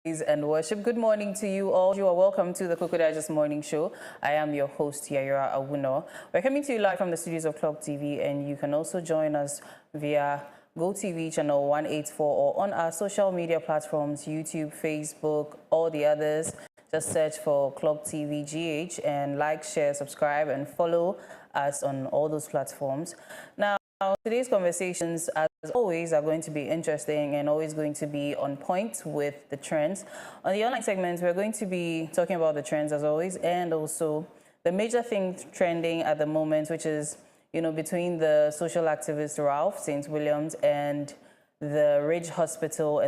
And worship. Good morning to you all. You are welcome to the Kokodigest morning show. I am your host, Yayura Awuno. We're coming to you live from the studios of Clock TV, and you can also join us via GoTV channel 184 or on our social media platforms, YouTube, Facebook, all the others. Just search for Clock TV GH and like, share, subscribe, and follow us on all those platforms. Now, today's conversations, as always, are going to be interesting and always going to be on point with the trends. On the online segment, we're going to be talking about the trends as always, and also the major thing trending at the moment, which is, between the social activist Ralph St. Williams and the Ridge Hospital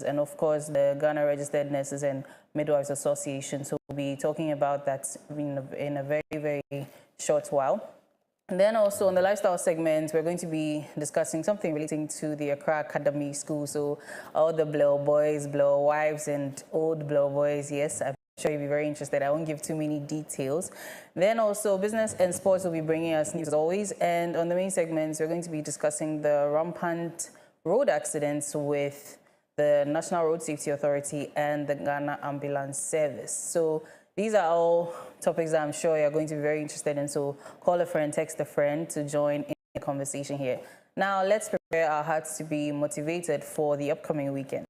and of course the Ghana Registered Nurses and Midwives Association. So we'll be talking about that in a very, very short while. And then also on the lifestyle segment, we're going to be discussing something relating to the Accra Academy School. So all the blow boys, blow wives, and old blow boys, yes, I'm sure you'll be very interested. I won't give too many details. Then also business and sports will be bringing us news as always. And on the main segments, we're going to be discussing the rampant road accidents with the National Road Safety Authority and the Ghana Ambulance Service. So these are all topics that I'm sure you're going to be very interested in. So call a friend, text a friend to join in the conversation here. Now let's prepare our hearts to be motivated for the upcoming weekend.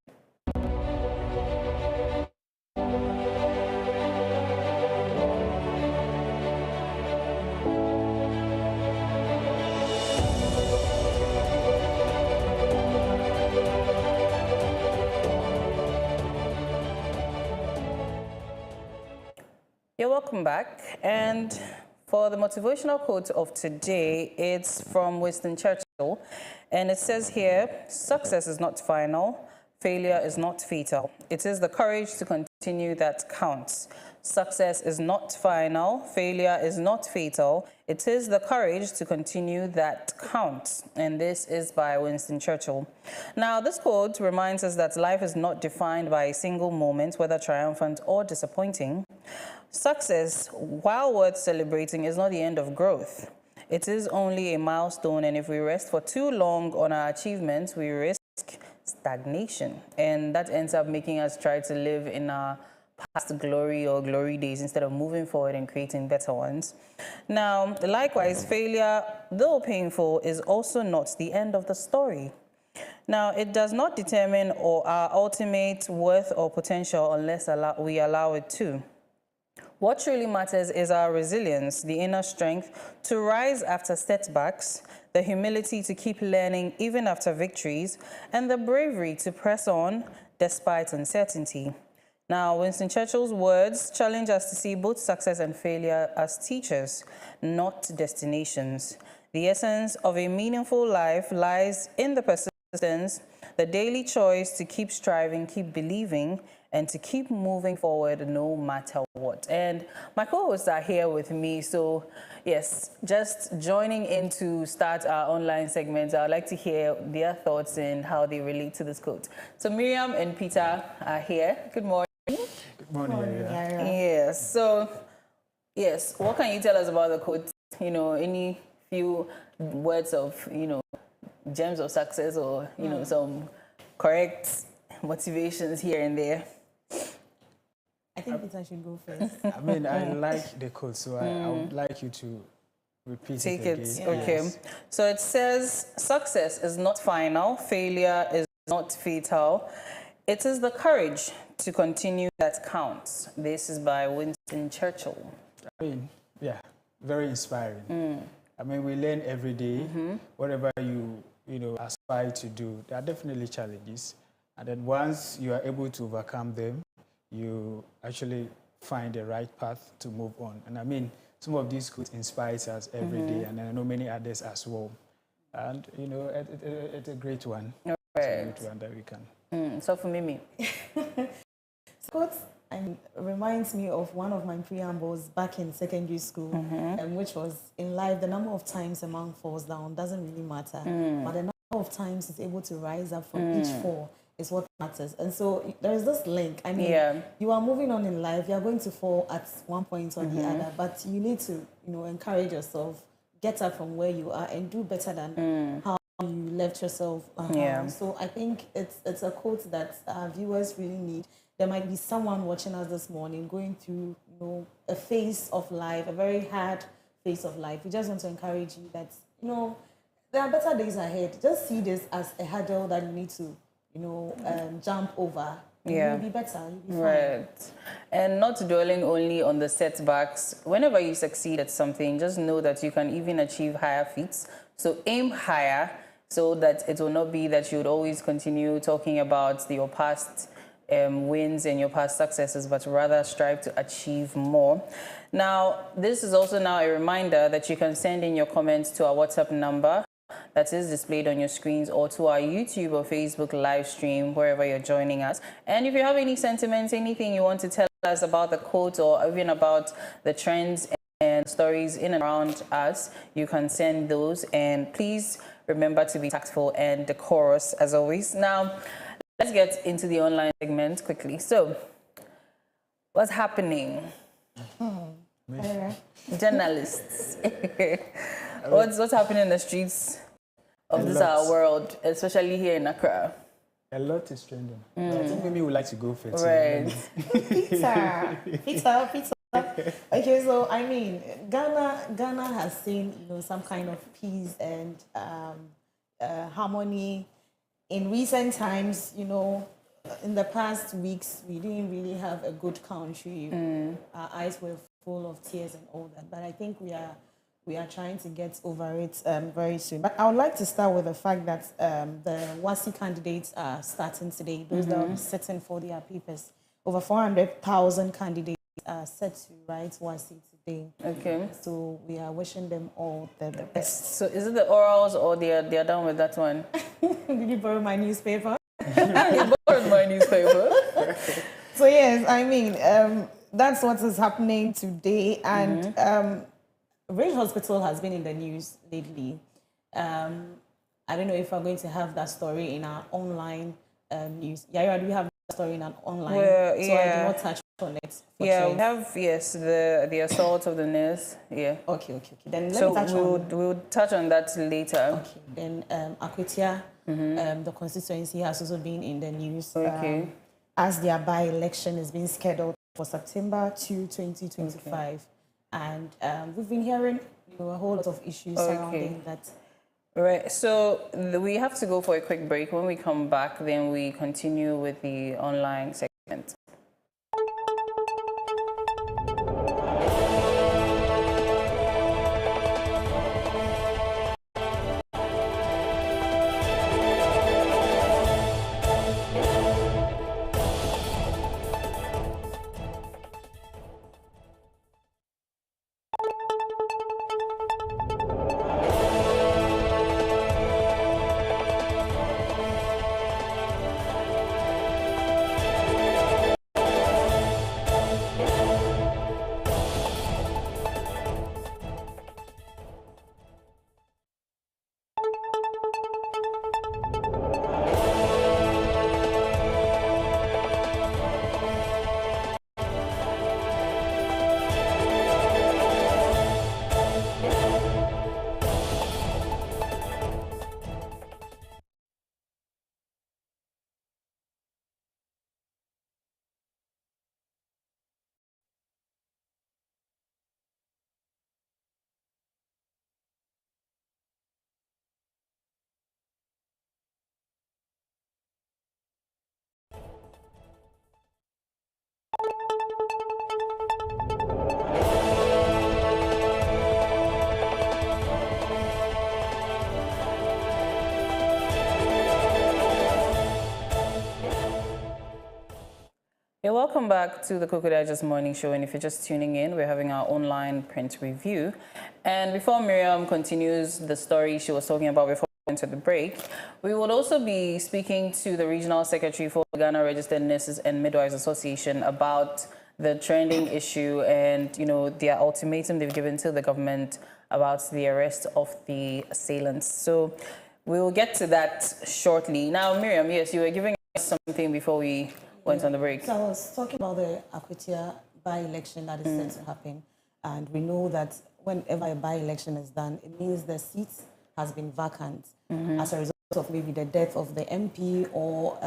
You're welcome back. And for the motivational quote of today, it's from Winston Churchill. And it says here, success is not final, failure is not fatal. It is the courage to continue that counts. Success is not final, failure is not fatal. It is the courage to continue that counts. And this is by Winston Churchill. Now, this quote reminds us that life is not defined by a single moment, whether triumphant or disappointing. Success, while worth celebrating, is not the end of growth. It is only a milestone, and if we rest for too long on our achievements, we risk stagnation. And that ends up making us try to live in our past glory or glory days instead of moving forward and creating better ones. Now, likewise, failure, though painful, is also not the end of the story. Now, it does not determine our ultimate worth or potential unless we allow it to. What truly matters is our resilience, the inner strength to rise after setbacks, the humility to keep learning even after victories, and the bravery to press on despite uncertainty. Now, Winston Churchill's words challenge us to see both success and failure as teachers, not destinations. The essence of a meaningful life lies in the persistence, the daily choice to keep striving, keep believing, and to keep moving forward no matter what. And my co-hosts are here with me, so yes, just joining in to start our online segment. I would like to hear their thoughts and how they relate to this quote. So Miriam and Peter are here. Good morning. Good morning. Yes, so yes, what can you tell us about the quote? Any few words of, gems of success or, some correct motivations here and there? I think Peter should go first. I mean, I like the quote, so I would like you to repeat it again. Okay. Yes. So it says, success is not final, failure is not fatal. It is the courage to continue that counts. This is by Winston Churchill. I mean, yeah, very inspiring. I mean, we learn every day. Whatever you aspire to do, there are definitely challenges. And then once you are able to overcome them, you actually find the right path to move on. And I mean, some of these quotes inspire us every day, and I know many others as well. And, it's a great one. Right. It's a great one that we can. So for Mimi. Quote reminds me of one of my preambles back in secondary school, which was, in life, the number of times a man falls down doesn't really matter, but the number of times he's able to rise up from each fall is what matters. And so there is this link. I mean, you are moving on in life, you are going to fall at one point or the other, but you need to, encourage yourself, get up from where you are and do better than how you left yourself. Yeah. So I think it's a quote that our viewers really need. There might be someone watching us this morning going through, a phase of life, a very hard phase of life. We just want to encourage you that, there are better days ahead. Just see this as a hurdle that you need to, jump over. And Yeah. you'll be better. You'll be fine. Right. And not dwelling only on the setbacks. Whenever you succeed at something, just know that you can even achieve higher feats. So aim higher so that it will not be that you would always continue talking about your past wins and your past successes, but rather strive to achieve more. Now, this is also now a reminder that you can send in your comments to our WhatsApp number that is displayed on your screens, or to our YouTube or Facebook live stream, wherever you're joining us. And if you have any sentiments, anything you want to tell us about the quote or even about the trends and stories in and around us, you can send those. And please remember to be tactful and decorous as always. Now, let's get into the online segment quickly. So, what's happening? Journalists. What's happening in the streets of this our world, especially here in Accra? A lot is trending. I think maybe we'd like to go first. Right. Pizza. Okay, so I mean, Ghana has seen some kind of peace and harmony in recent times. In the past weeks, we didn't really have a good country. Our eyes were full of tears and all that. But I think we are trying to get over it very soon. But I would like to start with the fact that the WASI candidates are starting today. Those that will be sitting for their papers. Over 400,000 candidates are set to write WASI today. Okay. So we are wishing them all the best. So is it the orals or they are done with that one? Did you borrow my newspaper? You borrowed my newspaper. So yes, I mean, that's what is happening today. And Range Hospital has been in the news lately. I don't know if we're going to have that story in our online news. Yeah, do we have that story in our online? Well, so yeah. I did not touch on it. Yeah, we have, yes, the assault of the nurse. Yeah. Okay. Then let me touch on... we'll touch on that later. Okay. Then Akwetia, the constituency has also been in the news. Okay. As their by-election is being scheduled for September 2, 2025. Okay. And we've been hearing a whole lot of issues surrounding that. Right, so we have to go for a quick break. When we come back, then we continue with the online segment. Yeah, welcome back to the Kokodigest Morning Show. And if you're just tuning in, we're having our online print review. And before Miriam continues the story she was talking about before we went to the break, we will also be speaking to the Regional Secretary for the Ghana Registered Nurses and Midwives Association about the trending issue and, their ultimatum they've given to the government about the arrest of the assailants. So we will get to that shortly. Now, Miriam, yes, you were giving us something before we went on the break. So I was talking about the Akwetia by-election that is set to happen. And we know that whenever a by-election is done, it means the seat has been vacant as a result of maybe the death of the MP or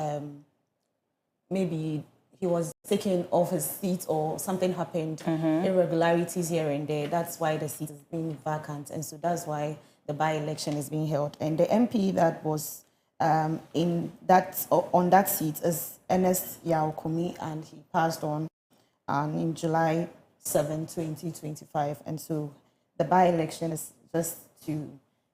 maybe he was taken off his seat or something happened, irregularities here and there. That's why the seat is being vacant. And so that's why the by-election is being held. And the MP that was on that seat is Ernest Yaokumi, and he passed on in July 7, 2025. And so the by-election is just to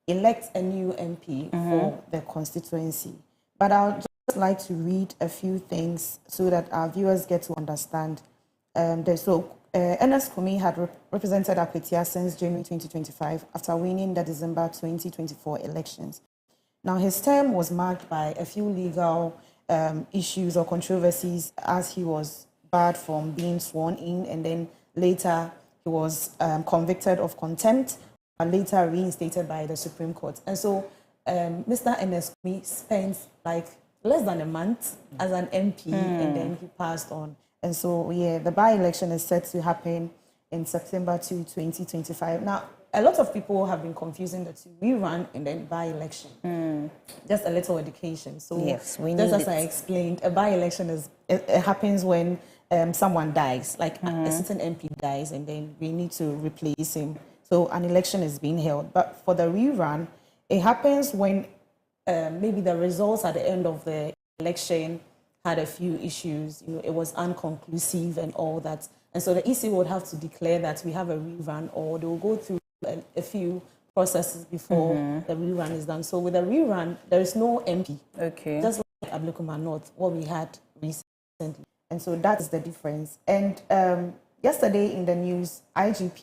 elect a new MP for the constituency. But I'll just like to read a few things so that our viewers get to understand. Ernest Kumi had represented Akwetia since January 2025 after winning the December 2024 elections. Now, his term was marked by a few legal issues or controversies as he was barred from being sworn in, and then later he was convicted of contempt and later reinstated by the Supreme Court. And so Mr. Ernest Kumi spent like less than a month as an MP, and then he passed on. And so, yeah, the by-election is set to happen in September 2, 2025. Now, a lot of people have been confusing the two, rerun and then by-election. Just a little education. So, yes, we just need as I explained, a by-election it happens when someone dies, like a certain MP dies, and then we need to replace him. So, an election is being held. But for the rerun, it happens when maybe the results at the end of the election had a few issues, it was unconclusive and all that. And so the EC would have to declare that we have a rerun, or they will go through a few processes before the rerun is done. So with a rerun, there is no MP. Okay. Just like Ablekuma North, what we had recently. And so that is the difference. And yesterday in the news, IGP,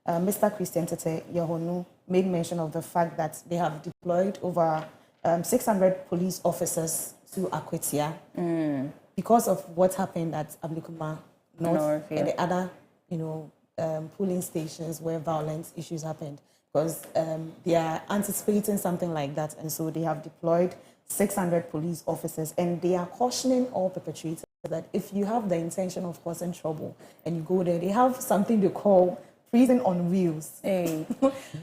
Mr. Christian Tete Yohonu, made mention of the fact that they have deployed over 600 police officers to Akwetia because of what happened at Ablekuma North and the other, polling stations where violent issues happened. Because they are anticipating something like that, and so they have deployed 600 police officers, and they are cautioning all perpetrators that if you have the intention of causing trouble and you go there, they have something they call prison on wheels. Hey.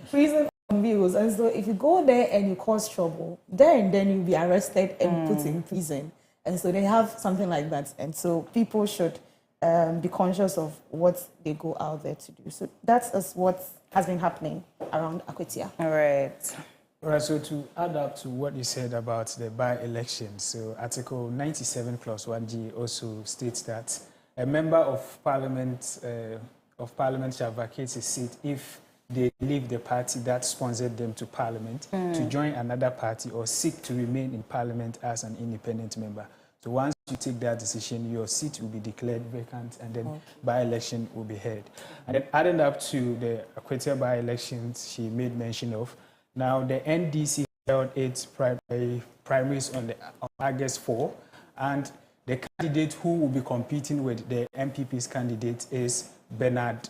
Prison on wheels. And so if you go there and you cause trouble, there and then you'll be arrested and put in prison. And so they have something like that. And so people should be conscious of what they go out there to do. So that's what has been happening around Akwetia. All right. All right, so to add up to what you said about the by-election, so Article 97 Clause 1G also states that a member of Parliament shall vacate his seat if they leave the party that sponsored them to Parliament to join another party or seek to remain in Parliament as an independent member. So once you take that decision, your seat will be declared vacant, and then by-election will be held. And then adding up to the Akwetia by-elections she made mention of, now the NDC held its primaries on August 4, and the candidate who will be competing with the MPP's candidate is Bernard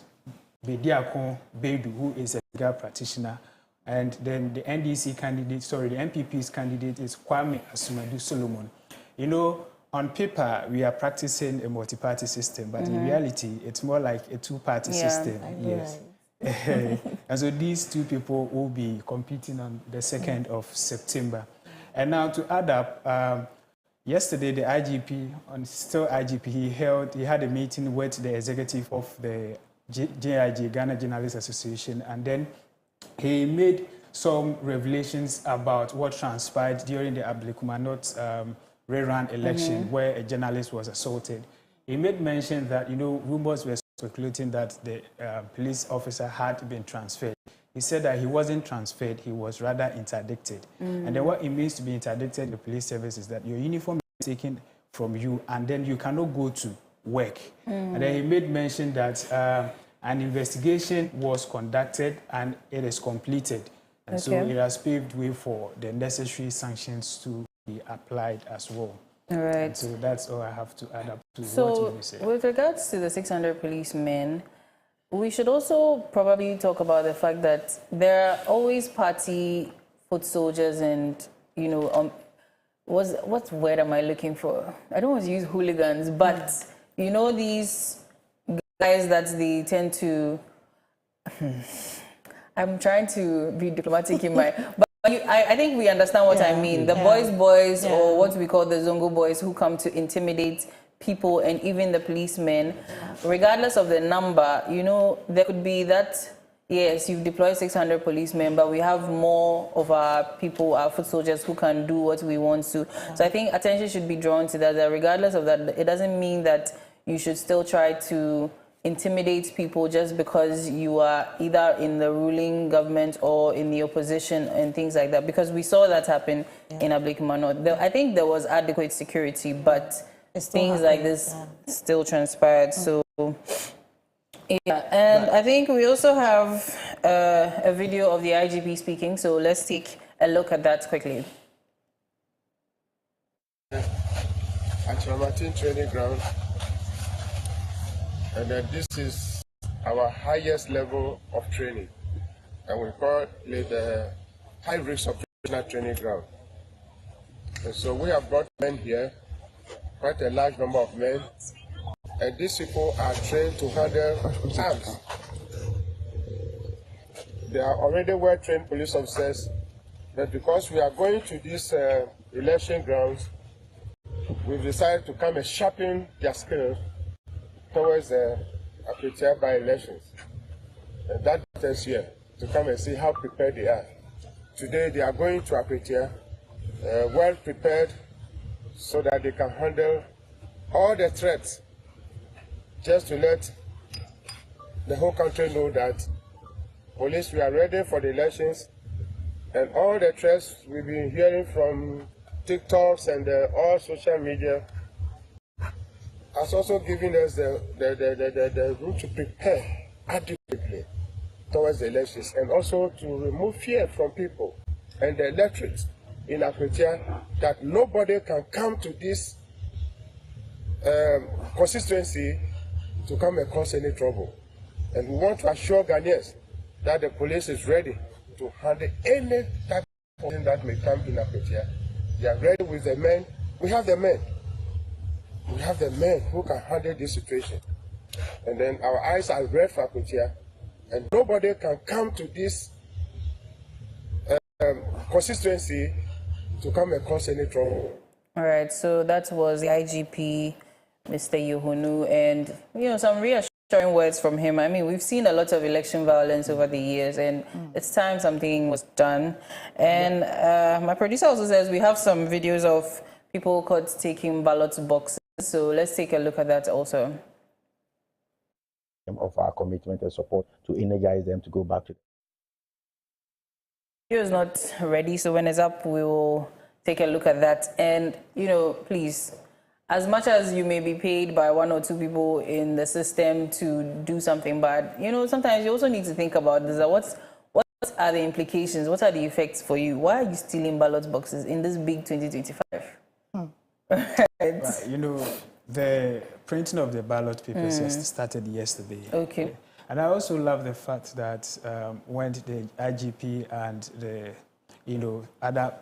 Bediakon Bedu, who is a legal practitioner. And then the MPP's candidate is Kwame Asumadu Solomon. On paper, we are practicing a multi-party system, but in reality, it's more like a two-party system. Yes. And so these two people will be competing on the 2nd of September. And now to add up, yesterday the IGP, he had a meeting with the executive of the GIG, Ghana Journalists Association, and then he made some revelations about what transpired during the Ablekuma North rerun election where a journalist was assaulted. He made mention that, rumors were speculating that the police officer had been transferred. He said that he wasn't transferred, he was rather interdicted. And then what it means to be interdicted in the police service is that your uniform is taken from you and then you cannot go to work. And then he made mention that an investigation was conducted and it is completed. And so it has paved way for the necessary sanctions to be applied as well. All right. And so that's all I have to add up to what you said. So with regards to the 600 policemen, we should also probably talk about the fact that there are always party foot soldiers and, what word am I looking for? I don't want to use hooligans, but, these guys that they tend to... I'm trying to be diplomatic in my... But I think we understand what I mean. The boys, or what we call the Zongo boys, who come to intimidate people and even the policemen, regardless of the number, you know, there could be that, yes, you've deployed 600 policemen, but we have more of our people, our foot soldiers, who can do what we want to. So I think attention should be drawn to that regardless of that, it doesn't mean that you should still try to intimidate people just because you are either in the ruling government or in the opposition and things like that, because we saw that happen in Ablekuma. I think there was adequate security, but things like this still transpired. So yeah, and I think we also have a video of the IGP speaking, so let's take a look at that quickly. At Ramatin training ground, and this is our highest level of training, and we call it the high risk operational training ground. And so we have brought men here, quite a large number of men, and these people are trained to handle arms. They are already well-trained police officers, but because we are going to these election grounds, we've decided to come and sharpen their skills towards the Apetia by-elections. And that is here to come and see how prepared they are. Today they are going to Apetia well prepared so that they can handle all the threats, just to let the whole country know that police, we are ready for the elections, and all the threats we've been hearing from TikToks and all social media has also given us the room to prepare adequately towards the elections, and also to remove fear from people and the electorate in Apetia that nobody can come to this constituency to come and cause any trouble. And we want to assure Ghanaians that the police is ready to handle any type of thing that may come in Apetia. They are ready with the men. We have the men. We have the men who can handle this situation. And then our eyes are red for Apetia, and nobody can come to this constituency to come and cause any trouble. All right, so that was the IGP, Mr. Yohonu, and you know, some reassuring words from him. I mean, we've seen a lot of election violence over the years, and it's time something was done. And my producer also says we have some videos of people caught taking ballot boxes, so let's take a look at that also. Of our commitment and support to energize them to go back to. The video is not ready, so when it's up, we will take a look at that. And, you know, please, as much as you may be paid by one or two people in the system to do something bad, you know, sometimes you also need to think about this. What are the implications? What are the effects for you? Why are you stealing ballot boxes in this big 2025? Right, you know, the printing of the ballot papers started yesterday. Okay. And I also love the fact that when the IGP and the, you know, other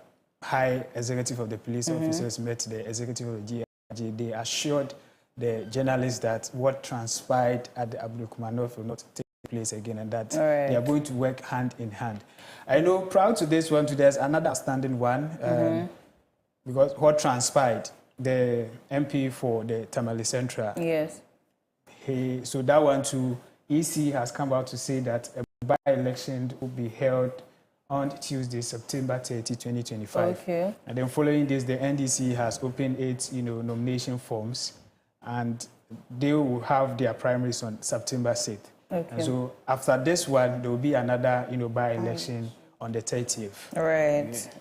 high executive of the police officers met the executive of the GIG, they assured the journalists that what transpired at the Ablekuma North will not take place again, and that they are going to work hand in hand. I know, proud to this one, there's another standing one, because what transpired, the MP for the Tamale Central. Yes. So that one too, EC has come out to say that a by-election will be held on Tuesday, September 30, 2025. Okay. And then following this, the NDC has opened its, you know, nomination forms, and they will have their primaries on September 6th. Okay. And so after this one, there will be another, you know, by-election on the 30th. All right. Yeah.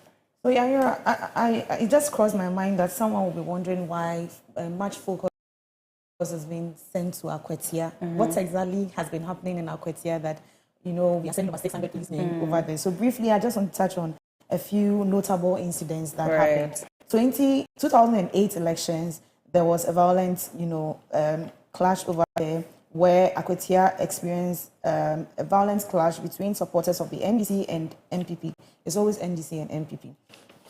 So yeah, it just crossed my mind that someone will be wondering why much focus has been sent to Akwetia. What exactly has been happening in Akwetia that, you know, we are sending over 600 policemen over there? So briefly, I just want to touch on a few notable incidents that happened. 2008 elections, there was a violent, you know, clash over there where Akwetia experienced a violent clash between supporters of the NDC and NPP. It's always NDC and NPP.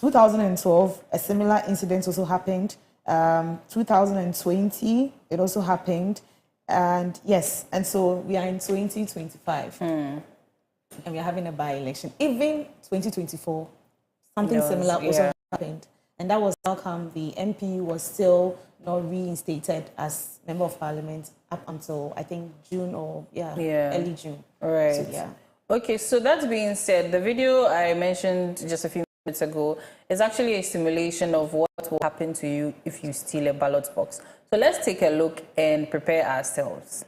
2012, a similar incident also happened. 2020, it also happened. And yes, and so we are in 2025. And we are having a by-election. Even 2024, something Yes, similar also yeah. happened. And that was how come the MP was still not reinstated as Member of Parliament up until, I think, June or, early June. Right. So, yeah. Okay, so that being said, the video I mentioned just a few minutes ago is actually a simulation of what will happen to you if you steal a ballot box. So let's take a look and prepare ourselves.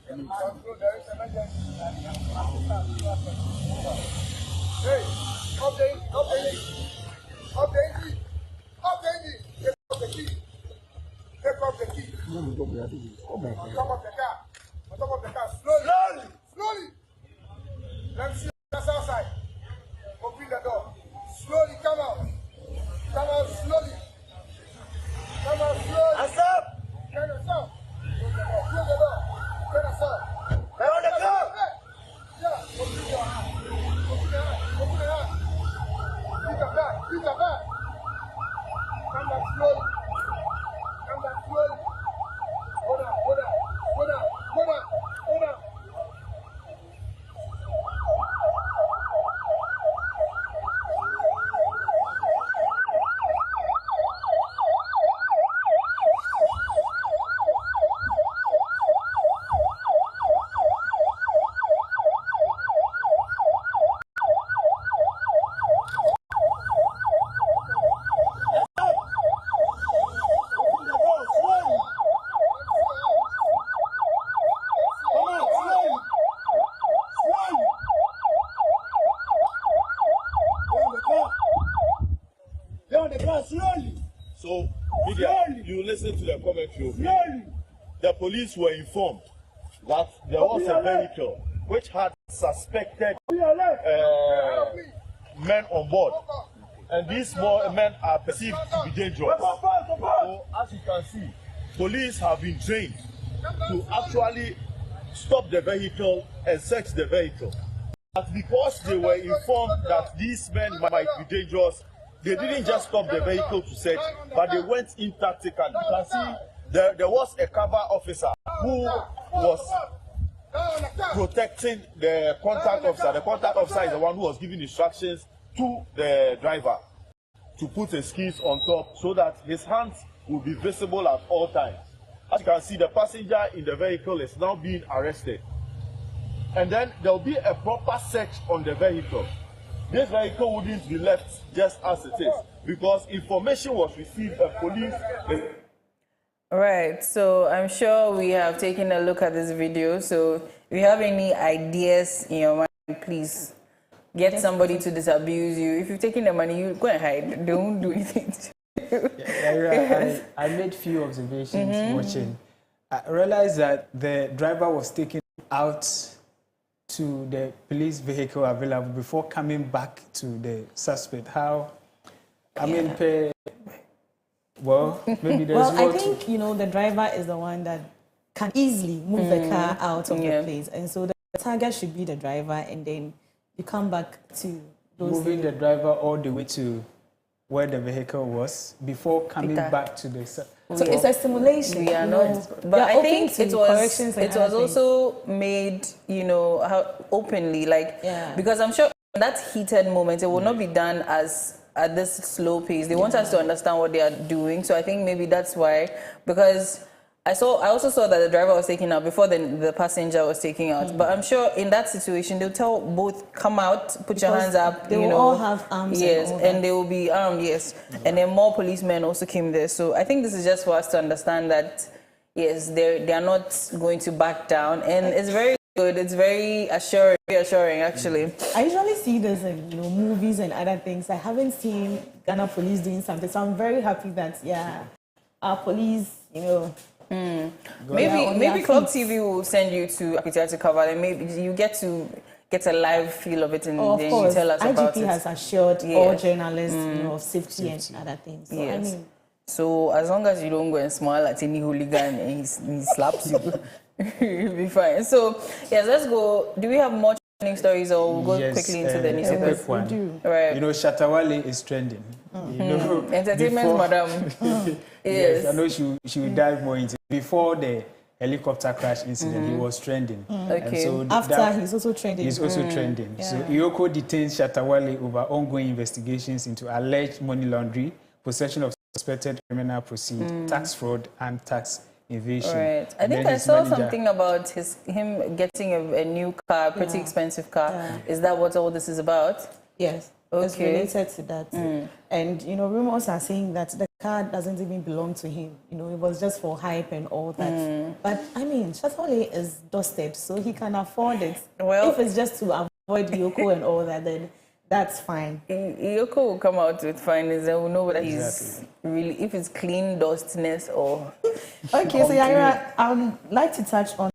Hey, update, take up the key. Take up the key. On top of the car. On top of the car. Slowly. Let me see that's outside. Open the door. Slowly, come out. Come out slowly. Hands up. Turn us up. Close the door. Turn us up. On the car. Yeah. Open your hand. Open your hand. Pick up that. Come back slowly. Hold on. So, media, you listen to the commentary. The police were informed that there was a vehicle which had suspected men on board, and these men are perceived to be dangerous. So, as you can see, police have been trained to actually stop the vehicle and search the vehicle. But because they were informed that these men might be dangerous, they didn't just stop the vehicle to search, but they went in tactical. You can see there was a cover officer who was protecting the contact officer. The contact officer is the one who was giving instructions to the driver to put his keys on top so that his hands will be visible at all times. As you can see, the passenger in the vehicle is now being arrested. And then there will be a proper search on the vehicle. This vehicle wouldn't be left just as it is because information was received and police. Right, so I'm sure we have taken a look at this video. So if you have any ideas in your mind, please get somebody to disabuse you. If you've taken the money, you go and hide. Don't do anything. I made few observations watching. I realized that the driver was taken out to the police vehicle available before coming back to the suspect. How? I mean, maybe there's Well, I think, the driver is the one that can easily move the car out of the place. And so the target should be the driver, and then you come back to those moving the driver all the way to where the vehicle was before coming back to the So it's a simulation. We are not, but I think it was also made, openly, because I'm sure in that heated moment, it will not be done at this slow pace. They want us to understand what they are doing. So I think maybe that's why, because I also saw that the driver was taken out before the passenger was taken out. But I'm sure in that situation, they'll tell both, come out, put your hands up. They will all have arms. Yes, and they will be armed, yes. And then more policemen also came there. So I think this is just for us to understand that, yes, they are not going to back down. And it's very good. It's very reassuring, actually. I usually see this in movies and other things. I haven't seen Ghana police doing something. So I'm very happy that, our police, Maybe Club TV will send you to Apitia to cover, and maybe you get a live feel of it, and then you tell us about it. IGP has assured all journalists of safety and other things. So, I mean, so as long as you don't go and smile at any hooligan and he slaps you, you'll be fine. So yes, let's go. Do we have more trending stories, or we'll go quickly into the newspapers? Quick one. We do. Right. Shatawale is trending. Entertainment, madam. Yes, I know she will dive more into it. Before the helicopter crash incident, he was trending. Okay. And so After he's also trending. He's also trending. Yeah. So Iyoko detains Shatawale over ongoing investigations into alleged money laundering, possession of suspected criminal proceeds, tax fraud, and tax evasion. Right. I think I saw something about him getting a new car, pretty expensive car. Yeah. Is that what all this is about? Yes. Okay. It's related to that. And, you know, rumors are saying that the car doesn't even belong to him. You know, it was just for hype and all that. But, I mean, Shatawale is doorstep, so he can afford it. Well, if it's just to avoid Yoko and all that, then that's fine. Iyoko will come out with findings and we'll know whether he's really, if it's clean dustness or... Okay, so Yaira, I would like to touch on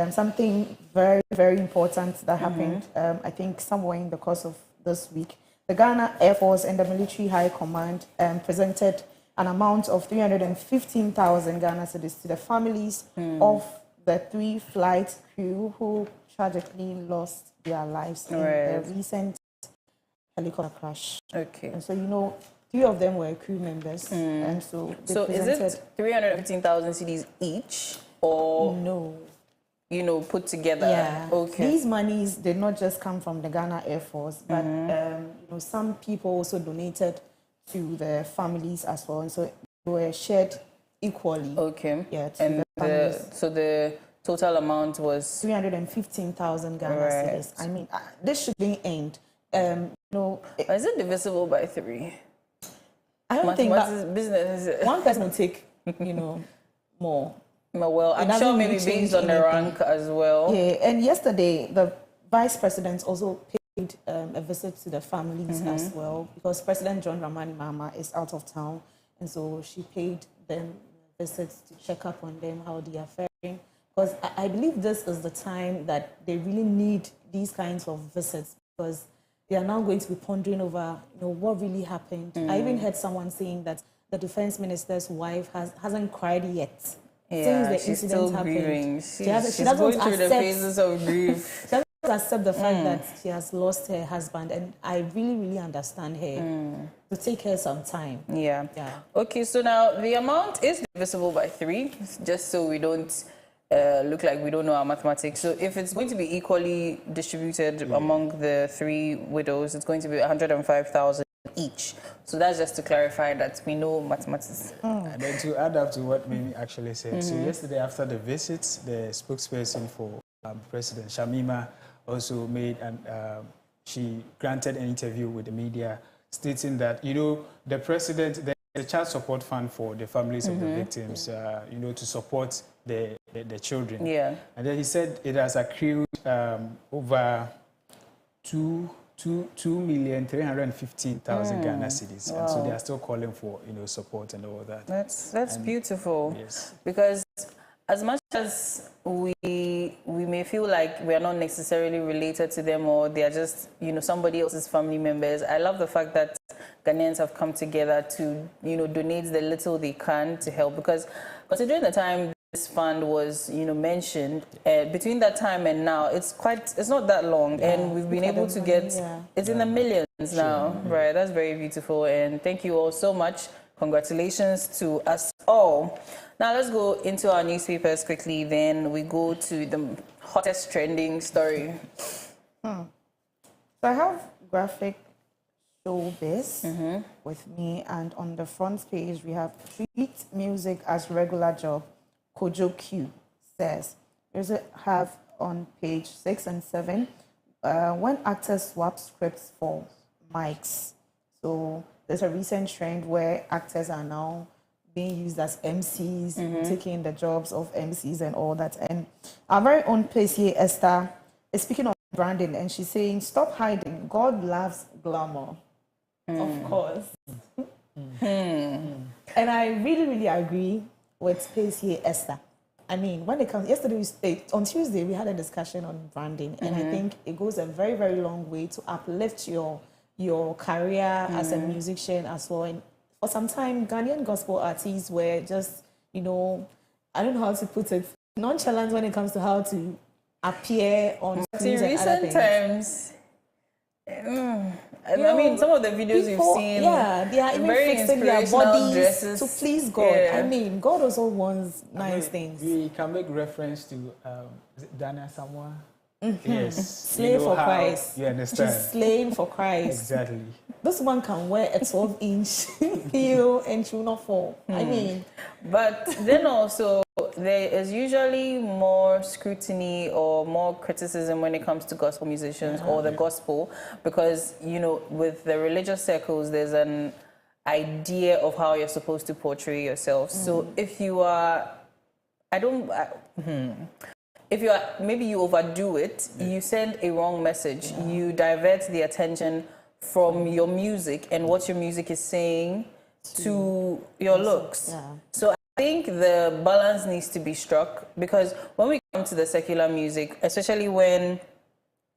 something very, very important that happened, I think, somewhere in the course of this week. The Ghana Air Force and the Military High Command presented an amount of 315,000 Ghana cedis to the families of the 3 flight crew who tragically lost their lives in the recent helicopter crash. Okay. And so, you know, 3 of them were crew members. And so they presented... is it 315,000 CDs each or... No. You know, put together. Yeah. Okay. These monies did not just come from the Ghana Air Force, but you know, some people also donated to the families as well, and so they were shared equally. Okay. Yeah. To And the families. so the total amount was 315,000 Ghana cedis. I mean, this shouldn't end. You know, is it divisible by 3? I don't think that business. one person will take, you know, more. Well, I'm sure maybe based on the rank as well. Yeah, and yesterday the Vice President also paid a visit to the families as well, because President John Dramani Mahama is out of town, and so she paid them visits to check up on them, how they are faring. Because I believe this is the time that they really need these kinds of visits, because they are now going to be pondering over, you know, what really happened. I even heard someone saying that the Defense Minister's wife hasn't cried yet. Yeah, Since the she's incident still happened. grieving. She's going through the phases of grief. She doesn't accept the fact that she has lost her husband, and I really, really understand her. To take her some time. Yeah. Yeah. Okay, so now the amount is divisible by 3, just so we don't look like we don't know our mathematics. So if it's going to be equally distributed among the 3 widows, it's going to be 105,000 each. So that's just to clarify that we know mathematics. And then to add up to what Mimi actually said, so yesterday after the visits, the spokesperson for President Shamima also made, and she granted an interview with the media stating that, you know, the president, the child support fund for the families of the victims, you know, to support the children. Yeah. And then he said it has accrued over 2,315,000 Ghana cedis, and so they are still calling for, you know, support and all that. That's beautiful. Yes. Because as much as we may feel like we are not necessarily related to them, or they are just, you know, somebody else's family members, I love the fact that Ghanaians have come together to, you know, donate the little they can to help. Because considering the time this fund was, you know, mentioned, between that time and now, it's not that long, and we've been able to get, it's in the millions now, right? That's very beautiful, and thank you all so much. Congratulations to us all. Now let's go into our newspapers quickly, then we go to the hottest trending story. So I have graphic showbiz with me, and on the front page we have treat music as regular job. Kojo Q says. There's a have on page 6 and 7 when actors swap scripts for mics. So there's a recent trend where actors are now being used as MCs, taking the jobs of MCs and all that. And our very own Pacey Esther is speaking on branding, and she's saying, stop hiding. God loves glamour. Of course. And I really, really agree with Pacey Esther. I mean, when it comes, on Tuesday, we had a discussion on branding, and I think it goes a very, very long way to uplift your career as a musician as well. And for some time, Ghanaian gospel artists were just, you know, I don't know how to put it, nonchalant when it comes to how to appear on In recent times, I mean, some of the videos people, you've seen, yeah, they are even very fixing their inspirational bodies dresses to please God. Yeah. I mean, God also wants nice things. We can make reference to is it Dana Samoa? Yes. Slave for how- Christ. You understand? She's slaying for Christ. Exactly. This one can wear a 12-inch heel and she will not fall. I mean, But then also, there is usually more scrutiny or more criticism when it comes to gospel musicians or the gospel, because, you know, with the religious circles, there's an idea of how you're supposed to portray yourself. So if you are, if you are, maybe you overdo it, you send a wrong message, you divert the attention from your music and what your music is saying to your looks. Yeah. So I think the balance needs to be struck, because when we come to the secular music, especially when,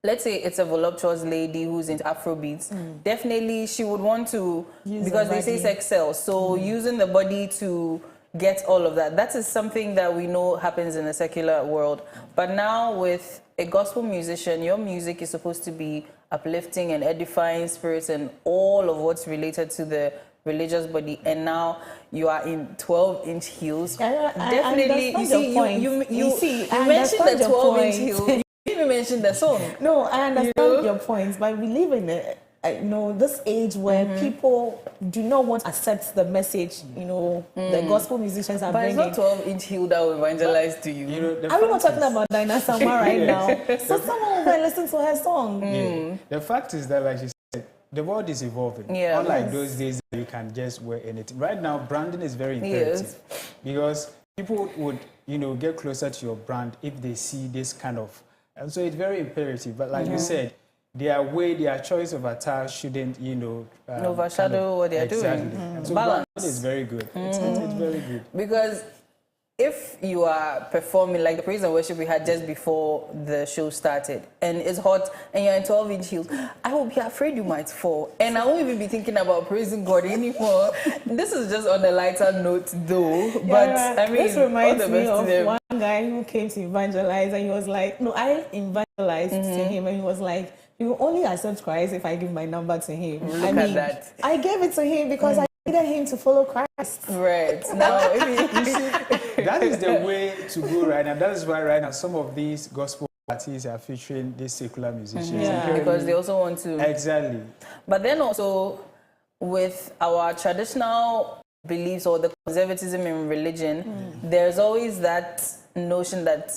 let's say it's a voluptuous lady who's into Afrobeats, definitely she would want to, Use because the they say body. sex sells, so using the body to get all of that. That is something that we know happens in the secular world. But now with a gospel musician, your music is supposed to be uplifting and edifying spirits and all of what's related to the religious body, and now you are in 12-inch heels. I Definitely, understand you your point. you mentioned the understand your 12-inch point. heel. You didn't even mention the song. No, I understand know? your points, but we live in this age where people do not want to accept the message, the gospel musicians are But it's bringing. not 12-inch heel that will evangelize to you. You know, the Are we not fact talking is- about Dinah Sama right now? So someone will go and listen to her song. Yeah. The fact is that, like you said, the world is evolving. Yeah. Unlike Yes. those days, you can just wear anything. Right now, branding is very imperative because people would, get closer to your brand if they see this kind of, and so it's very imperative. But like you said, their choice of attire shouldn't, Overshadow what they're doing. Exactly. And so Balance. branding is very good. It's very good. Because if you are performing like the praise and worship we had just before the show started, and it's hot and you're in 12-inch heels, I will be afraid you might fall. And I won't even be thinking about praising God anymore. This is just on a lighter note though. But I mean, this reminds all the me best to of them. one guy who came to evangelize, and he was like, no, I evangelized to him, and he was like, you only accept Christ if I give my number to him. Look at that. I gave it to him because I needed him to follow Christ. Right. Now, That is the way to go right now. That is why right now some of these gospel artists are featuring these secular musicians. Yeah. because they also want to. Exactly. But then also, with our traditional beliefs or the conservatism in religion, there's always that notion that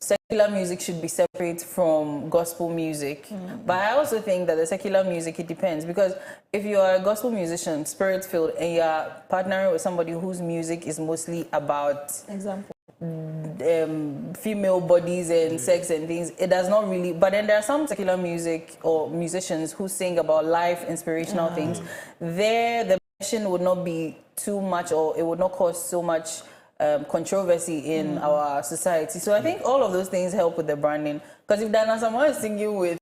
secular music should be separate from gospel music. But I also think that the secular music, it depends, because if you are a gospel musician, spirit-filled, and you're partnering with somebody whose music is mostly about Example. female bodies and sex and things, it does not really. But then there are some secular music or musicians who sing about life, inspirational things. There, the mission would not be too much, or it would not cause so much controversy in our society. So I think all of those things help with the branding. Because if Dana someone is singing with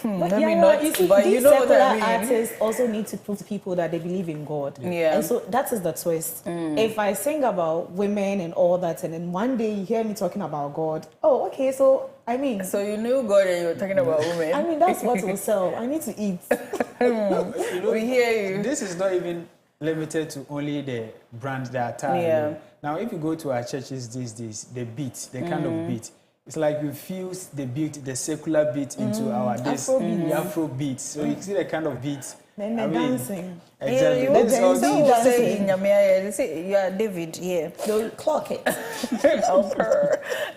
But let me yeah, not, you see, but these you know what secular I mean. artists also need to prove to people that they believe in God. Yeah. And so that is the twist. If I sing about women and all that, and then one day you hear me talking about God, oh, okay, so I mean, So you knew God and you were talking about women. I mean that's what will sell. I need to eat. We hear you. This is not even limited to only the brand, the attire. Yeah. alone. Now, if you go to our churches these days, the beat, the kind of beat, it's like we fuse the beat, the secular beat into our this Afrobeat. Afro beat. So you see the kind of beat. Then they're dancing. Exactly. You This is all some dancing. will say in Yamia, they say you are David, yeah. They'll clock it.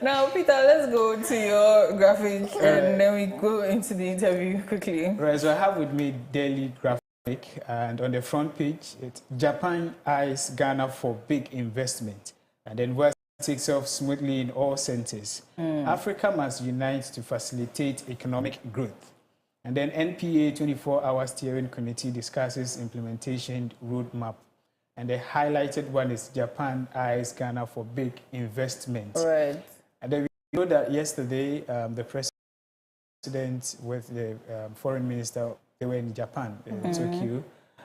Now, Peter, let's go to your graphic and then we go into the interview quickly. Right, so I have with me daily graphic, and on the front page, it's Japan eyes Ghana for big investment. And then West takes off smoothly in all centers. Africa must unite to facilitate economic growth. And then NPA 24-hour steering committee discusses implementation roadmap. And the highlighted one is Japan eyes Ghana for big investment. Right. And then we know that yesterday, the president with the foreign minister, they were in Japan, in Tokyo.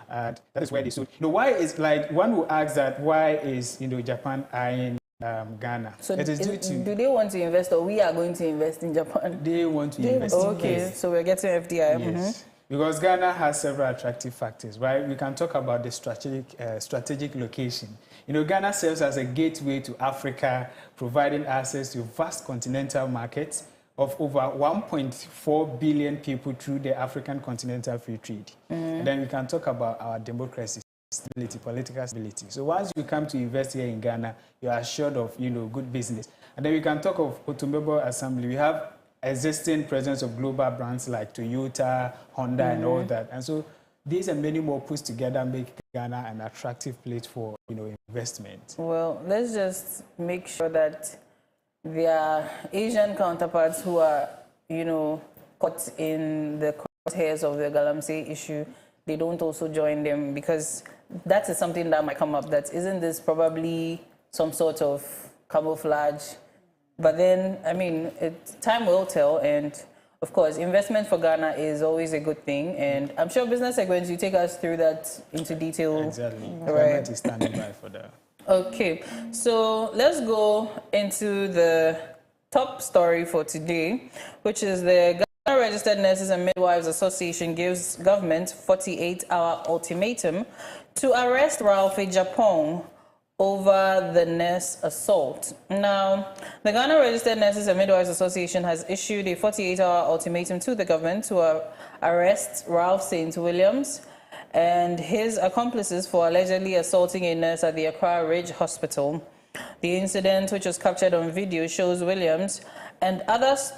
And that is where they stood. Why is, like, one will ask that, why is, Japan eyeing Ghana. So it is due to do they want to invest, or we are going to invest in Japan? they want to invest. Okay, so we're getting FDI. Yes. Because Ghana has several attractive factors, right? We can talk about the strategic location. You know, Ghana serves as a gateway to Africa, providing access to vast continental markets of over 1.4 billion people through the African continental free trade. And then we can talk about our democracy, stability, political stability. So once you come to invest here in Ghana, you are assured of, you know, good business. And then we can talk of automobile assembly. We have existing presence of global brands like Toyota, Honda, and all that. And so these and many more put together make Ghana an attractive place for, you know, investment. Well, let's just make sure that their Asian counterparts who are, you know, caught in the crosshairs of the Galamsey issue, they don't also join them, because that is something that might come up. That isn't this probably some sort of camouflage? But then, I mean, time will tell, and of course, investment for Ghana is always a good thing, and I'm sure business segments, you take us through that into detail. Exactly. Right. Government is standing by for that. Okay, so let's go into the top story for today, which is the Ghana Registered Nurses and Midwives Association gives government 48-hour ultimatum to arrest Ralph Japong over the nurse assault. Now, the Ghana Registered Nurses and Midwives Association has issued a 48-hour ultimatum to the government to arrest Ralph St. Williams and his accomplices for allegedly assaulting a nurse at the Accra Ridge Hospital. The incident, which was captured on video, shows Williams and others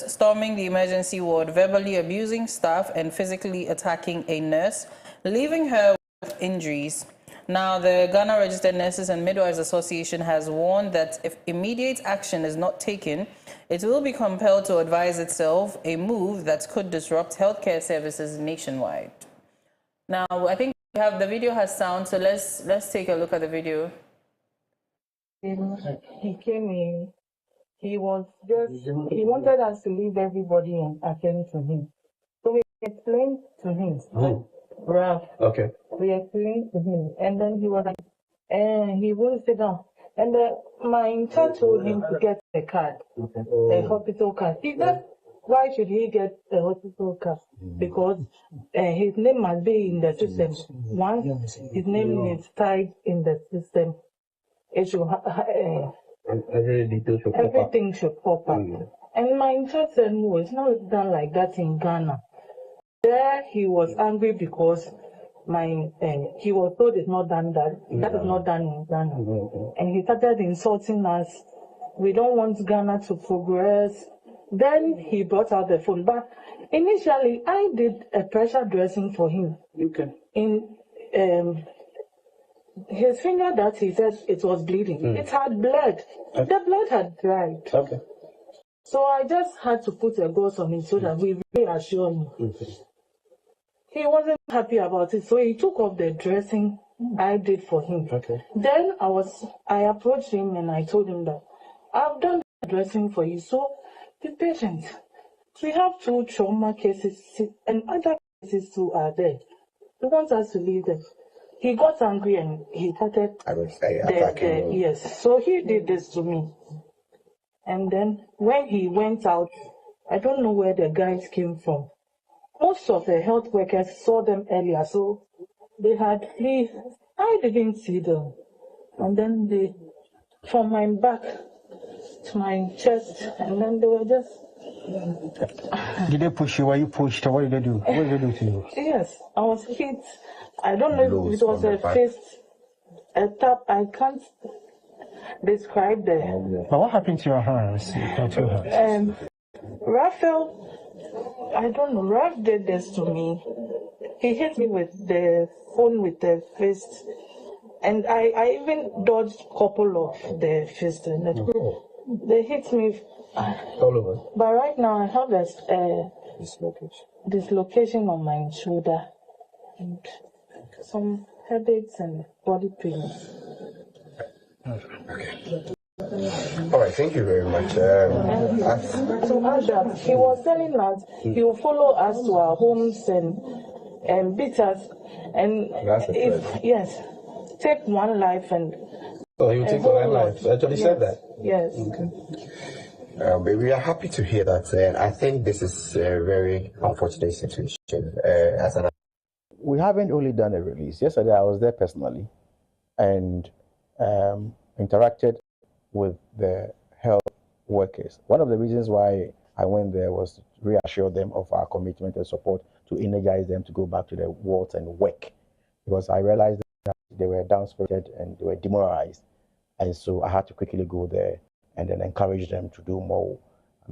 storming the emergency ward, verbally abusing staff and physically attacking a nurse, leaving her with injuries. Now, the Ghana Registered Nurses and Midwives Association has warned that if immediate action is not taken, it will be compelled to advise itself, a move that could disrupt healthcare services nationwide. Now, I think we have the video has sound, so let's take a look at the video. He came in. He wanted us to leave everybody and attend to him. So we explained to him. Ralph. Okay. We explained to him, and then he was like, he wouldn't sit down. And my intern told him to get a card, a hospital card. He said, why should he get a hospital card? Because his name must be in the system. Once his name is tied in the system, it should everything should pop up. And my intern said, no, it's not done like that in Ghana. There he was angry because he was told it's not done that is not done in Ghana. And he started insulting us. We don't want Ghana to progress. Then he brought out the phone. But initially I did a pressure dressing for him. In his finger that he said it was bleeding. It had bled. The blood had dried. Okay. So I just had to put a gauze on him so that we reassure him. He wasn't happy about it, so he took off the dressing I did for him. Okay. Then I approached him and I told him that I've done the dressing for you. So the patient, we have 2 trauma cases and other cases too are there. He wants us to leave them. He got angry and he started attacking. Yes. So he did this to me. And then when he went out, I don't know where the guys came from. Most of the health workers saw them earlier, so they had flee. I didn't see them. And then from my back to my chest, and then they were just... Did they push you? Were you pushed? Or what did they do? What did they do to you? Yes, I was hit. I don't know if it was a fist, a tap. I can't describe the... But what happened to your hands? Raphael, I don't know, Raph did this to me. He hit me with the phone with the fist. And I even dodged a couple of the fists. And they hit me all over. But right now I have a dislocation on my shoulder. And some headaches and body pains. Okay. All right, thank you very much. He was telling us he will follow us to our homes and beat us. And if, yes, take one life and Oh, you take your life. You actually said that. Yes. Okay. We are happy to hear that. I think this is a very unfortunate situation. We haven't only done a release. Yesterday, I was there personally and interacted with the health workers. One of the reasons why I went there was to reassure them of our commitment and support, to energize them to go back to their wards and work, because I realized that they were down-spirited and they were demoralized. And so I had to quickly go there and then encourage them to do more,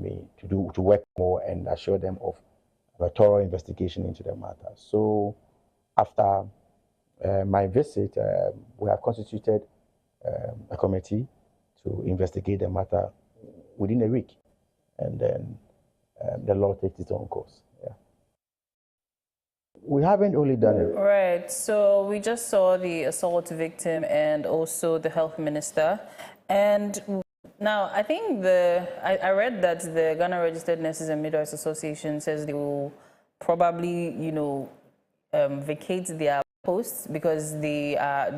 to work more and assure them of a thorough investigation into the matter. So after my visit, we have constituted a committee to investigate the matter within a week, and then the law takes its own course. Yeah. We haven't only done it. Right. So we just saw the assault victim and also the health minister. And now I think I read that the Ghana Registered Nurses and Midwives Association says they will probably, vacate their posts because they are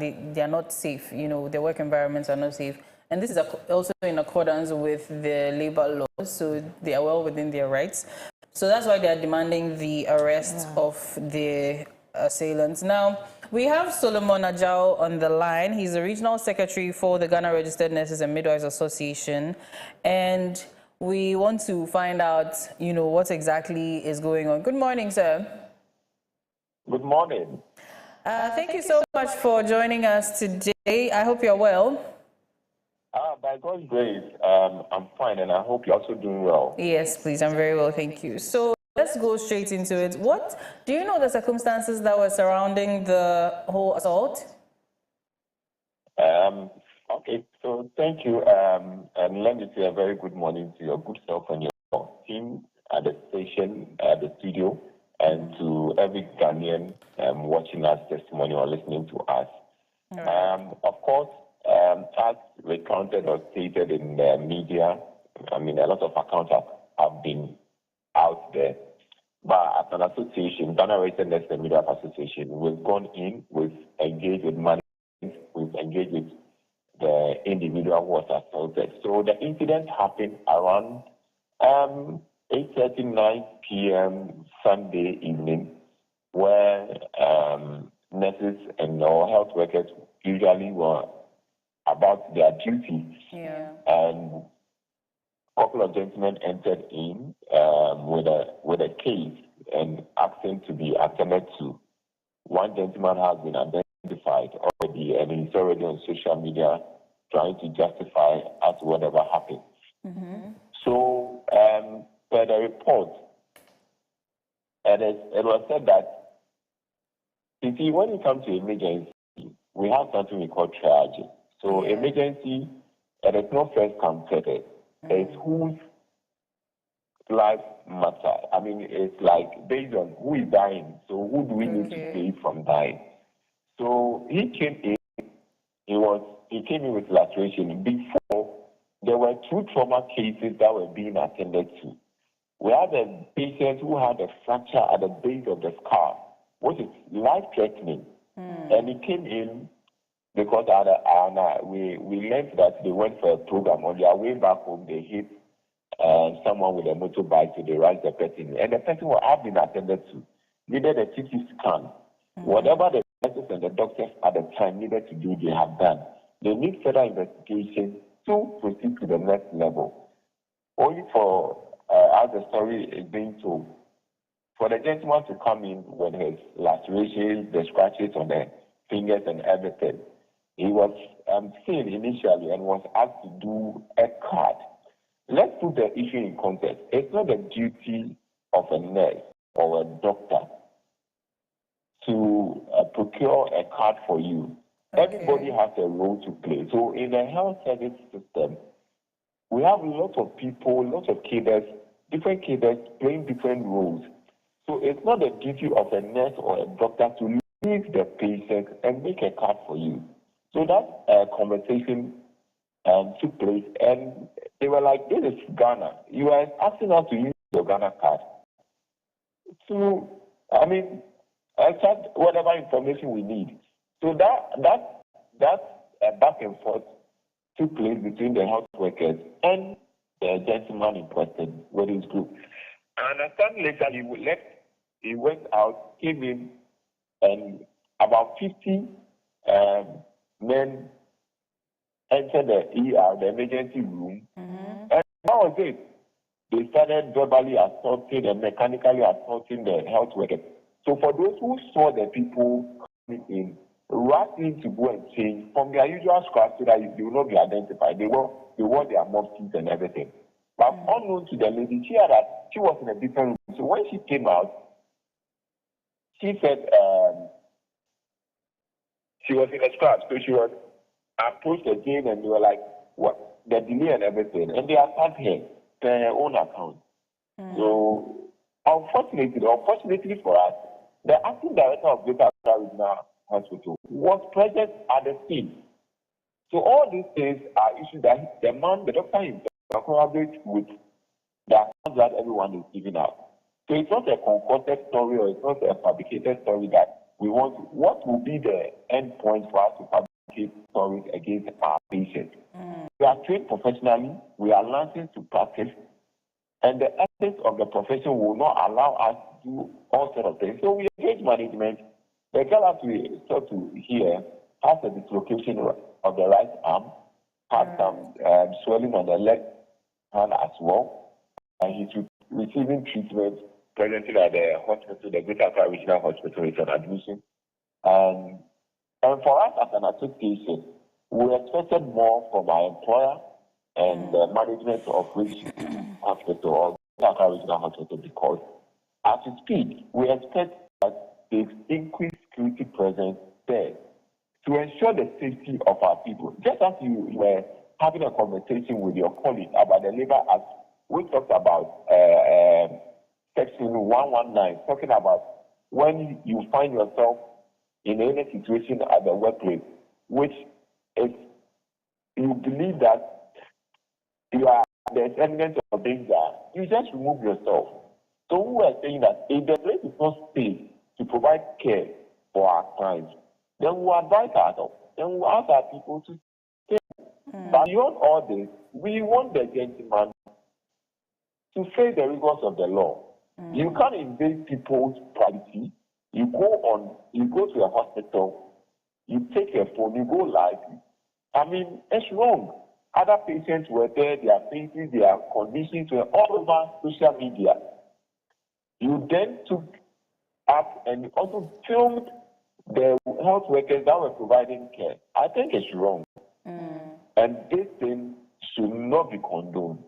not safe. Their work environments are not safe. And this is also in accordance with the labor laws, so they are well within their rights. So that's why they are demanding the arrest of the assailants. Now, we have Solomon Ajao on the line. He's the regional secretary for the Ghana Registered Nurses and Midwives Association. And we want to find out, what exactly is going on. Good morning, sir. Good morning. Thank you so much for joining us today. I hope you're well. By God's grace, I'm fine, and I hope you're also doing well. Yes, please. I'm very well, thank you. So let's go straight into it. What do you know the circumstances that were surrounding the whole assault? Okay, so thank you, and let me say a very good morning to your good self and your team at the station, at the studio, and to every Ghanaian watching us testimony or listening to us. Of course, as recounted or stated in the media, a lot of accounts have been out there. But as an association, Ghana Registered Nurses and Midwives Association, we've gone in, we've engaged with management, we've engaged with the individual who was assaulted. So the incident happened around 8:39 p.m. Sunday evening, where nurses and health workers usually were about their duty. Yeah. And a couple of gentlemen entered in with a case and asking to be attended to. One gentleman has been identified already, and he's already on social media trying to justify as to whatever happened. Mm-hmm. So, per the report, it was said that, you see, when it comes to emergency, we have something we call triage. So emergency, it is not first come second. It's whose life matter. It's like based on who is dying. So who do we need to save from dying? So he came in. He came in with laceration. Before, there were 2 trauma cases that were being attended to. We had a patient who had a fracture at the base of the skull, which is life-threatening. And he came in because we learned that they went for a program. On their way back home, they hit someone with a motorbike, so they rushed the person. And the person who had been attended to needed a CT scan. Whatever the nurses and the doctors at the time needed to do, they have done. They need further investigation to proceed to the next level. Only for, as the story is being told, for the gentleman to come in with his lacerations, the scratches on the fingers and everything. He was seen initially and was asked to do a card. Let's put the issue in context. It's not the duty of a nurse or a doctor to procure a card for you. Everybody has a role to play. So in the health service system, we have lots of people, lots of cadres, different cadres playing different roles. So it's not the duty of a nurse or a doctor to leave the patient and make a card for you. So that conversation took place, and they were like, this is Ghana. You are asking us to use your Ghana card. So, extract whatever information we need. So that a back and forth took place between the health workers and the gentleman in question with his group. And a time later, he went out, came in, and about 50 men entered the ER, the emergency room, and that was it. They started verbally assaulting and mechanically assaulting the health workers. So for those who saw the people coming in, rushed in to go and change from their usual scrubs so that they will not be identified. They wore their muftis and everything. But unknown to the lady, she was in a different room. So when she came out, she said she was in a scrub. So she was approached again and they were like, what? The delay and everything. And they attacked her to her own account. So unfortunately for us, the acting director of Greater Accra Regional Hospital was present at the scene. So all these things are issues that the doctor himself collaborates with the accounts that everyone is giving out. So it's not a concocted story or it's not a fabricated story that we want. What will be the end point for us to fabricate stories against our patients? We are trained professionally, we are licensed to practice, and the ethics of the profession will not allow us to do all sorts of things. So we engage management. The girl, as we start to hear, has a dislocation of the right arm, has some swelling on the left hand as well, and he's receiving treatment presently at the hospital, the Greater Accra Regional Hospital. It's an admission. And for us as an association, we expected more from our employer and the management of which hospital or Greater Accra Regional Hospital, because as we speak, we expect that there's increased security presence there to ensure the safety of our people. Just as you were having a conversation with your colleague about the Labor Act, we talked about Section 119, talking about when you find yourself in any situation at the workplace, which is you believe that there's evidence of danger, you just remove yourself. So we are saying that if the place is not safe to provide care for our clients, then we advise ourselves, then we ask our people to stay. But beyond all this, we want the gentleman to face the rigors of the law. You can't invade people's privacy. You go to a hospital, you take your phone, you go live. I mean, it's wrong. Other patients were there, their faces, their conditions were all over social media. You then took up and also filmed the health workers that were providing care. I think it's wrong. And this thing should not be condoned.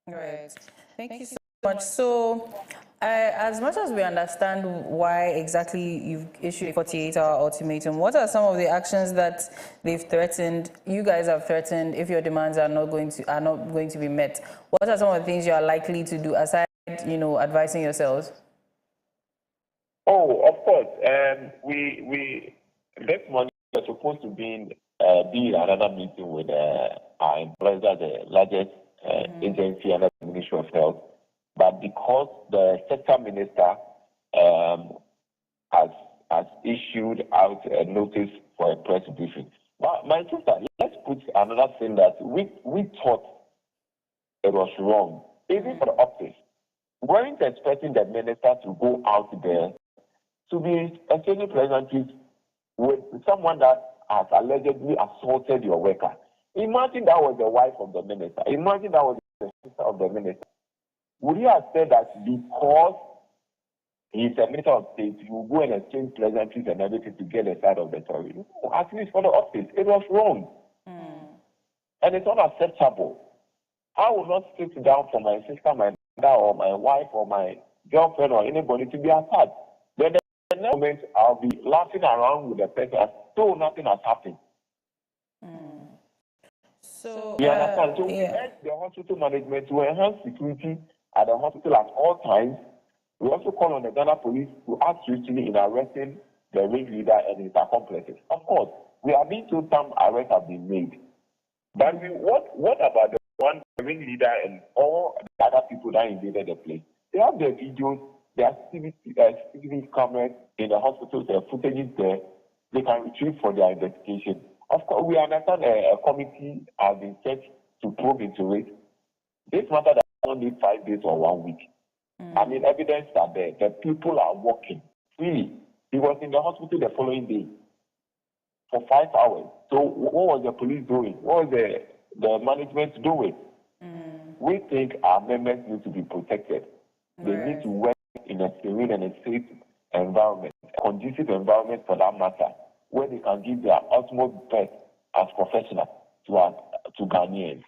Right. Thank you so much. So, as much as we understand why exactly you've issued a 48-hour ultimatum, what are some of the actions that they've threatened, you guys have threatened, if your demands are not going to be met? What are some of the things you are likely to do aside, advising yourselves? Oh, of course. We this morning we're supposed to be another meeting with our employers, the largest agency under the Ministry of Health. But because the sector minister has issued out a notice for a press briefing. But my sister, let's put another thing that we thought it was wrong, even for the office. We weren't expecting the minister to go out there to be exchanging pleasantries with someone that has allegedly assaulted your worker. Imagine that was the wife of the minister. Imagine that was the sister of the minister. Would you have said that because he's a minister of state, you go and exchange pleasantries and everything to get the side of the story? No, at least for the office, it was wrong. And it's not acceptable. I will not sit down for my sister, my mother, or my wife, or my girlfriend, or anybody to be attacked. Then the next moment, I'll be laughing around with the person as though nothing has happened. So, you understand? So we urge the hospital management to enhance security at the hospital at all times. We also call on the Ghana police to act swiftly in arresting the ringleader and his accomplices. Of course, we are being told some arrests have been made. But what about the one ringleader and all the other people that invaded the place? They have their videos, their CCTV cameras in the hospitals, their footages there. They can retrieve for their investigation. Of course, we understand a committee has been set to probe into it. This matter does not need 5 days or 1 week. I mean, evidence are there. The people are working freely. He was in the hospital the following day for 5 hours. So what was the police doing? What was the management doing? We think our members need to be protected. They need to work in a serene and a safe environment, a conducive environment for that matter, where they can give their utmost best as professionals to Ghanaians.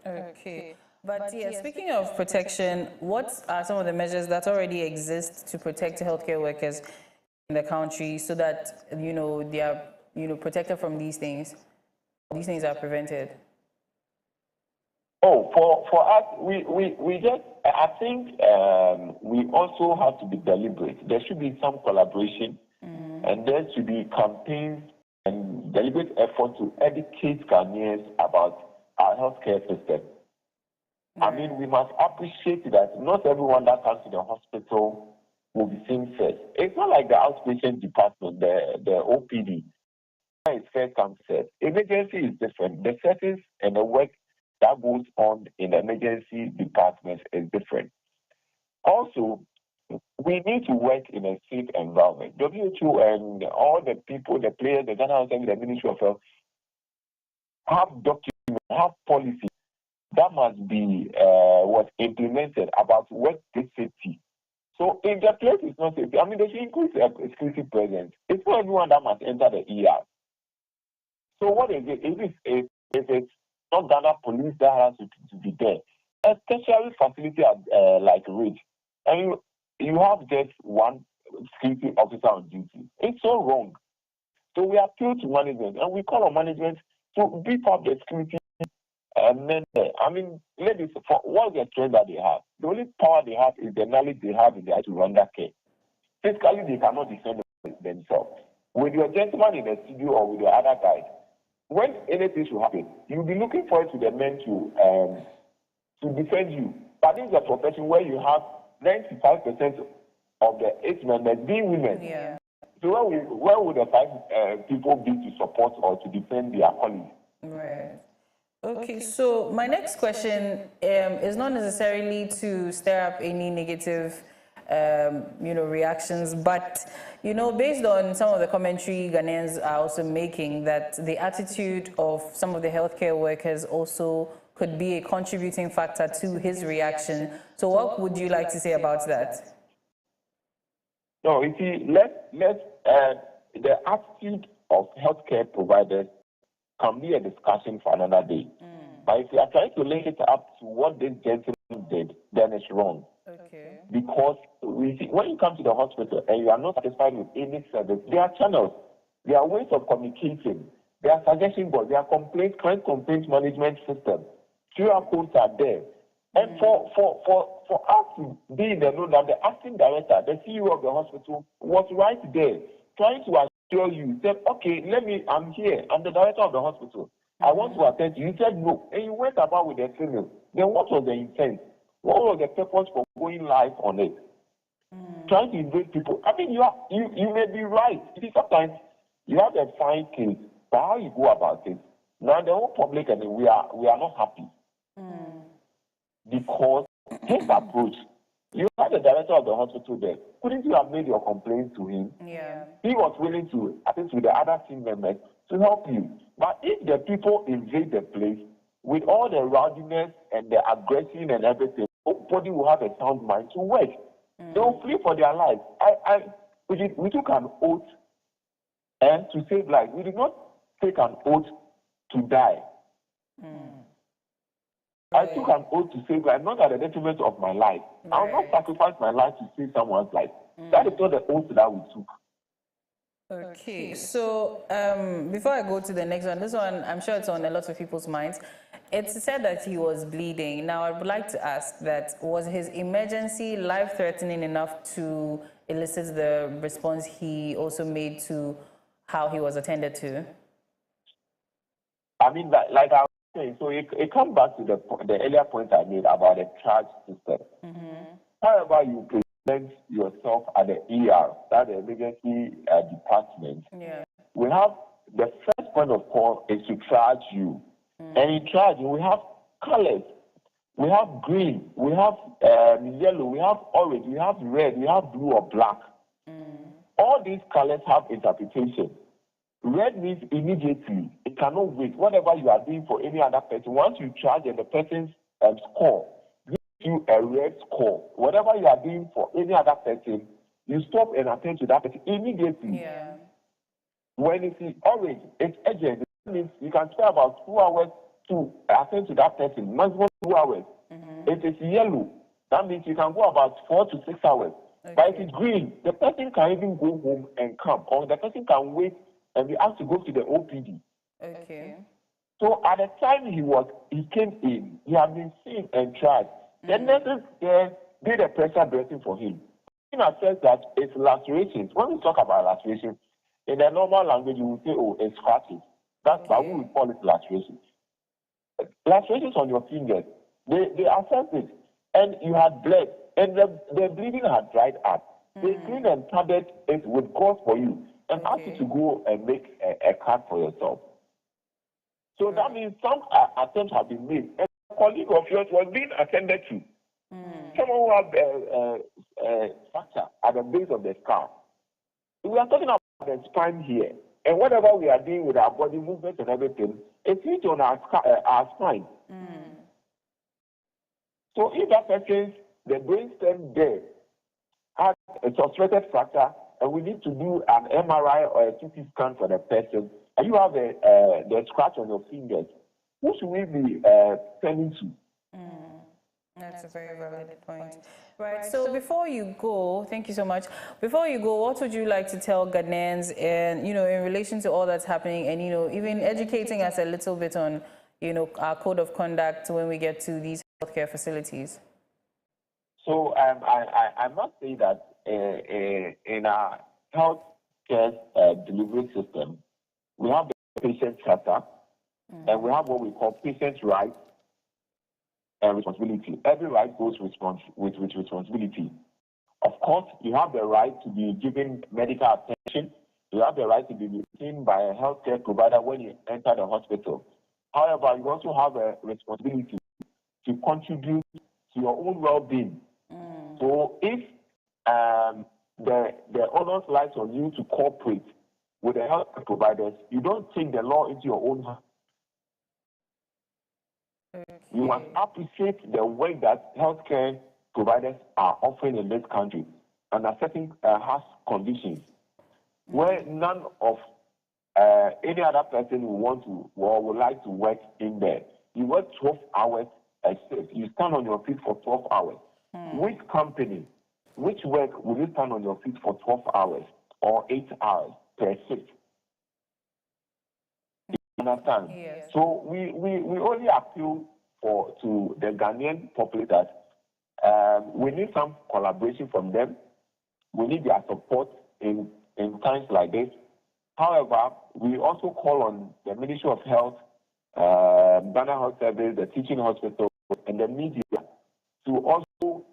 Okay. But yeah, speaking of protection, what are some of the measures that already exist to protect healthcare workers in the country so that, they are, protected from these things? These things are prevented. Oh, for us, we just, I think we also have to be deliberate. There should be some collaboration, and there should be campaigns and deliberate effort to educate Ghanaians about our healthcare system. I mean, we must appreciate that not everyone that comes to the hospital will be seen first. It's not like the outpatient department, the OPD. It's first come first. Emergency is different. The settings and the work that goes on in the emergency department is different. Also, we need to work in a safe environment. WHO and all the people, the players, the Ghana Assembly, the Ministry of Health have documents, have policies that must be implemented about workplace safety. So if the place is not safe, I mean, they should increase exclusive presence. It's not everyone that must enter the ER. So what is it? If it's not Ghana police that has to be there, a tertiary facility like Ridge, and you have just one security officer on duty. It's so wrong. So we appeal to management, and we call on management to beef up the security men there. I mean, ladies, for what's the strength that they have? The only power they have is the knowledge they have in the to render care. Physically, they cannot defend themselves. With your gentleman in the studio or with your other guys, when anything should happen, you'll be looking forward to the men to defend you. But this is a profession where you have 95% of the 8 members being women. Yeah. So where would the 5 people be to support or to defend their colleagues? Right. Okay, so my next question is not necessarily to stir up any negative, reactions, but, based on some of the commentary Ghanaians are also making, that the attitude of some of the healthcare workers also could be a contributing factor to his reaction. So what would you like to say about that? No, you see, the attitude of healthcare providers can be a discussion for another day. But if you are trying to link it up to what this gentleman did, then it's wrong. Okay. Because we see, when you come to the hospital and you are not satisfied with any service, there are channels, there are ways of communicating, there are suggestion boards, there are client complaint management systems. QR codes are there. And for us to be in the know that the acting director, the CEO of the hospital, was right there, trying to assure you, said, okay, I'm here, I'm the director of the hospital. I want to attend you. You said no. And you went about with the female. Then what was the intent? What was the purpose for going live on it? Trying to invade people. I mean, you may be right. You see, sometimes you have a fine case, but how you go about it? Now the whole public, I mean, we are not happy. Because his approach, you had the director of the hospital there. Couldn't you have made your complaint to him? Yeah. He was willing to, I think, with the other team members, to help you. But if the people invade the place with all the rowdiness and the aggression and everything, nobody will have a sound mind to work. They will flee for their lives. We took an oath and to save lives. We did not take an oath to die. I took an oath to save life, not at the detriment of my life. I will not sacrifice my life to save someone's life. That is not the oath that we took. Okay, so before I go to the next one, this one, I'm sure it's on a lot of people's minds. It's said that he was bleeding. Now, I would like to ask that, was his emergency life-threatening enough to elicit the response he also made to how he was attended to? I mean, like I was saying, so it comes back to the earlier point I made about the charge system. However, you present yourself at the ER, that the emergency department, we have the first point of call is to triage you. And in triaging, we have colors. We have green, we have yellow, we have orange, we have red, we have blue or black. All these colors have interpretation. Red means immediately. It cannot wait. Whatever you are doing for any other person, once you charge and the person's score gives you a red score, whatever you are doing for any other person, you stop and attend to that person immediately. Yeah. When it is orange, it's urgent. It means you can spend about 2 hours to attend to that person, maximum 2 hours. If it's yellow, that means you can go about 4 to 6 hours. Okay. But if it's green, the person can even go home and come, or the person can wait and be asked to go to the OPD. Okay. So at the time he came in, he had been seen and tried. The nurses there did a pressure dressing for him. In a sense that it's lacerations. When we talk about lacerations, in the normal language you will say, oh, it's scratches. That's why we call it lacerations. Lacerations on your fingers, they assess it, and you had bled, and the bleeding had dried up. They cleaned and padded it with gauze for you, and asked you to go and make a cut for yourself. So that means some attempts have been made, and a colleague of yours was being attended to. Someone who had a fracture at the base of the skull. We are talking about the spine here, and whatever we are doing with our body movements and everything, it's hit on our spine. So if that person's the brainstem there had a suspected fracture, and we need to do an MRI or a CT scan for the person, and you have the scratch on your fingers, who should we be sending to? That's a very valid point. Right. So before you go, thank you so much. Before you go, what would you like to tell Ghanaians, and in relation to all that's happening, and even educating us a little bit on our code of conduct when we get to these healthcare facilities? So I must say that in our healthcare delivery system, we have the patient charter, and we have what we call patient rights and responsibility. Every right goes with responsibility. Of course, you have the right to be given medical attention. You have the right to be seen by a healthcare provider when you enter the hospital. However, you also have a responsibility to contribute to your own well-being. So if the onus lies on you to cooperate with the healthcare providers, you don't take the law into your own hands. You must appreciate the work that healthcare providers are offering in this country under certain harsh conditions, where none of any other person will want to or would like to work in there. You work 12 hours a shift. You stand on your feet for 12 hours. Which company, which work will you stand on your feet for 12 hours or 8 hours per shift? You understand? Yes. So we only appeal to the Ghanaian populace that we need some collaboration from them. We need their support in times like this. However, we also call on the Ministry of Health, Ghana Health Service, the teaching hospital, and the media to also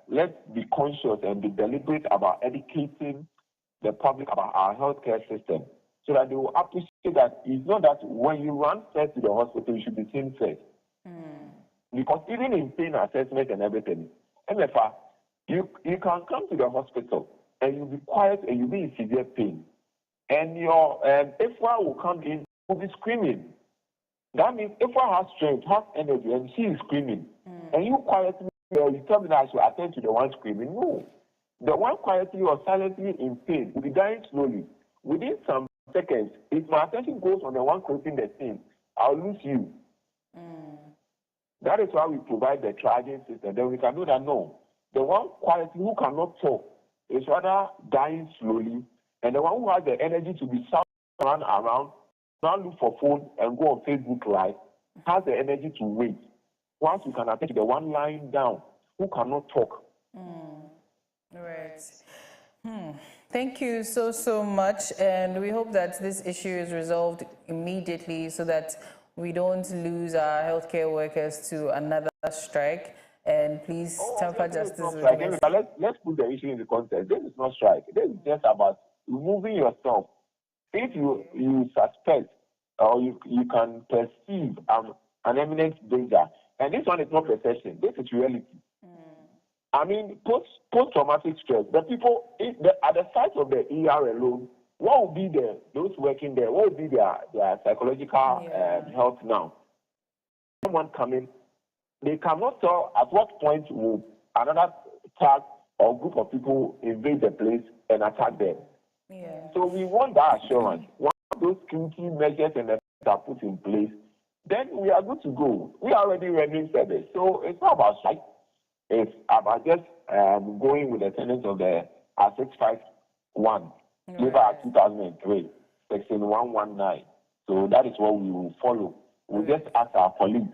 let's be conscious and be deliberate about educating the public about our healthcare system, so that they will appreciate that it's not that when you run first to the hospital, you should be seen first. Because even in pain assessment and everything, MFA, you can come to the hospital and you'll be quiet and you'll be in severe pain. And your F1 will come in, will be screaming. That means F1 has strength, has energy, and she is screaming. And you quietly, you tell me that I should attend to the one screaming. No. The one quietly or silently in pain will be dying slowly. Within some seconds, if my attention goes on the one creating the scene, I'll lose you. That is why we provide the triaging system. Then we can know that no, the one quietly who cannot talk is rather dying slowly, and the one who has the energy to be run around, now look for phone and go on Facebook Live, has the energy to wait. Once we can attend to the one lying down who cannot talk. Right. Thank you so much, and we hope that this issue is resolved immediately so that we don't lose our healthcare workers to another strike. And please temper justice with Let's put the issue in the context. This is not strike. This is just about removing yourself if you suspect or you can perceive an imminent danger, and this one is not perception, this is reality. I mean, post-traumatic stress, the people at the site of the ER alone, what will be those working there, what will be their psychological health now? Someone coming, they cannot tell at what point will another attack or group of people invade the place and attack them. Yeah. So we want that assurance. Once those security measures and the are put in place, then we are good to go. We are already rendering service. So it's not about sight. It's about just going with the tenets of the 651, Labour 2003, Section 119. So that is what we will follow. We just ask our colleagues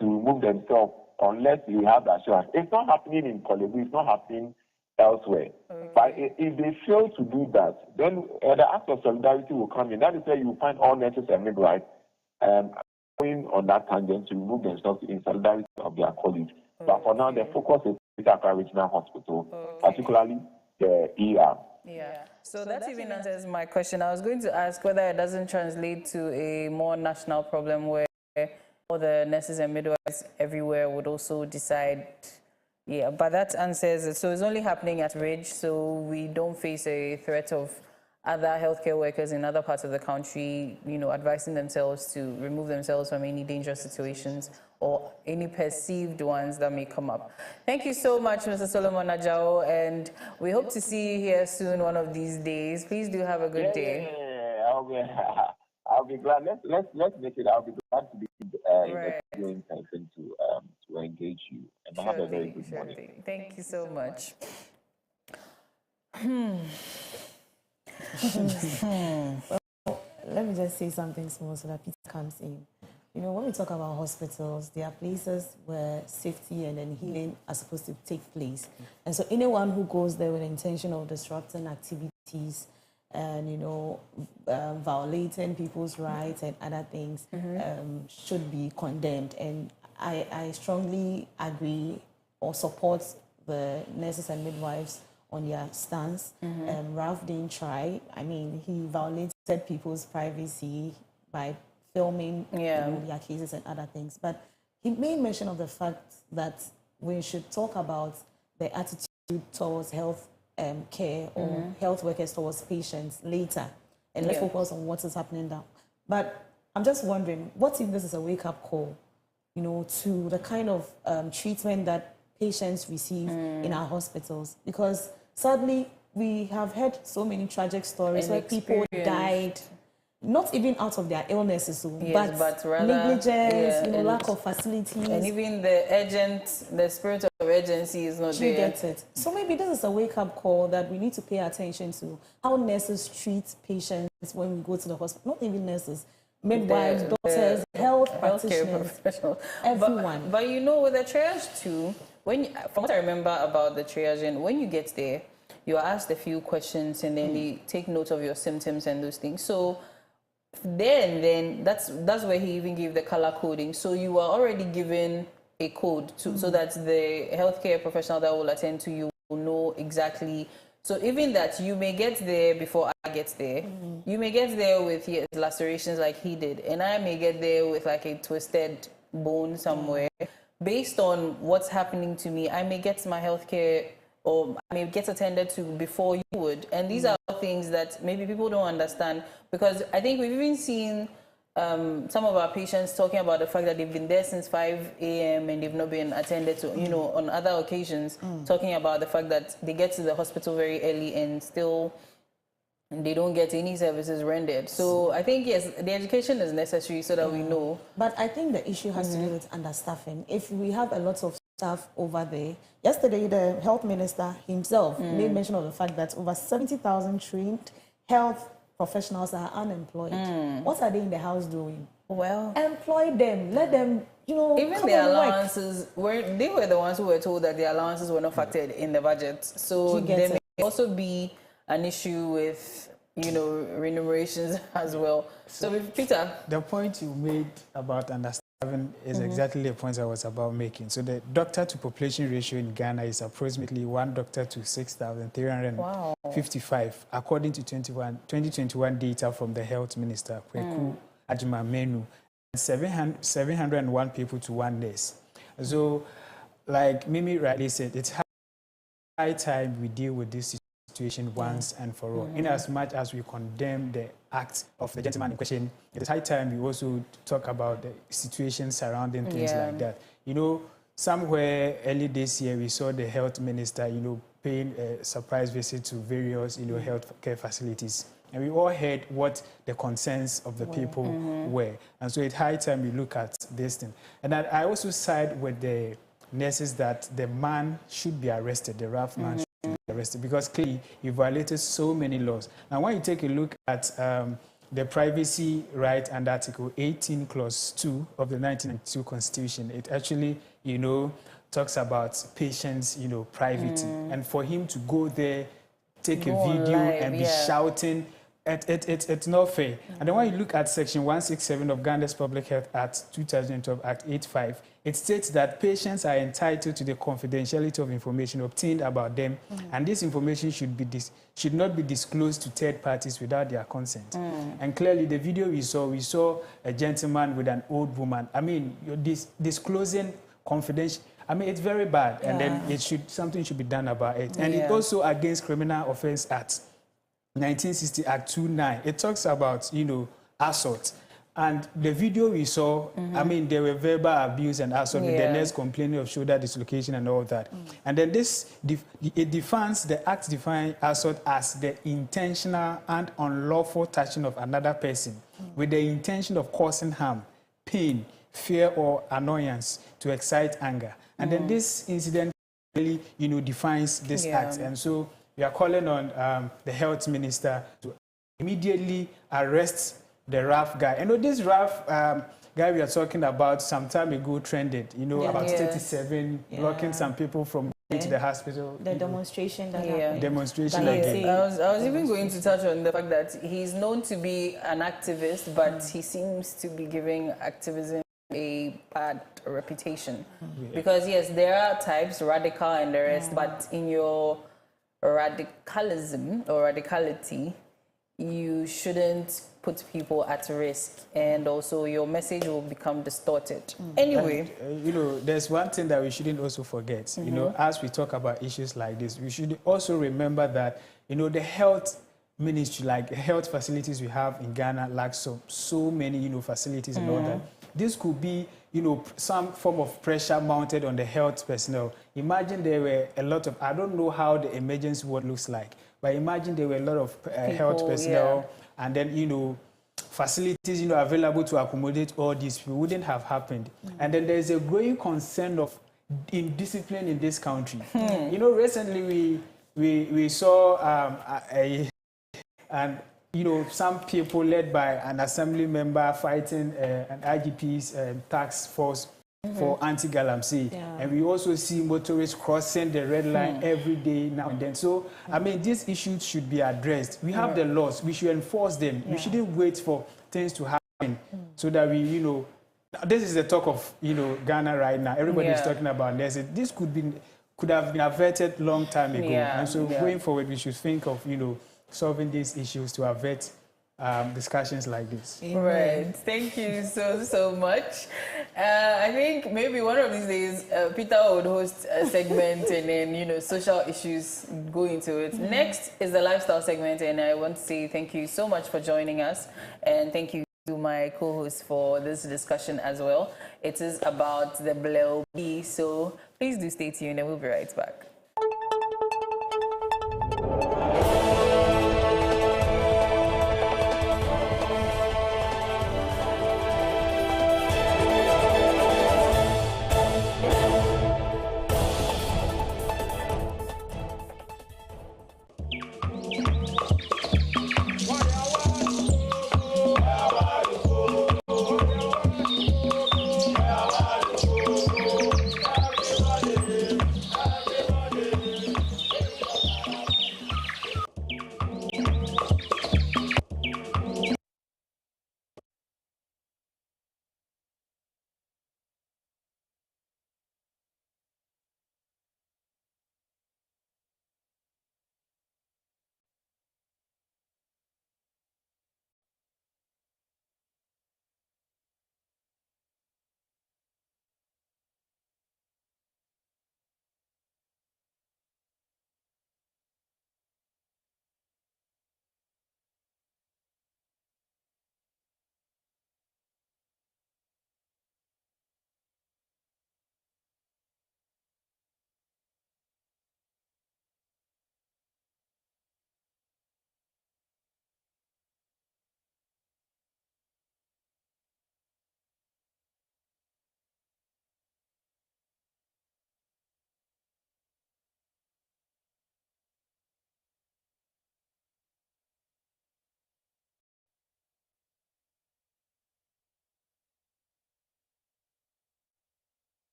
to remove themselves unless we have the assurance. It's not happening in Kokodigest, it's not happening elsewhere. Okay. But if they fail to do that, then the act of solidarity will come in. That is where you will find all nurses and midwives going on that tangent to remove themselves in solidarity of their colleagues. Okay. But for now, the focus is Accra Regional Hospital, particularly the ER. Yeah. So that even answers my question. I was going to ask whether it doesn't translate to a more national problem where all the nurses and midwives everywhere would also decide. Yeah, but that answers it. So it's only happening at Ridge, so we don't face a threat of other healthcare workers in other parts of the country, advising themselves to remove themselves from any dangerous situations or any perceived ones that may come up. Thank you so much, Mr. Solomon Ajao, and we hope to see you here soon one of these days. Please do have a good day. Yeah, I'll be glad. Let's make it. I'll be glad to be doing something to engage you, and have a very good morning. Thank you so much. Well, let me just say something small so that Peter comes in. When we talk about hospitals, there are places where safety and then healing are supposed to take place. And so anyone who goes there with the intention of disrupting activities and, violating people's rights and other things should be condemned. And I strongly agree or support the nurses and midwives on their stance. Ralph didn't try. I mean, he violated people's privacy by filming their cases and other things. But he made mention of the fact that we should talk about the attitude towards health care or health workers towards patients later. And let's focus on what is happening now. But I'm just wondering, what if this is a wake-up call, to the kind of treatment that patients receive in our hospitals? Because sadly, we have heard so many tragic stories where people died, not even out of their illnesses, but rather, negligence, lack of facilities. And even the spirit of urgency is not there. Get it. So maybe this is a wake-up call that we need to pay attention to how nurses treat patients when we go to the hospital. Not even nurses, midwives, doctors, health practitioners, professionals, everyone. But with the triage too, from what I remember about the triaging, when you get there, you are asked a few questions and then they take note of your symptoms and those things. So then that's where he even gave the color coding. So you are already given a code so that the healthcare professional that will attend to you will know exactly. So even that you may get there before I get there. You may get there with lacerations like he did, and I may get there with like a twisted bone somewhere. Based on what's happening to me, I may get my healthcare or I may get attended to before you would. And these are things that maybe people don't understand, because I think we've even seen some of our patients talking about the fact that they've been there since 5 a.m. and they've not been attended to, on other occasions, talking about the fact that they get to the hospital very early and still they don't get any services rendered. So I think, yes, the education is necessary so that we know. But I think the issue has to do with understaffing. If we have a lot of staff over there, yesterday the health minister himself made mention of the fact that over 70,000 trained health professionals are unemployed. What are they in the house doing? Well, employ them, let them, even the allowances they were the ones who were told that the allowances were not factored in the budget. So there may also be an issue with remunerations as well. So Peter, the point you made about understanding is exactly the point I was about making. So the doctor to population ratio in Ghana is approximately 1 doctor to 6,355, according to 2021 data from the health minister, Kweku Ajimamenu, 701 people to 1 nurse. So, like Mimi rightly said, it's high time we deal with this situation once and for all. In as much as we condemn the act of the gentleman in question, it is high time we also talk about the situation surrounding things like that. You know, somewhere early this year, we saw the health minister, you know, paying a surprise visit to various, you know, health care facilities. And we all heard what the concerns of the people were. And so it's high time we look at this thing. And I also side with the nurses that the man should be arrested, the rough man should be arrested, because clearly he violated so many laws. Now, when you take a look at the privacy right and Article 18, Clause 2 of the 1992 Constitution, it actually, you know, talks about patients, you know, privacy. And for him to go there, take a video and be shouting, it's not fair. And then when you look at Section 167 of Ghana's Public Health Act 2012, Act 85, it states that patients are entitled to the confidentiality of information obtained about them, and this information should not be disclosed to third parties without their consent. And clearly, the video we saw a gentleman with an old woman. I mean, you're disclosing confidential. I mean, it's very bad, and then something should be done about it. And it's also against Criminal Offence Act 1960 Act 29. It talks about, you know, assault. And the video we saw, I mean, there were verbal abuse and assault, with the nurse complaining of shoulder dislocation and all that. And then the act defines assault as the intentional and unlawful touching of another person with the intention of causing harm, pain, fear, or annoyance to excite anger. And then this incident really, you know, defines this act. And so we are calling on the health minister to immediately arrest the rough guy. You know, this rough guy we are talking about some time ago trended, you know, about 37, blocking some people from going to the hospital. The demonstration that happened. Demonstration again. I was even going to touch on the fact that he's known to be an activist, but he seems to be giving activism a bad reputation. Because, yes, there are types, radical and the rest, but in your radicalism or radicality, you shouldn't put people at risk, and also your message will become distorted. Anyway, you know, there's one thing that we shouldn't also forget. You know, as we talk about issues like this, we should also remember that, you know, the health ministry, like health facilities we have in Ghana, like so many, you know, facilities and all that. This could be, you know, some form of pressure mounted on the health personnel. Imagine there were a lot of, I don't know how the emergency ward looks like, but imagine there were a lot of health personnel, and then, you know, facilities, you know, available to accommodate all these people wouldn't have happened. And then there's a growing concern of indiscipline in this country. You know, recently we saw and you know, some people led by an assembly member fighting an IGP's task force for anti-galamsey. And we also see motorists crossing the red line every day now and then. So, I mean, these issues should be addressed. We have the laws. We should enforce them. We shouldn't wait for things to happen so that we, you know, this is the talk of, you know, Ghana right now. Everybody is talking about this. This could have been averted long time ago. And so going forward, we should think of, you know, solving these issues to avert discussions like this. Right. Thank you so much. I think maybe one of these days, Peter would host a segment and then, you know, social issues go into it. Next is the lifestyle segment, and I want to say thank you so much for joining us, and thank you to my co-host for this discussion as well. It is about the Bleu B, so please do stay tuned and we'll be right back.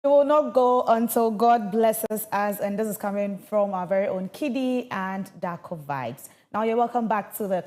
We will not go until God blesses us, and this is coming from our very own Kiddy and Darko Vibes. Now you're welcome back to the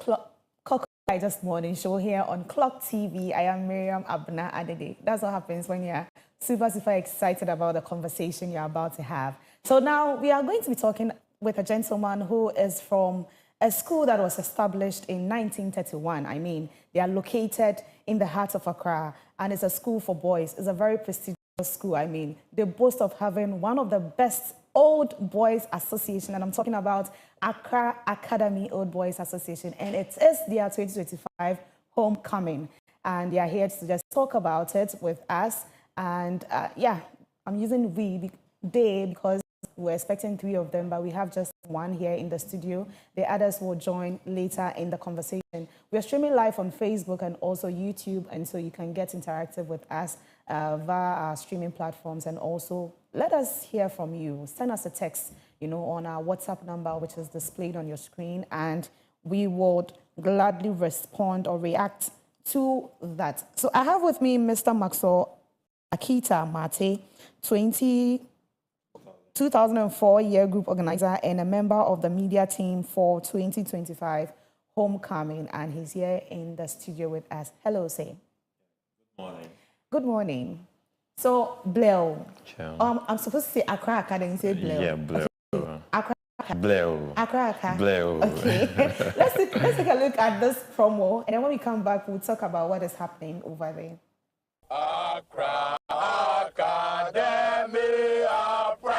Kokodigest morning show here on Clock TV. I am Miriam Abna Adede. That's what happens when you're super excited about the conversation you're about to have. So now we are going to be talking with a gentleman who is from a school that was established in 1931. I mean, they are located in the heart of Accra, and it's a school for boys. It's a very prestigious school. I mean, they boast of having one of the best old boys association, and I'm talking about Accra Academy Old Boys Association, and it is their 2025 homecoming, and they are here to just talk about it with us. And yeah, I'm using they because we're expecting 3 of them, but we have just 1 here in the studio. The others will join later in the conversation. We're streaming live on Facebook and also YouTube, and so you can get interactive with us via our streaming platforms. And also, let us hear from you. Send us a text, on our WhatsApp number, which is displayed on your screen, and we would gladly respond or react to that. So I have with me Mr. Maxwell Akita Mate, 2004 year group organizer and a member of the media team for 2025 homecoming, and he's here in the studio with us. Hello, say. Good morning. Good morning. So, Bleo. I'm supposed to say Accra Academy, say Bleo. Yeah, Bleo. Okay. Accra. Bleo. Accra. Bleo. Okay. let's take a look at this promo, and then when we come back, we'll talk about what is happening over there. Accra Academy.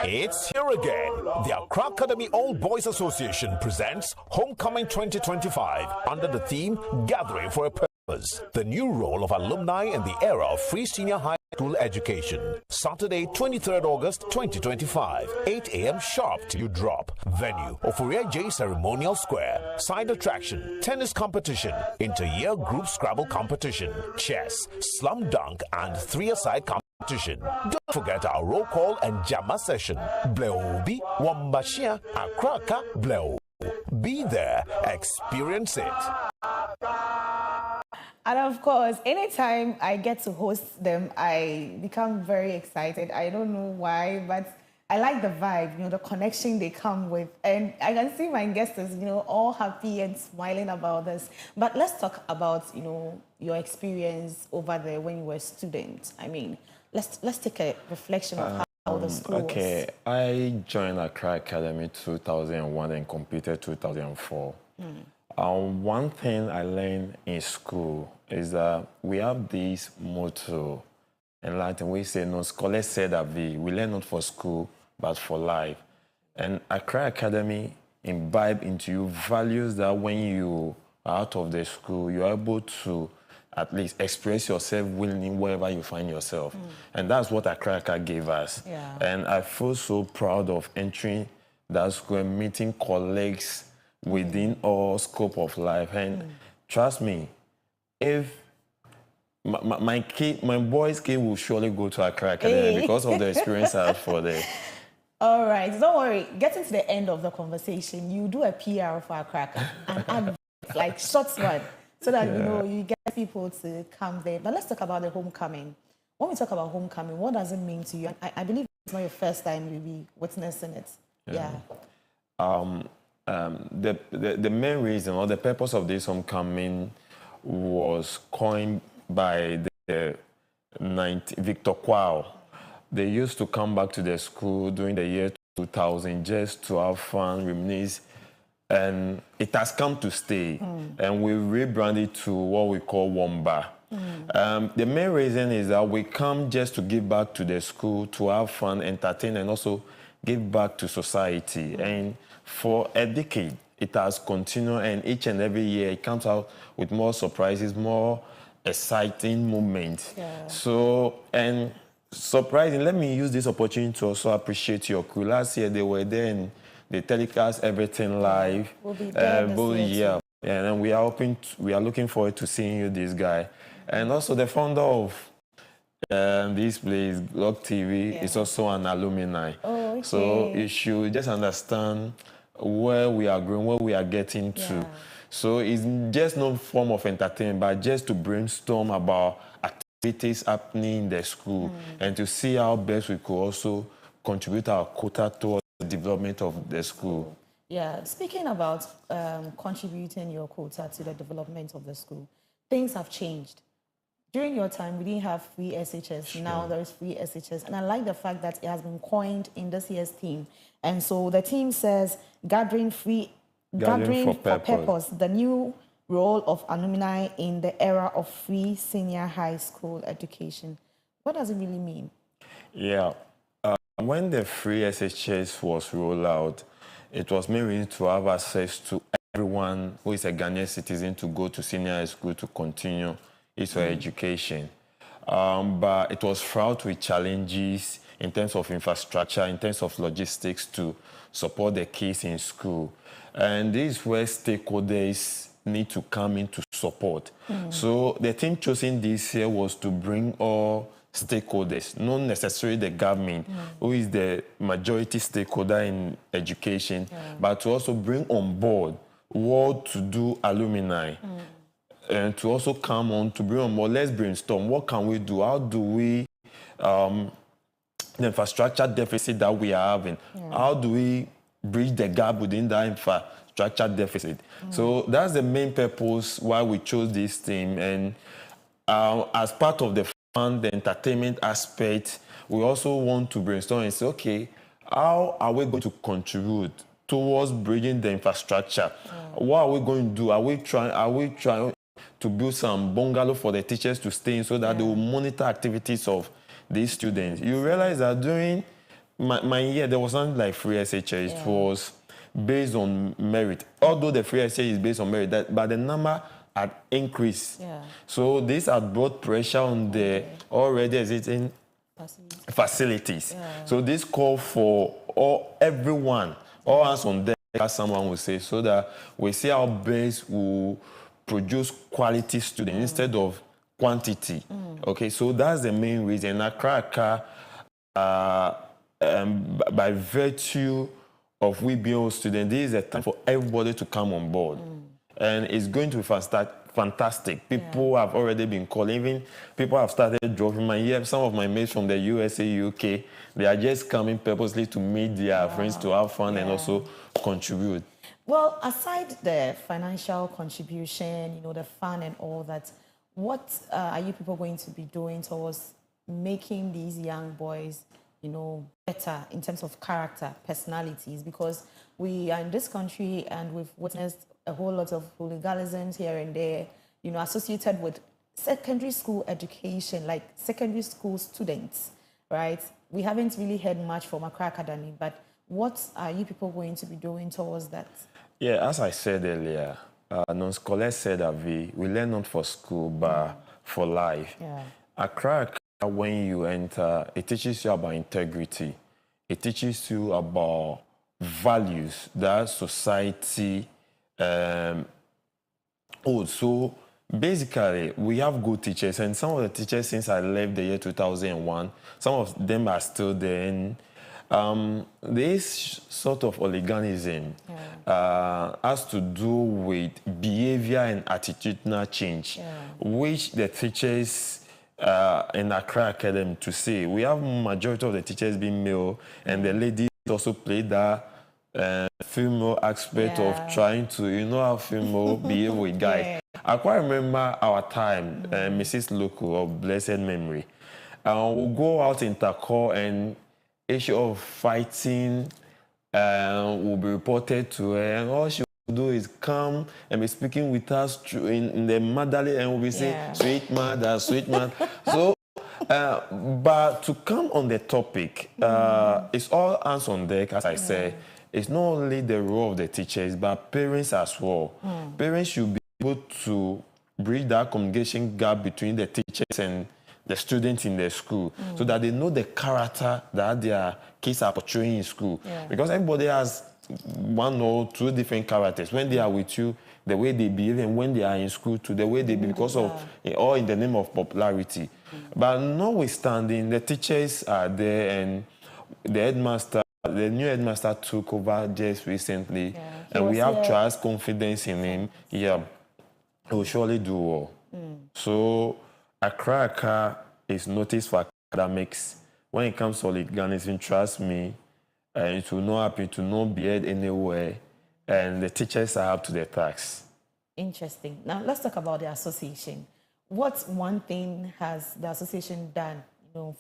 It's here again. The Accra Academy Old Boys Association presents Homecoming 2025 under the theme Gathering for a Purpose. The new role of alumni in the era of free senior high school education. Saturday, 23rd August 2025, 8 a.m. sharp till you drop. Venue, Oforia J Ceremonial Square. Side attraction, tennis competition, inter-year group Scrabble competition, chess, slam dunk, and 3-a-side competition. Don't forget our roll call and Jama session. Bleobi, Wambashia, Akraka, Bleo. Be there, experience it. And of course, anytime I get to host them, I become very excited. I don't know why, but I like the vibe, the connection they come with. And I can see my guests, all happy and smiling about this. But let's talk about, your experience over there when you were a student. I mean, let's take a reflection of how the school was. I joined Accra Academy 2001 and competed 2004. One thing I learned in school is that we have this motto in Latin. We say, "Non scolae sed a vi." We learn not for school, but for life. And Accra Academy imbibe into you values that when you are out of the school, you're able to at least express yourself willingly wherever you find yourself. And that's what Accra gave us. Yeah. And I feel so proud of entering that school and meeting colleagues within all scope of life. And trust me, if my boys' kid will surely go to Accra Academy because of the experience I had for them. All right, don't worry. Getting to the end of the conversation, you do a PR for Accra and add like short one so that you get people to come there. But let's talk about the homecoming. When we talk about homecoming, what does it mean to you? I believe it's not your first time you'll be witnessing it. Yeah. The main reason or the purpose of this homecoming was coined by the Victor Kwao. They used to come back to the school during the year 2000 just to have fun, reminisce, and it has come to stay. And we rebranded to what we call Wamba. The main reason is that we come just to give back to the school, to have fun, entertain, and also give back to society. And for a decade, it has continued, and each and every year it comes out with more surprises, more exciting moments. Yeah. So, and surprising, let me use this opportunity to also appreciate your crew. Last year they were there and they telecast everything live. We'll be there this year. And we are looking forward to seeing you, this guy. And also the founder of this place, Clock TV, is also an alumni. Oh, okay. So you should just understand where we are going, where we are getting to. So it's just no form of entertainment, but just to brainstorm about activities happening in the school and to see how best we could also contribute our quota towards the development of the school. Yeah, speaking about contributing your quota to the development of the school, things have changed. During your time, we didn't have free SHS. Sure. Now there is free SHS. And I like the fact that it has been coined in this year's theme. And so the team says, gathering for purpose, the new role of alumni in the era of free senior high school education. What does it really mean? Yeah. When the free SHS was rolled out, it was mainly to have access to everyone who is a Ghanaian citizen to go to senior high school to continue its education. But it was fraught with challenges in terms of infrastructure, in terms of logistics to support the kids in school. And this is where stakeholders need to come in to support. So the team chosen this year was to bring all stakeholders, not necessarily the government, who is the majority stakeholder in education, but to also bring on board what to do alumni. And to also come on to bring on board, let's brainstorm. What can we do? How do we, the infrastructure deficit that we are having, how do we bridge the gap within that infrastructure deficit? So that's the main purpose why we chose this theme. And as part of the fun, the entertainment aspect, we also want to brainstorm and say, okay, how are we going to contribute towards bridging the infrastructure? What are we going to do? Are we trying to build some bungalow for the teachers to stay in so that they will monitor activities of these students? You realize that during my year, there was something like free SHS. It was based on merit. Although the free SHS is based on merit, but the number had increased. So this had brought pressure on the already existing facilities. So this call for everyone, all hands on deck, as someone would say, so that we see how best will produce quality students instead of quantity. Okay, so that's the main reason. Accra, by virtue of we being all students, this is a time for everybody to come on board. And it's going to be fantastic. People have already been calling. Even people have started dropping some of my mates from the USA, UK, they are just coming purposely to meet their friends, to have fun and also contribute. Well, aside the financial contribution, the fun and all that, what are you people going to be doing towards making these young boys, better in terms of character, personalities? Because we are in this country and we've witnessed a whole lot of hooliganisms here and there, associated with secondary school education, like secondary school students, right? We haven't really heard much from Accra Academy, but what are you people going to be doing towards that? Yeah, as I said earlier, non-scholars said that we learn not for school, but for life. Accra, when you enter, it teaches you about integrity. It teaches you about values that society holds. So basically, we have good teachers, and some of the teachers since I left the year 2001, some of them are still there. And this sort of hooliganism has to do with behavior and attitudinal change, which the teachers in Accra Academy to say. We have majority of the teachers being male, and the ladies also play that female aspect of trying to, how female behave with guys. I quite remember our time, Mrs. Loco of blessed memory. We'll go out in Tako and issue of fighting will be reported to her, and all she will do is come and be speaking with us in the motherly, and we'll be saying, sweet mother, sweet mother. So, but to come on the topic, it's all hands on deck, as I say. It's not only the role of the teachers, but parents as well. Parents should be able to bridge that communication gap between the teachers and the students in their school, so that they know the character that their kids are portraying in school. Because everybody has one or two different characters. When they are with you, the way they behave, and when they are in school too, the way they behave, because of, all in the name of popularity. But notwithstanding, the teachers are there, and the headmaster, the new headmaster took over just recently, and we have trust, confidence in him. He will surely do well. So Accra is noticed for academics. When it comes to hooliganism, trust me, it will not happen, it will not be heard anywhere, and the teachers are up to their task. Interesting. Now let's talk about the association. What one thing has the association done,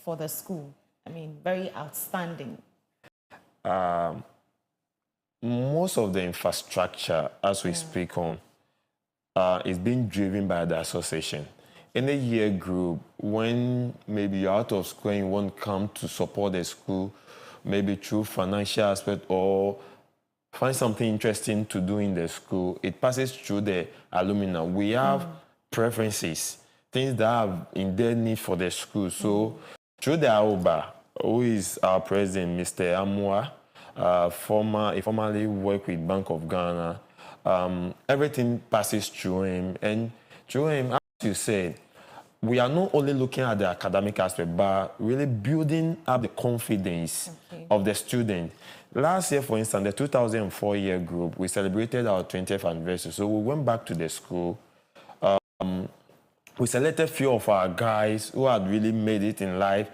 for the school? I mean, very outstanding. Most of the infrastructure, as we speak on, is being driven by the association. In a year group, when maybe you're out of school and you want to come to support the school, maybe through financial aspect or find something interesting to do in the school, it passes through the alumni. We have preferences, things that are in their need for the school. So through the AOBA, who is our president, Mr. Amwa, he formerly worked with Bank of Ghana. Everything passes through him. And through him, as you said, we are not only looking at the academic aspect, but really building up the confidence of the student. Last year, for instance, the 2004 year group, we celebrated our 20th anniversary. So we went back to the school. We selected a few of our guys who had really made it in life,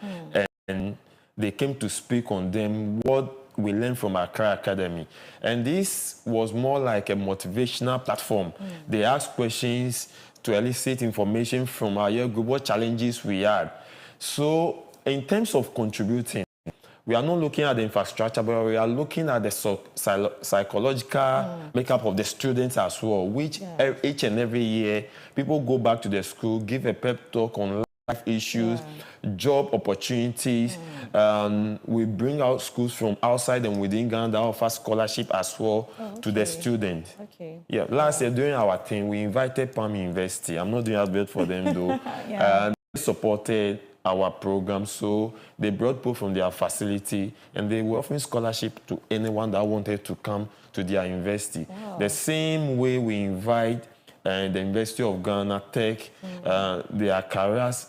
and they came to speak on them, what we learned from Accra Academy. And this was more like a motivational platform. They asked questions to elicit information from our year group, what challenges we had. So in terms of contributing, we are not looking at the infrastructure, but we are looking at the psychological makeup of the students as well, which each and every year, people go back to the school, give a pep talk on life issues, job opportunities. We bring out schools from outside and within Ghana that offer scholarship as well to the students. Yeah, last year during our thing, we invited Palm University. I'm not doing that bad for them though. They supported our program, so they brought people from their facility and they were offering scholarship to anyone that wanted to come to their university. The same way we invite the University of Ghana Tech, their careers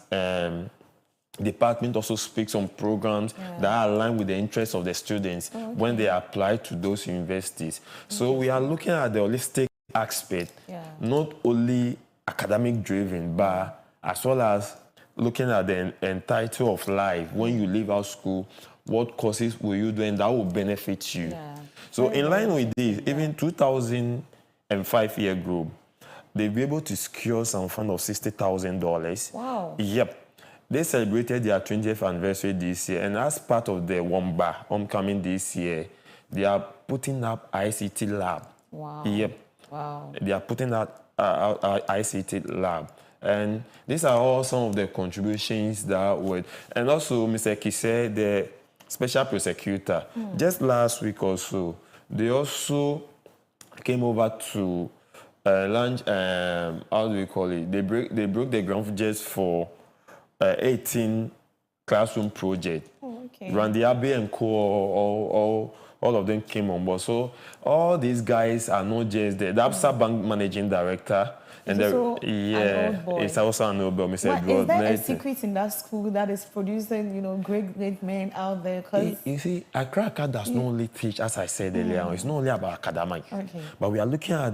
department also speaks on programs that are aligned with the interests of the students when they apply to those universities. So we are looking at the holistic aspect, not only academic driven, but as well as looking at the entirety of life. When you leave out school, what courses will you do and that will benefit you? So in line with this, even 2005 year group, they'll be able to secure some fund of $60,000. Wow. Yep. They celebrated their 20th anniversary this year, and as part of the WAMBA homecoming this year, they are putting up ICT lab. Wow. Yep. Wow. They are putting up ICT lab. And these are all some of the contributions that would. And also, Mr. Kise, the special prosecutor, just last week or so, they also came over to launch, how do we call it? They broke the ground just for 18 classroom project. Randy Abbey and co, all of them came on board. So all these guys are not just the Absa Bank managing director. And an old boy. It's also an old boy, Mr. Is there a secret in that school that is producing, great men out there? You see, Accra does not only teach, as I said earlier, it's not only about academic, but we are looking at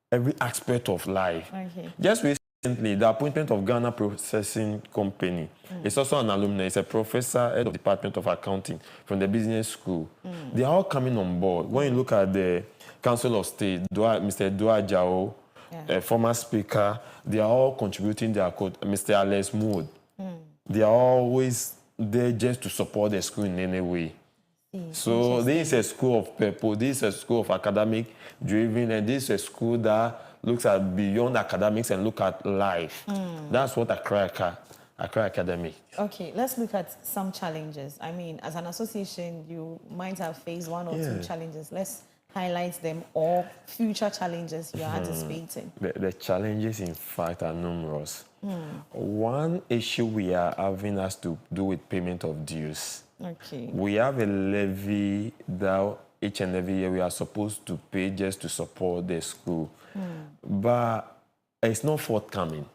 every aspect of life. Just recently, the appointment of Ghana Processing Company. It's also an alumni. It's a professor, head of Department of Accounting from the business school. They are all coming on board. When you look at the Council of State, Mr. Dua Jao, a former speaker, they are all contributing their code. Mr. Alex Mood, they are always there just to support the school in any way. So this is a school of people, this is a school of academic driven, and this is a school that looks at beyond academics and look at life. That's what Accra Academy. Okay, let's look at some challenges. I mean, as an association, you might have faced one or two challenges. Let's highlight them, or future challenges you're anticipating. The challenges, in fact, are numerous. One issue we are having has to do with payment of dues. We have a levy that each and every year we are supposed to pay just to support the school. But it's not forthcoming.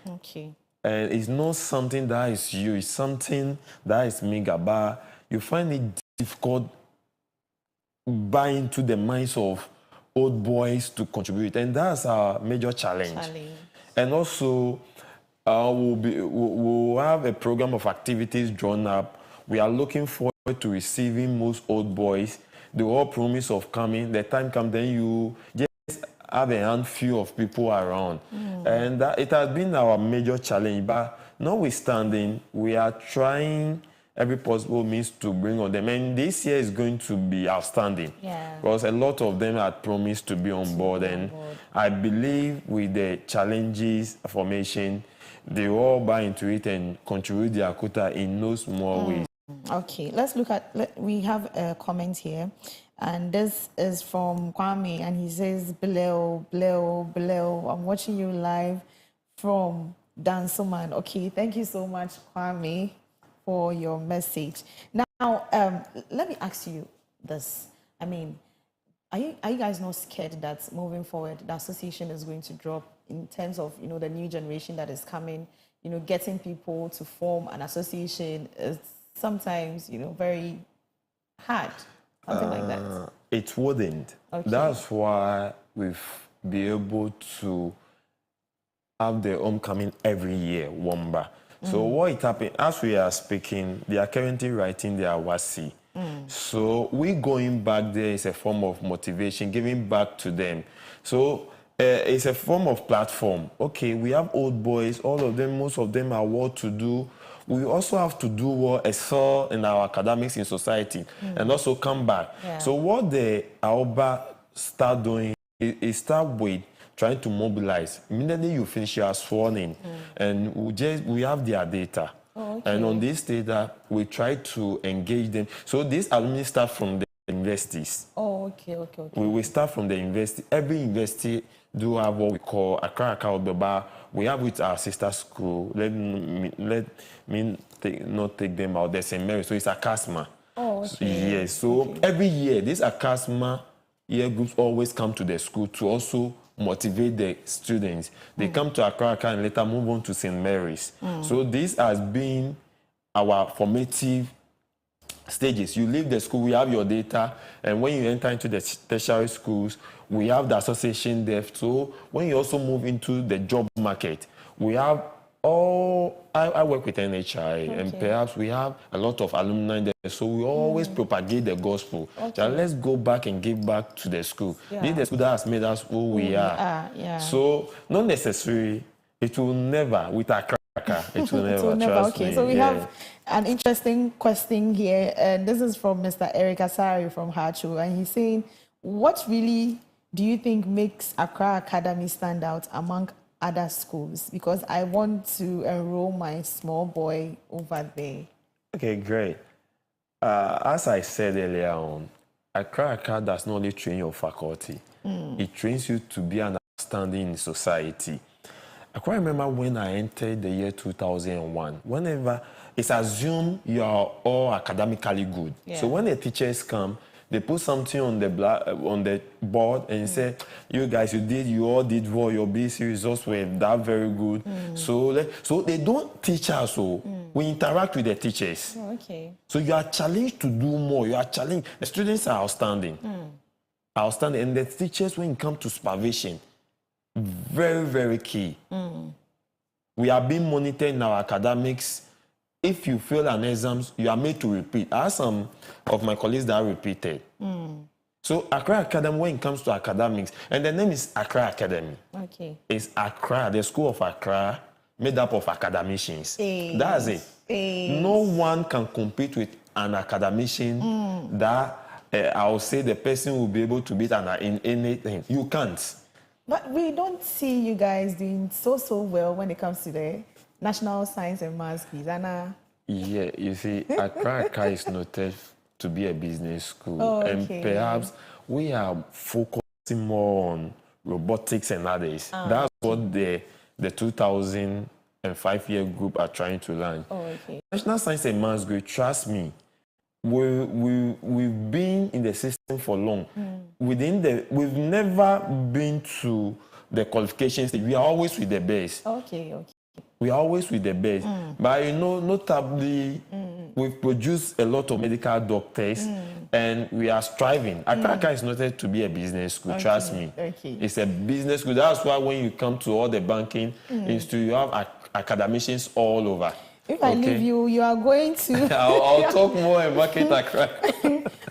And it's not something that is you, it's something that is mega. But you find it difficult buy into the minds of old boys to contribute. And that's our major challenge. And also, we'll have a program of activities drawn up. We are looking forward to receiving most old boys. They all promise of coming. The time comes, then you just have a handful of people around. And it has been our major challenge. But notwithstanding, we are trying every possible means to bring on them. And this year is going to be outstanding. Because a lot of them had promised to be on board. And I believe with the challenges formation, they all buy into it and contribute their quota in no small ways. Okay, let's look at, we have a comment here, and this is from Kwame, and he says, Bleo, I'm watching you live from Dansoman. Okay, thank you so much, Kwame, for your message. Now, let me ask you this. I mean, are you guys not scared that moving forward, the association is going to drop in terms of, you know, the new generation that is coming, you know, getting people to form an association is sometimes, you know, very hard, something like that? It wouldn't. Okay. That's why we've been able to have the homecoming every year, Wamba. So what it happened, as we are speaking, they are currently writing their WASI. So we going back there is a form of motivation, giving back to them. So it's a form of platform. Okay, we have old boys, all of them, most of them are well-to-do. We also have to do what excel in our academics in society and also come back. So what the AOBA start doing is start with trying to mobilize. Immediately you finish your sworn in, and we have their data. And on this data, we try to engage them. So these alumni start from the universities. We start from the university. Every university do have what we call Accra Odeba. We have with our sister school. Let me not take them out. There's St. Mary, so it's ACASMA. Yes, so every year, these ACASMA year groups always come to the school to also motivate the students. They come to Accra and later move on to St. Mary's. So this has been our formative stages. You leave the school, we have your data, and when you enter into the tertiary schools, we have the association there. So when you also move into the job market, we have I work with NHI, and perhaps we have a lot of alumni there, so we always propagate the gospel. So let's go back and give back to the school. This is the school that has made us who we are. So not necessarily, it will never, with our cracker, it will never, Okay, so we have an interesting question here, and this is from Mr. Eric Asari from Hachu, and he's saying, what really do you think makes Accra Academy stand out among other schools? Because I want to enroll my small boy over there. Okay, great. As I said earlier on, Accra does not only train your faculty, it trains you to be an understanding in society. I quite remember when I entered the year 2001, whenever it's assumed you are all academically good. So when the teachers come, they put something on the board and say, you guys, you all did well, your BC results were that very good. So they don't teach us, so we interact with the teachers. So you are challenged to do more, you are challenged. The students are outstanding. Outstanding, and the teachers, when it comes to supervision, very, very key. We are being monitored in our academics. If you fail an exam, you are made to repeat. I have some of my colleagues that repeated. So Accra Academy, when it comes to academics, and the name is Accra Academy. It's Accra, the school of Accra, made up of academicians. That's it. No one can compete with an academician that I will say the person will be able to beat in anything. You can't. But we don't see you guys doing so well when it comes to the National Science and Maths quiz. Yeah, you see, Accra is noted to be a business school. And perhaps we are focusing more on robotics and others. That's what the 2005 year group are trying to learn. National Science and Maths group, trust me, we've been in the system for long. We've never been to the qualifications. We are always with the best. We are always with the best. But you know, notably, we've produced a lot of medical doctors, and we are striving. Accra is noted to be a business school, trust me. It's a business school. That's why when you come to all the banking institutes, you have academicians all over. If I leave you, you are going to... I'll talk more about Market Accra.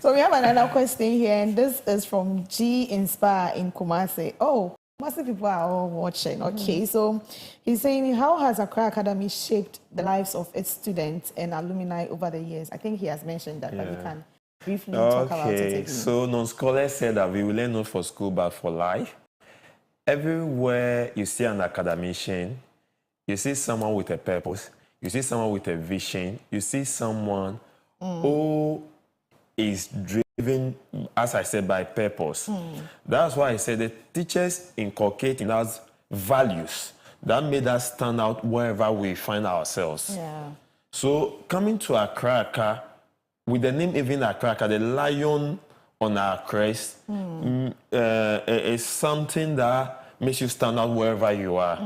So we have another question here, and this is from G Inspire in Kumasi. Oh, Kumasi people are all watching. Okay, so he's saying, how has Accra Academy shaped the lives of its students and alumni over the years? I think he has mentioned that, but we can briefly talk about it again. So non-scholars said that we will learn not for school, but for life. Everywhere you see an academician, you see someone with a purpose. You see someone with a vision. You see someone who is driven, as I said, by purpose. That's why I said the teachers inculcate in us values that made us stand out wherever we find ourselves. Yeah. So coming to Accra, with the name even Accra, the lion on our crest is something that makes you stand out wherever you are.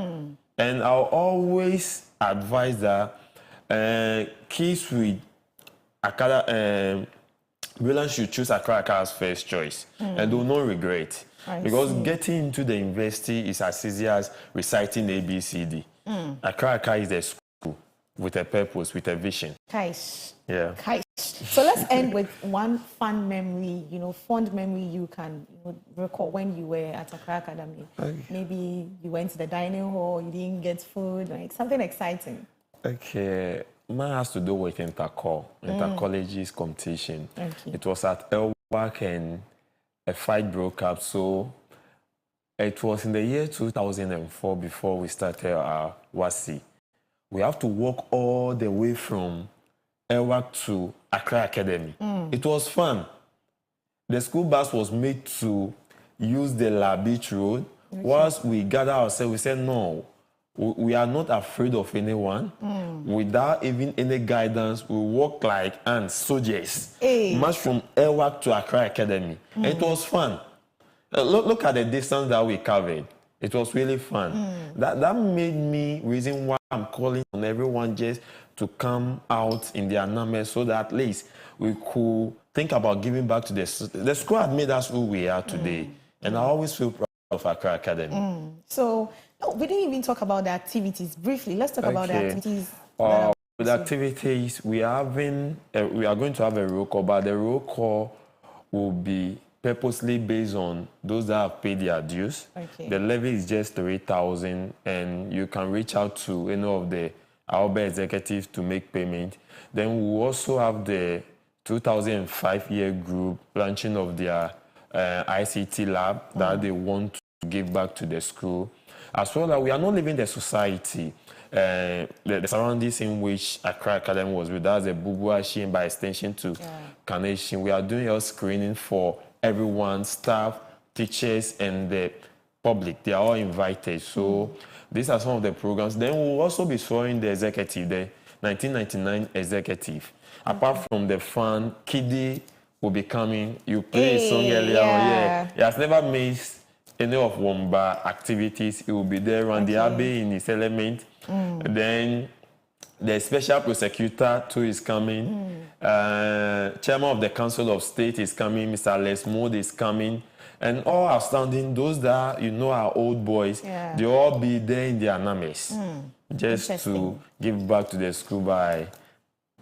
And I'll always advise that kids with Accra, William should choose Accra as first choice and do not regret. Because getting into the university is as easy as reciting ABCD. Accra is a school with a purpose, with a vision. Kaish. Yeah. Kaish. So let's end with one fun memory, fond memory you can recall when you were at Accra Academy. Maybe you went to the dining hall, you didn't get food, like something exciting. Okay. Mine has to do with intercolleges competition. It was at Elwak and a fight broke up. So it was in the year 2004 before we started our WASI. We have to walk all the way from Elwak to Accra Academy. It was fun. The school bus was made to use the La Beach Road. Whilst we gathered ourselves, we said, no, we are not afraid of anyone. Without even any guidance, we walk like ants, soldiers. March from Elwak to Accra Academy. And it was fun. Look at the distance that we covered. It was really fun. That made me reason why I'm calling on everyone just to come out in their numbers so that at least we could think about giving back to the school had made us who we are today. And I always feel proud of Accra Academy. So we didn't even talk about the activities. Briefly, let's talk about the activities. With activities, we are going to have a roll call, but the roll call will be purposely based on those that have paid their dues. The levy is just 3,000, and you can reach out to any of the Alba executives to make payment. Then we will also have the 2005 year group launching of their ICT lab that they want to give back to the school. As well as we are not leaving the society, the surroundings in which Accra Academy was with. That's the Bubuashi and by extension to Carnation. We are doing health screening for everyone, staff, teachers, and the public. They are all invited. So these are some of the programs. Then we'll also be showing the executive, the 1999 executive. Apart from the fun, Kiddy will be coming. You play a song earlier on. He has never missed any of Womba activities. He will be there around the Abbey in his element. Then the special prosecutor too is coming. Chairman of the Council of State is coming. Mr. Les Mood is coming. And all outstanding, those that are old boys, they all be there in their names. Just to give back to the school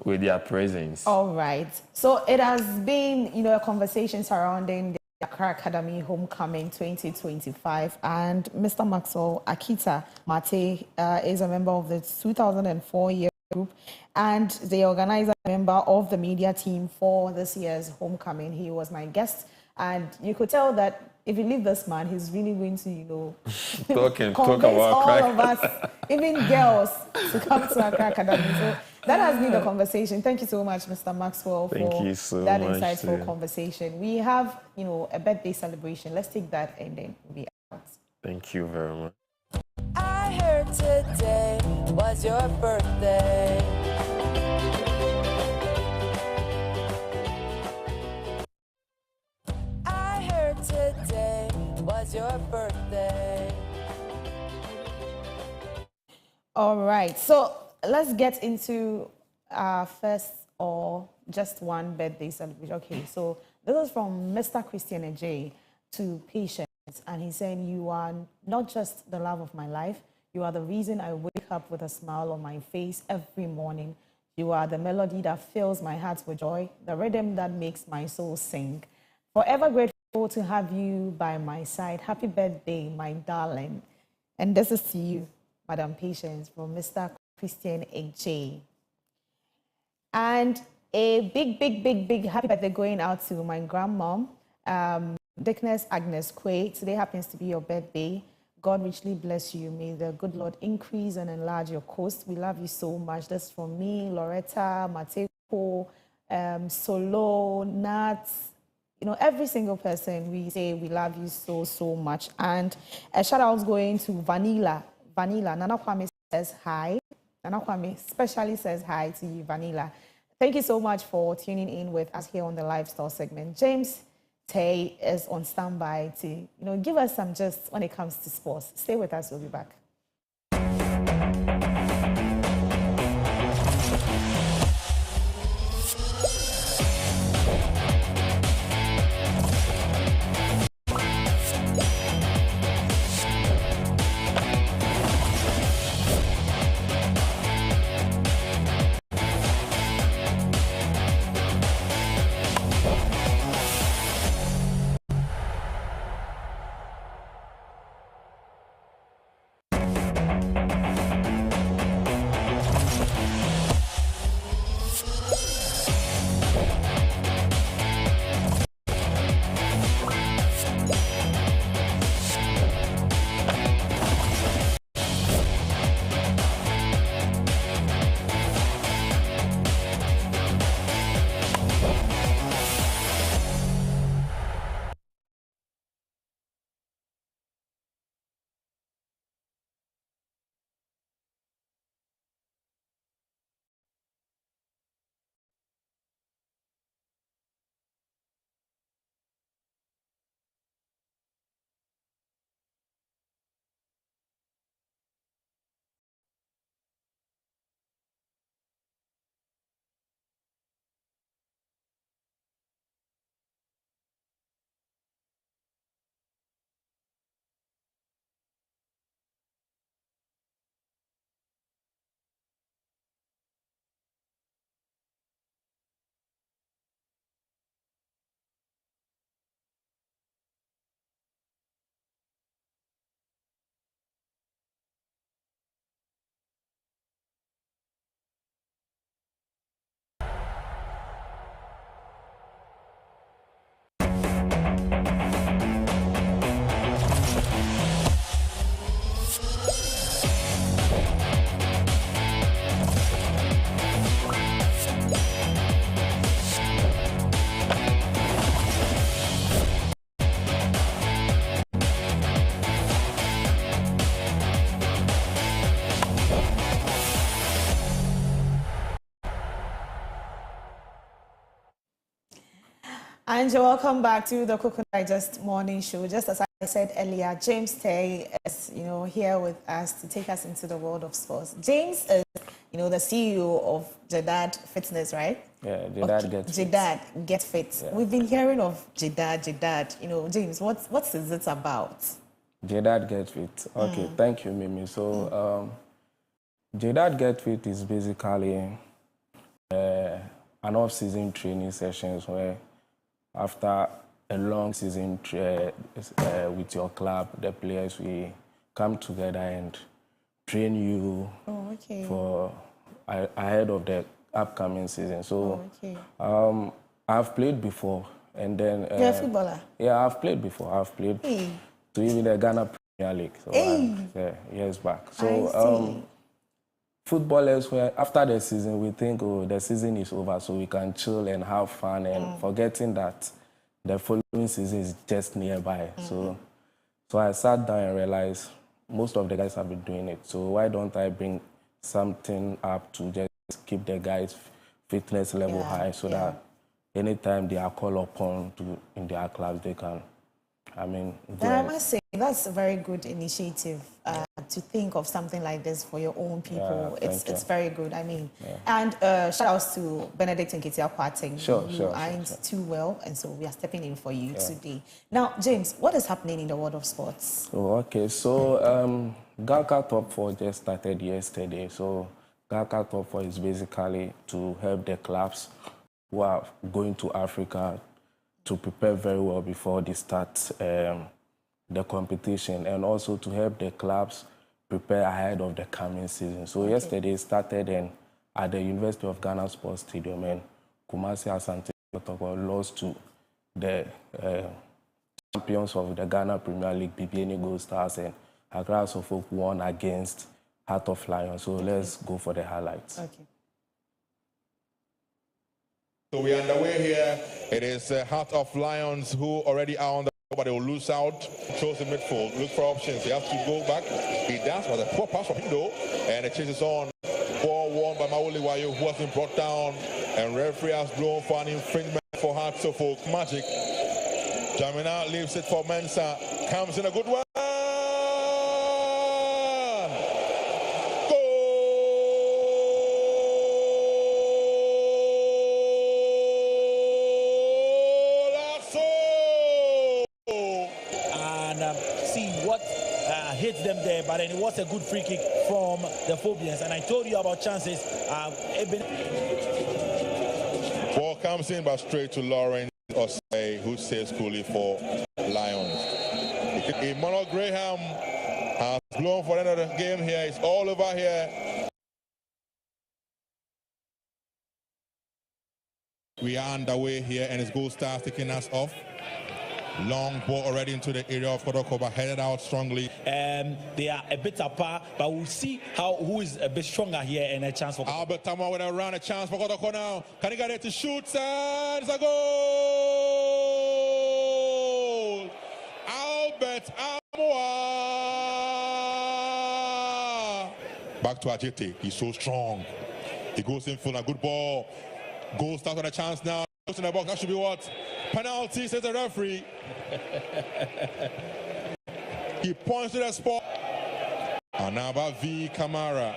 with their presence. All right. So it has been, a conversation surrounding the Accra Academy Homecoming 2025, and Mr. Maxwell Akita Mate is a member of the 2004 year group and the organizer member of the media team for this year's homecoming. He was my guest, and you could tell that if you leave this man, he's really going to, talk about all of us, even girls, to come to Accra Academy. So that has been the conversation. Thank you so much, Mr. Maxwell, for that insightful conversation. We have, a birthday celebration. Let's take that and then we'll be out. Thank you very much. I heard today was your birthday. I heard today was your birthday. All right. So let's get into our first or just one birthday celebration. Okay, so this is from Mr. Christian Ajay to Patience, and he's saying, you are not just the love of my life, You are the reason I wake up with a smile on my face every morning. You are the melody that fills my heart with joy, the rhythm that makes my soul sing. Forever grateful to have you by my side. Happy birthday, my darling. And this is to you, Madam Patience, from Mr. Christian H.A. And a big happy birthday going out to my grandmom, Dickness Agnes Quay. Today happens to be your birthday. God richly bless you. May the good Lord increase and enlarge your coast. We love you so much. That's from me, Loretta, Mateko, Solo, Nat, every single person. We say we love you so much. And a shout out going to Vanilla. Nana Kwame says hi. Nana Kwame especially says hi to you, Vanilla. Thank you so much for tuning in with us here on the Lifestyle segment. James Tay is on standby to, give us some gist when it comes to sports. Stay with us, we'll be back. And welcome back to the Kokodigest morning show. Just as I said earlier, James Tay is, here with us to take us into the world of sports. James is, the CEO of Jedad Fitness, right? Yeah, Jedad Get Fit. Jedad Get Fit. Yeah. We've been hearing of Jedad. James, what is it about? Jedad Get Fit. Okay, thank you, Mimi. So, Jedad Get Fit is basically an off-season training sessions where after a long season with your club, the players, we come together and train you for ahead of the upcoming season. So I've played before, and then you're a footballer. Yeah, I've played before. I've played to even the Ghana Premier League. So years back. So footballers, where after the season, we think, the season is over, so we can chill and have fun, and forgetting that the following season is just nearby. So I sat down and realized most of the guys have been doing it. So why don't I bring something up to just keep the guys' fitness level high, so that anytime they are called upon to in their clubs, they can I mean, I must say, that's a very good initiative to think of something like this for your own people. It's very good, I mean. And shout outs to Benedict and Kitia Kwarteng. You aren't too well, and so we are stepping in for you today. Now, James, what is happening in the world of sports? Oh, okay. So, Gaka Top 4 just started yesterday. So, Gaka Top 4 is basically to help the clubs who are going to Africa to prepare very well before they start the competition, and also to help the clubs prepare ahead of the coming season. So yesterday started at the University of Ghana Sports Stadium, and Kumasi Asante Kotoko lost to the champions of the Ghana Premier League, BBN Gold Stars, and Accra Suffolk won against Heart of Lions. So let's go for the highlights. Okay. So we are underway here. It is Heart of Lions who already are on the but they will lose out. Chose the midfield, look for options. He has to go back. He does, but a poor pass from him though. And the chase is on. Ball won by Mawuli Wayo, who has been brought down. And referee has blown for an infringement for Hearts of Oak. Magic. Jamina leaves it for Mensah. Comes in a good one. Hit them there, but then it was a good free kick from the Phobians. And I told you about chances. Ball comes in, but straight to Lawrence Osei, who saves coolly for Lions. Emmanuel Graham has blown for the end of the game here. It's all over here. We are underway here, and it's Gold Stars taking us off. Long ball already into the area of Kodokoba, headed out strongly. They are a bit apart, but we'll see who is a bit stronger here and a chance for Albert Tama with a round, a chance for Kodoko now. Can he get it to shoot? And it's a goal! Albert Amoa! Back to Ajete. He's so strong. He goes in for a good ball. Goal starts on a chance now. Goes in the box. That should be what? Penalty, says the referee. He points to the spot. Anaba V. Kamara.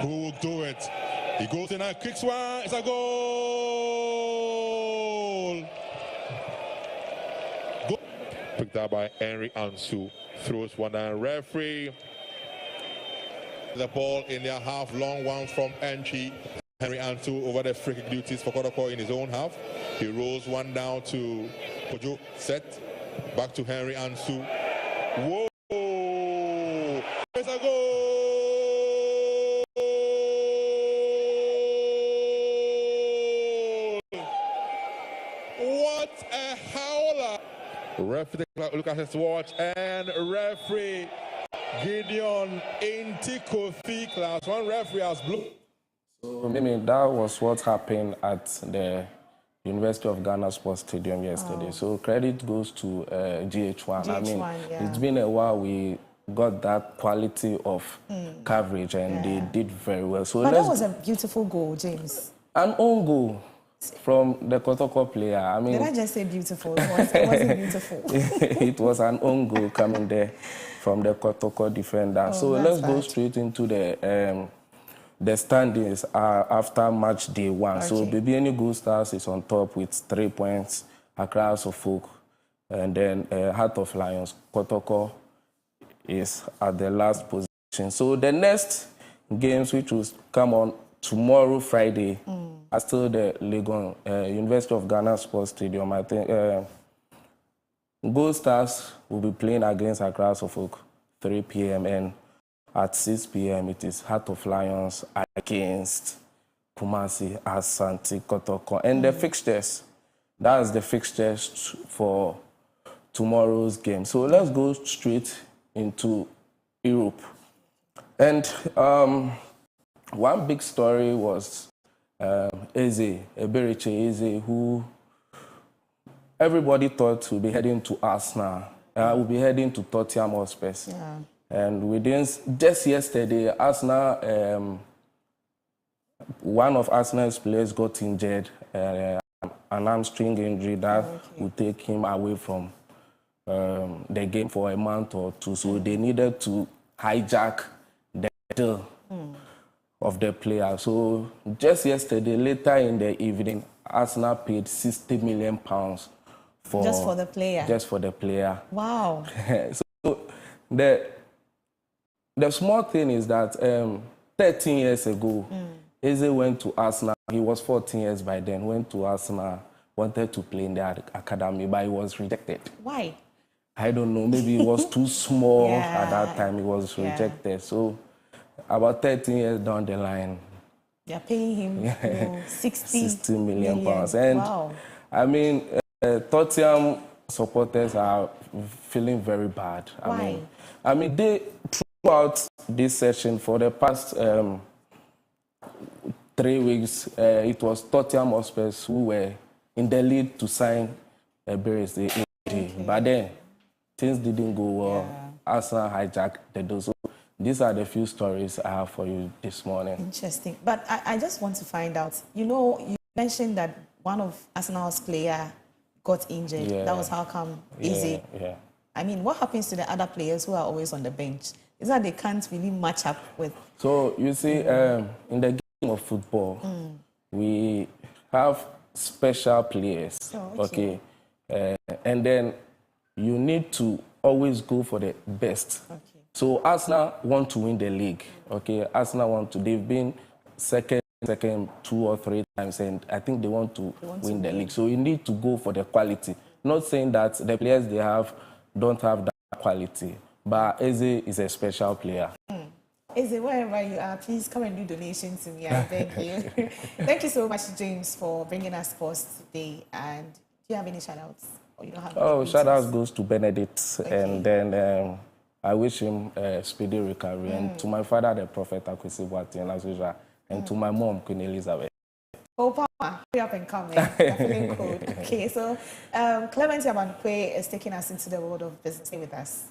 Who will do it? He goes in and kicks one. It's a goal. Picked up by Henry Ansu. Throws one down. Referee. The ball in their half. Long one from Enchi. Henry Ansu over the free kick duties for Kodoko in his own half. He rolls one down to Kojo. Set. Back to Henry Ansu. Whoa! It's a goal! What a howler! Referee, look at his watch, and referee Gideon Intikofi class. One referee has blown. So, I mean, that was what happened at the University of Ghana Sports Stadium yesterday. Oh. So credit goes to GH1. I mean, it's been a while we got that quality of coverage, and they did very well. So but that was a beautiful goal, James. An own goal from the Kotoko player. I mean, did I just say beautiful? It wasn't beautiful. It was an own goal coming there from the Kotoko defender. Oh, so let's go straight into the standings are after match day 1. Okay. So BBN Gold Stars is on top with 3 points. Accra Suffolk, and then Heart of Lions, Kotoko is at the last position. So the next games, which will come on tomorrow, Friday, are still the Legon University of Ghana Sports Stadium. I think Gold Stars will be playing against Accra Suffolk 3 p.m. and at 6 p.m. it is Heart of Lions against Kumasi Asante Kotoko. And the fixtures, that's the fixtures for tomorrow's game. So let's go straight into Europe. And one big story was Eberechi Eze, who everybody thought would be heading to Arsenal, will be heading to Tottenham Hotspur. Yeah. And within just yesterday, Arsenal, one of Arsenal's players got injured an hamstring injury that would take him away from the game for a month or two. So they needed to hijack the deal of the player. So just yesterday, later in the evening, Arsenal paid £60 million for just for the player. Just for the player. Wow. So the small thing is that 13 years ago, Eze went to Arsenal. He was 14 years by then. Went to Arsenal, wanted to play in the academy, but he was rejected. Why? I don't know. Maybe he was too small at that time. He was rejected. So about 13 years down the line, they're paying him 60 million pounds. And wow. I mean, Tottenham supporters are feeling very bad. Why? I mean, they throughout this session for the past 3 weeks, it was Tottenham Hotspurs who were in the lead to sign Barry's the But then things didn't go well. Arsenal hijacked the deal. So these are the few stories I have for you this morning. Interesting. But I just want to find out, you know, you mentioned that one of Arsenal's player got injured. That was how come Easy. Yeah. I mean, what happens to the other players who are always on the bench? Is that they can't really match up with... So, you see, in the game of football, we have special players, okay? And then you need to always go for the best. Okay. So Arsenal want to win the league, okay? Arsenal want to, they've been second 2 or 3 times, and I think they want to win the league. So you need to go for the quality. Not saying that the players they have don't have that quality, but Eze is a special player. Eze, wherever you are, please come and do donations to me. I beg you. Thank you so much, James, for bringing us sports today. And do you have any shout-outs? Or you don't have shout-outs goes to Benedict, and then I wish him a speedy recovery. And to my father, the prophet Akwesi Boateng, as usual, and to my mom, Queen Elizabeth. Oh, Papa, hurry up and come. You're feeling cold. Okay, so Clement Yabankwe is taking us into the world of business. Stay with us.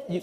You,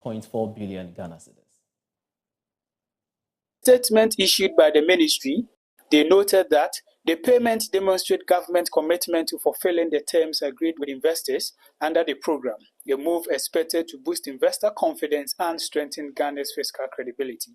0.4 billion Ghana cedis. Statement issued by the ministry, they noted that the payment demonstrates government commitment to fulfilling the terms agreed with investors under the program, a move expected to boost investor confidence and strengthen Ghana's fiscal credibility.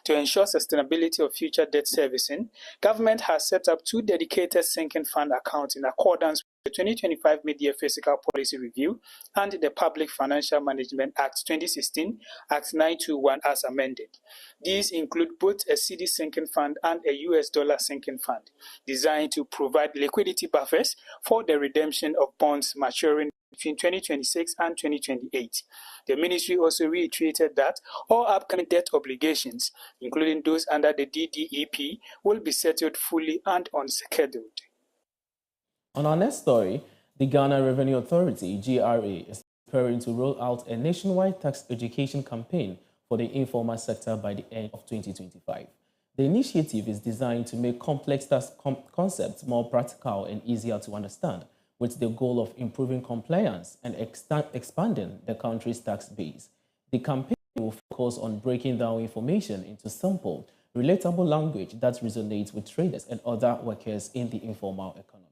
To ensure sustainability of future debt servicing, government has set up 2 dedicated sinking fund accounts in accordance with the 2025 Mid-Year Fiscal Policy Review and the Public Financial Management Act 2016, Act 921 as amended. These include both a cedi sinking fund and a US dollar sinking fund, designed to provide liquidity buffers for the redemption of bonds maturing between 2026 and 2028. The ministry also reiterated that all upcoming debt obligations, including those under the DDEP, will be settled fully and on schedule. On our next story, the Ghana Revenue Authority, GRA, is preparing to roll out a nationwide tax education campaign for the informal sector by the end of 2025. The initiative is designed to make complex tax concepts more practical and easier to understand, with the goal of improving compliance and expanding the country's tax base. The campaign will focus on breaking down information into simple, relatable language that resonates with traders and other workers in the informal economy.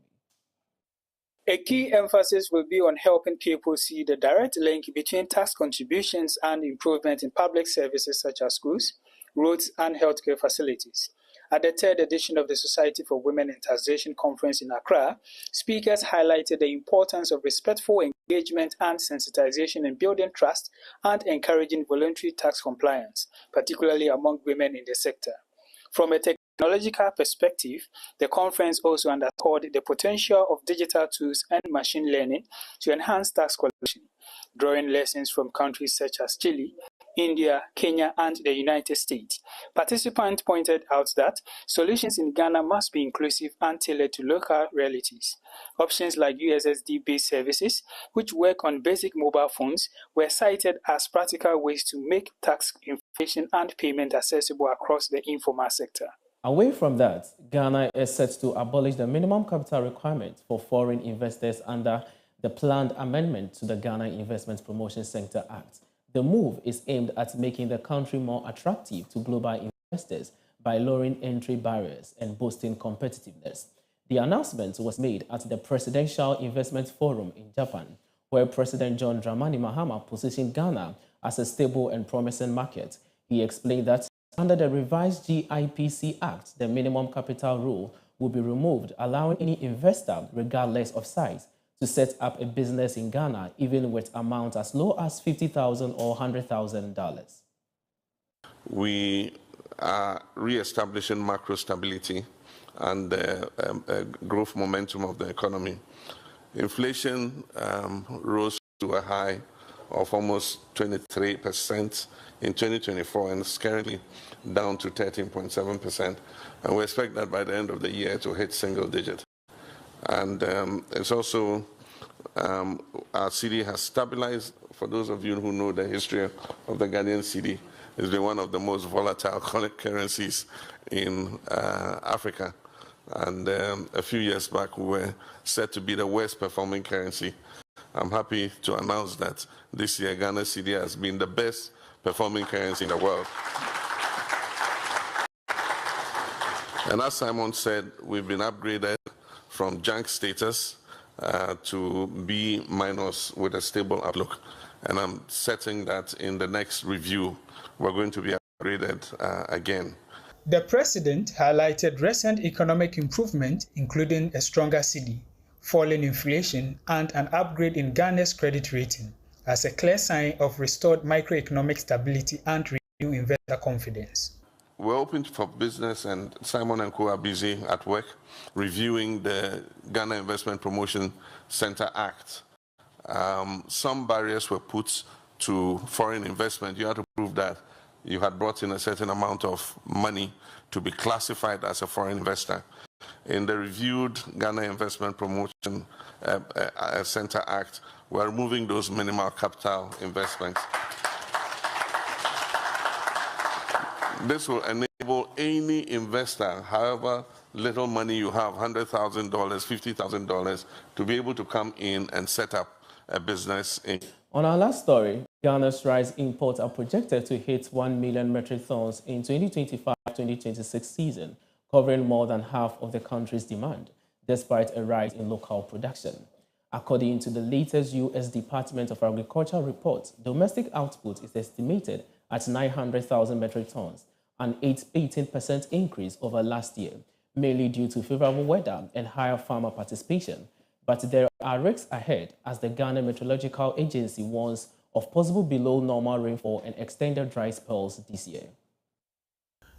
A key emphasis will be on helping people see the direct link between tax contributions and improvement in public services such as schools, roads, and healthcare facilities. At the 3rd edition of the Society for Women in Taxation Conference in Accra, speakers highlighted the importance of respectful engagement and sensitization in building trust and encouraging voluntary tax compliance, particularly among women in the sector. From a technological perspective, the conference also underscored the potential of digital tools and machine learning to enhance tax collection, drawing lessons from countries such as Chile, India, Kenya, and the United States. Participants pointed out that solutions in Ghana must be inclusive and tailored to local realities. Options like USSD-based services, which work on basic mobile phones, were cited as practical ways to make tax information and payment accessible across the informal sector. Away from that, Ghana is set to abolish the minimum capital requirement for foreign investors under the planned amendment to the Ghana Investment Promotion Center Act. The move is aimed at making the country more attractive to global investors by lowering entry barriers and boosting competitiveness. The announcement was made at the Presidential Investment Forum in Japan, where President John Dramani Mahama positioned Ghana as a stable and promising market. He explained that under the revised GIPC Act, the minimum capital rule will be removed, allowing any investor, regardless of size, to set up a business in Ghana, even with amounts as low as $50,000 or $100,000. We are re-establishing macro stability and the growth momentum of the economy. Inflation rose to a high of almost 23% in 2024 and is currently down to 13.7%. And we expect that by the end of the year to hit single digit. And it's also, our cedi has stabilized. For those of you who know the history of the Ghanaian cedi, it's been one of the most volatile currencies in Africa. And a few years back, we were said to be the worst performing currency. I'm happy to announce that this year, Ghana cedi has been the best performing currency in the world. And as Simon said, we've been upgraded from junk status to B- with a stable outlook. And I'm certain that in the next review, we're going to be upgraded again. The president highlighted recent economic improvement, including a stronger cedi, falling inflation, and an upgrade in Ghana's credit rating, as a clear sign of restored microeconomic stability and renewed investor confidence. We're open for business, and Simon and Co are busy at work reviewing the Ghana Investment Promotion Center Act. Some barriers were put to foreign investment. You had to prove that you had brought in a certain amount of money to be classified as a foreign investor. In the reviewed Ghana Investment Promotion Center Act, we're removing those minimal capital investments. This will enable any investor, however little money you have, $100,000, $50,000, to be able to come in and set up a business. On our last story, Ghana's rice imports are projected to hit 1 million metric tons in 2025-2026 season, covering more than half of the country's demand, despite a rise in local production. According to the latest U.S. Department of Agriculture report, domestic output is estimated at 900,000 metric tons, an 18% increase over last year, mainly due to favorable weather and higher farmer participation. But there are risks ahead as the Ghana Meteorological Agency warns of possible below normal rainfall and extended dry spells this year.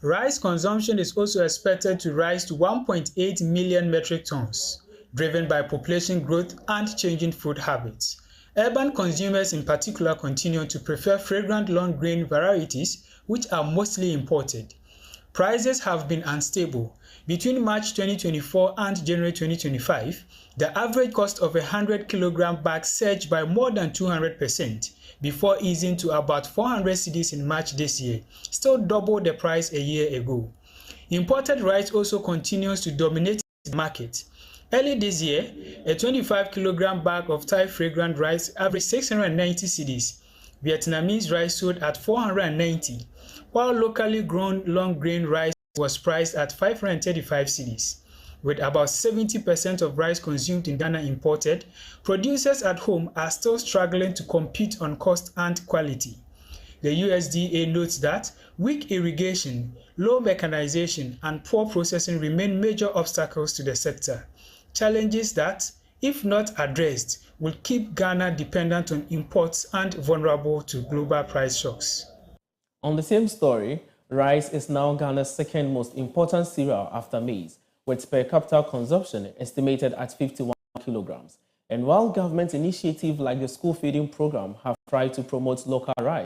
Rice consumption is also expected to rise to 1.8 million metric tons, driven by population growth and changing food habits. Urban consumers in particular continue to prefer fragrant long-grain varieties, which are mostly imported. Prices have been unstable. Between March 2024 and January 2025, the average cost of a 100-kilogram bag surged by more than 200%, before easing to about 400 cedis in March this year, still double the price a year ago. Imported rice also continues to dominate the market. Early this year, a 25-kilogram bag of Thai fragrant rice averaged 690 cedis. Vietnamese rice sold at 490, while locally grown long-grain rice was priced at 535 cedis. With about 70% of rice consumed in Ghana imported, producers at home are still struggling to compete on cost and quality. The USDA notes that weak irrigation, low mechanization, and poor processing remain major obstacles to the sector. Challenges that, if not addressed, will keep Ghana dependent on imports and vulnerable to global price shocks. On the same story, rice is now Ghana's second most important cereal after maize, with per capita consumption estimated at 51 kilograms. And while government initiatives like the school feeding program have tried to promote local rice,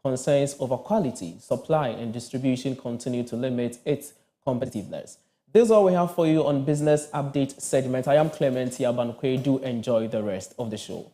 concerns over quality, supply, and distribution continue to limit its competitiveness. This is all we have for you on Business Update segment. I am Clement Yabankwe. Do enjoy the rest of the show.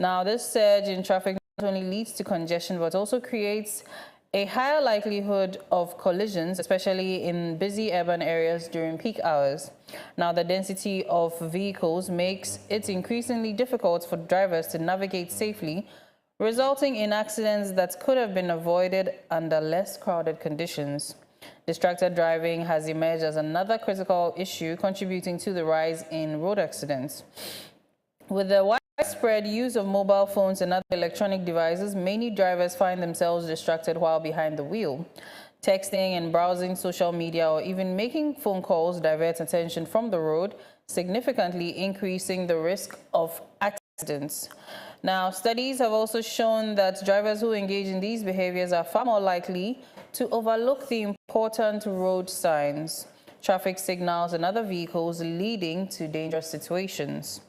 Now, this surge in traffic not only leads to congestion, but also creates a higher likelihood of collisions, especially in busy urban areas during peak hours. Now, the density of vehicles makes it increasingly difficult for drivers to navigate safely, resulting in accidents that could have been avoided under less crowded conditions. Distracted driving has emerged as another critical issue contributing to the rise in road accidents. With the widespread use of mobile phones and other electronic devices, many drivers find themselves distracted while behind the wheel. Texting and browsing social media or even making phone calls divert attention from the road, significantly increasing the risk of accidents. Now, studies have also shown that drivers who engage in these behaviors are far more likely to overlook the important road signs, traffic signals, and other vehicles, leading to dangerous situations.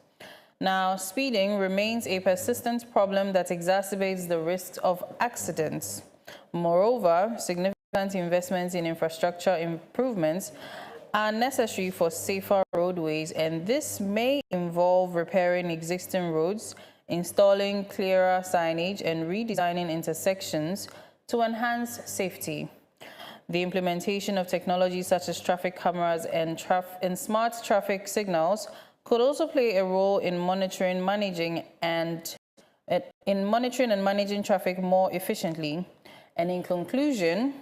Now, speeding remains a persistent problem that exacerbates the risk of accidents. Moreover, significant investments in infrastructure improvements are necessary for safer roadways, and this may involve repairing existing roads, installing clearer signage, and redesigning intersections to enhance safety. The implementation of technologies such as traffic cameras and smart traffic signals could also play a role in monitoring and managing traffic more efficiently. And in conclusion,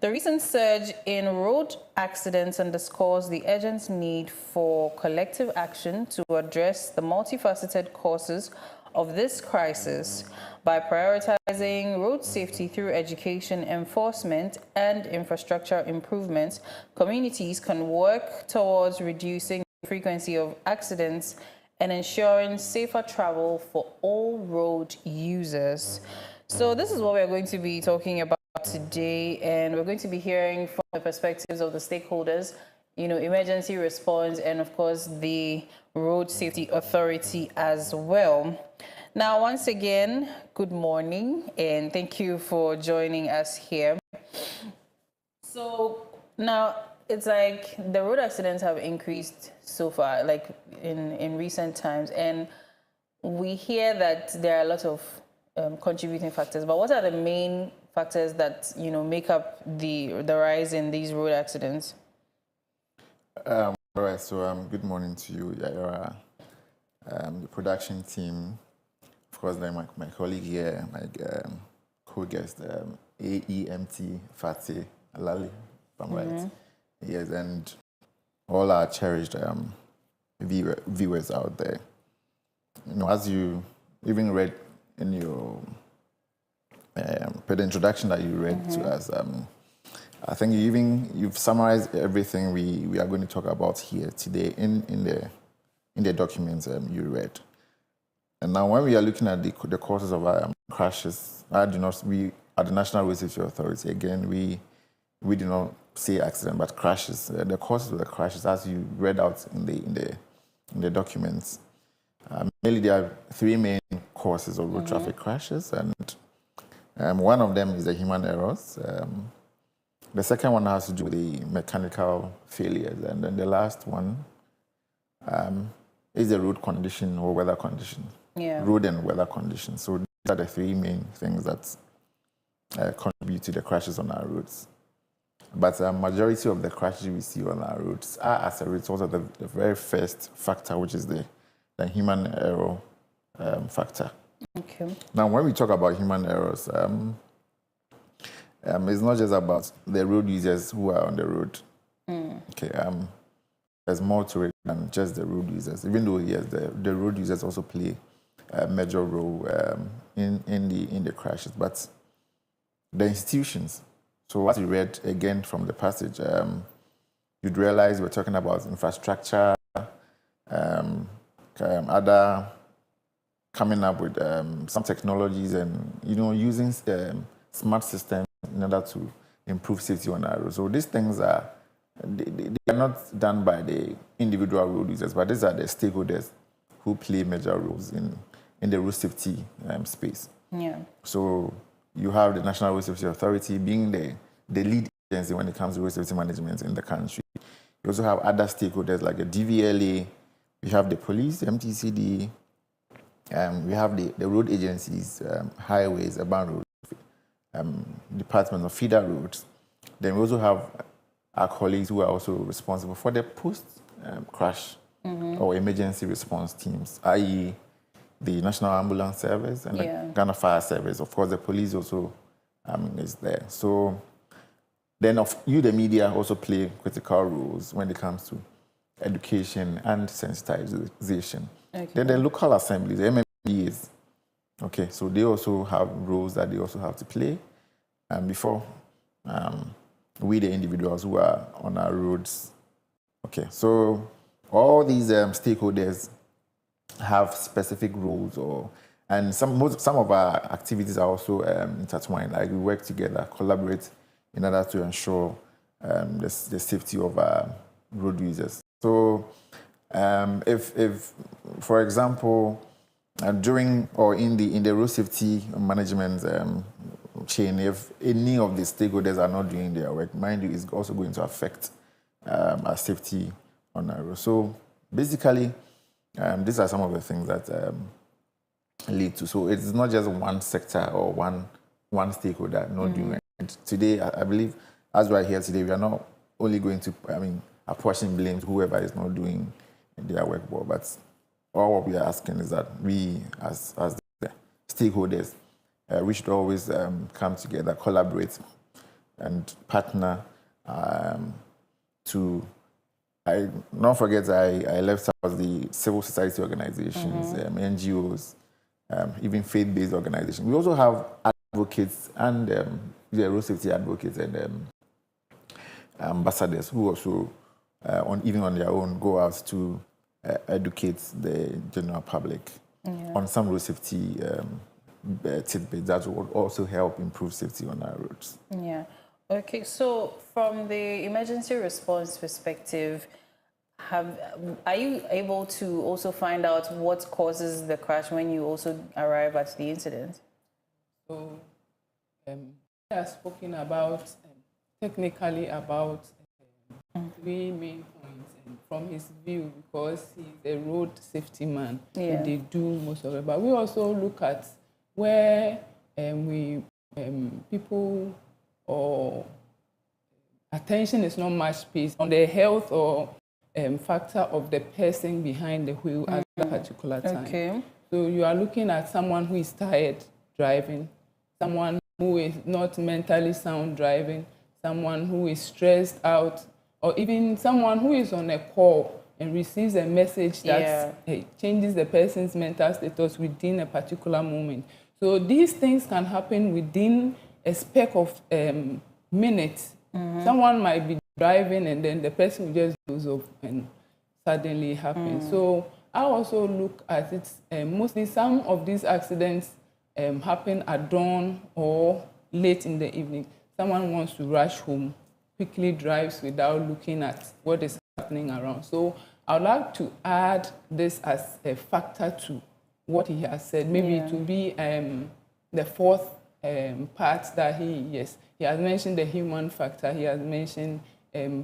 the recent surge in road accidents underscores the urgent need for collective action to address the multifaceted causes of this crisis. By prioritizing road safety through education, enforcement, and infrastructure improvements, communities can work towards reducing the frequency of accidents and ensuring safer travel for all road users. So this is what we're going to be talking about today, and we're going to be hearing from the perspectives of the stakeholders, emergency response, and of course the Road Safety Authority as well. Now, once again, good morning, and thank you for joining us here. So now it's like the road accidents have increased so far, like in recent times, and we hear that there are a lot of contributing factors, but what are the main factors that make up the rise in these road accidents? All right, so good morning to you, Yaira, the production team, of course, then my colleague here, my co-guest, AEMT Fatih Alali, if I'm right. Yes, and all our cherished viewers out there. As you even read in your per the introduction that you read to us, I think you've summarized everything we are going to talk about here today in the documents you read. And now, when we are looking at the causes of crashes, we at the National Road Safety Authority, again, we do not say accident, but crashes. The causes of the crashes, as you read out in the documents, mainly there are three main causes of road traffic crashes, and one of them is the human errors. The second one has to do with the mechanical failures, and then the last one is the road condition or weather condition. Road and weather conditions. So these are the three main things that contribute to the crashes on our roads. But the majority of the crashes we see on our roads are as a result of the very first factor, which is the human error factor. Okay. Now, when we talk about human errors, it's not just about the road users who are on the road. Okay. There's more to it than just the road users. Even though yes, the road users also play a major role in the crashes, but the institutions. So as you read again from the passage, you'd realize we're talking about infrastructure, other coming up with some technologies and using smart systems in order to improve safety on our roads. So these things they are not done by the individual road users, but these are the stakeholders who play major roles in the road safety space. Yeah. So you have the National Road Safety Authority being the lead agency when it comes to road safety management in the country. You also have other stakeholders like the DVLA. We have the police, MTCD, we have the road agencies, highways, urban roads, Department of Feeder Roads. Then we also have our colleagues who are also responsible for the post-crash or emergency response teams, i.e. the National Ambulance Service and the Ghana Fire Service. Of course, the police also is there. So then the media, also play critical roles when it comes to education and sensitization. Okay. Then the local assemblies, the MMBs, okay, so they also have roles that they also have to play before we, the individuals who are on our roads. Okay, so all these stakeholders have specific roles, and some of our activities are also intertwined. Like we work together, collaborate in order to ensure the safety of our road users. So, if for example, during or in the road safety management chain, if any of the stakeholders are not doing their work, mind you, it's also going to affect our safety on our road. So, basically, these are some of the things that lead to. So it's not just one sector or one stakeholder not doing it. And today, I believe, as we are here today, we are not only going to, apportion blame to whoever is not doing their work well, but all what we are asking is that we, as the stakeholders, we should always come together, collaborate, and partner to. I don't forget, I left out the civil society organizations, NGOs, even faith-based organizations. We also have advocates and road safety advocates and ambassadors who also, even on their own, go out to educate the general public on some road safety tidbits that will also help improve safety on our roads. Yeah. Okay, so from the emergency response perspective, are you able to also find out what causes the crash when you also arrive at the incident? So, we have spoken about, technically about three main points. And from his view, because he's a road safety man, they do most of it. But we also look at where people or attention is not much paid on the health or factor of the person behind the wheel at that particular time. Okay. So you are looking at someone who is tired driving, someone who is not mentally sound driving, someone who is stressed out, or even someone who is on a call and receives a message that changes the person's mental status within a particular moment. So these things can happen within a speck of minutes. Someone might be driving and then the person will just goes off and suddenly happens. So I also look at it, mostly some of these accidents happen at dawn or late in the evening. Someone wants to rush home, quickly drives without looking at what is happening around. So I would like to add this as a factor to what he has said, maybe to be the fourth part that he has mentioned the human factor, he has mentioned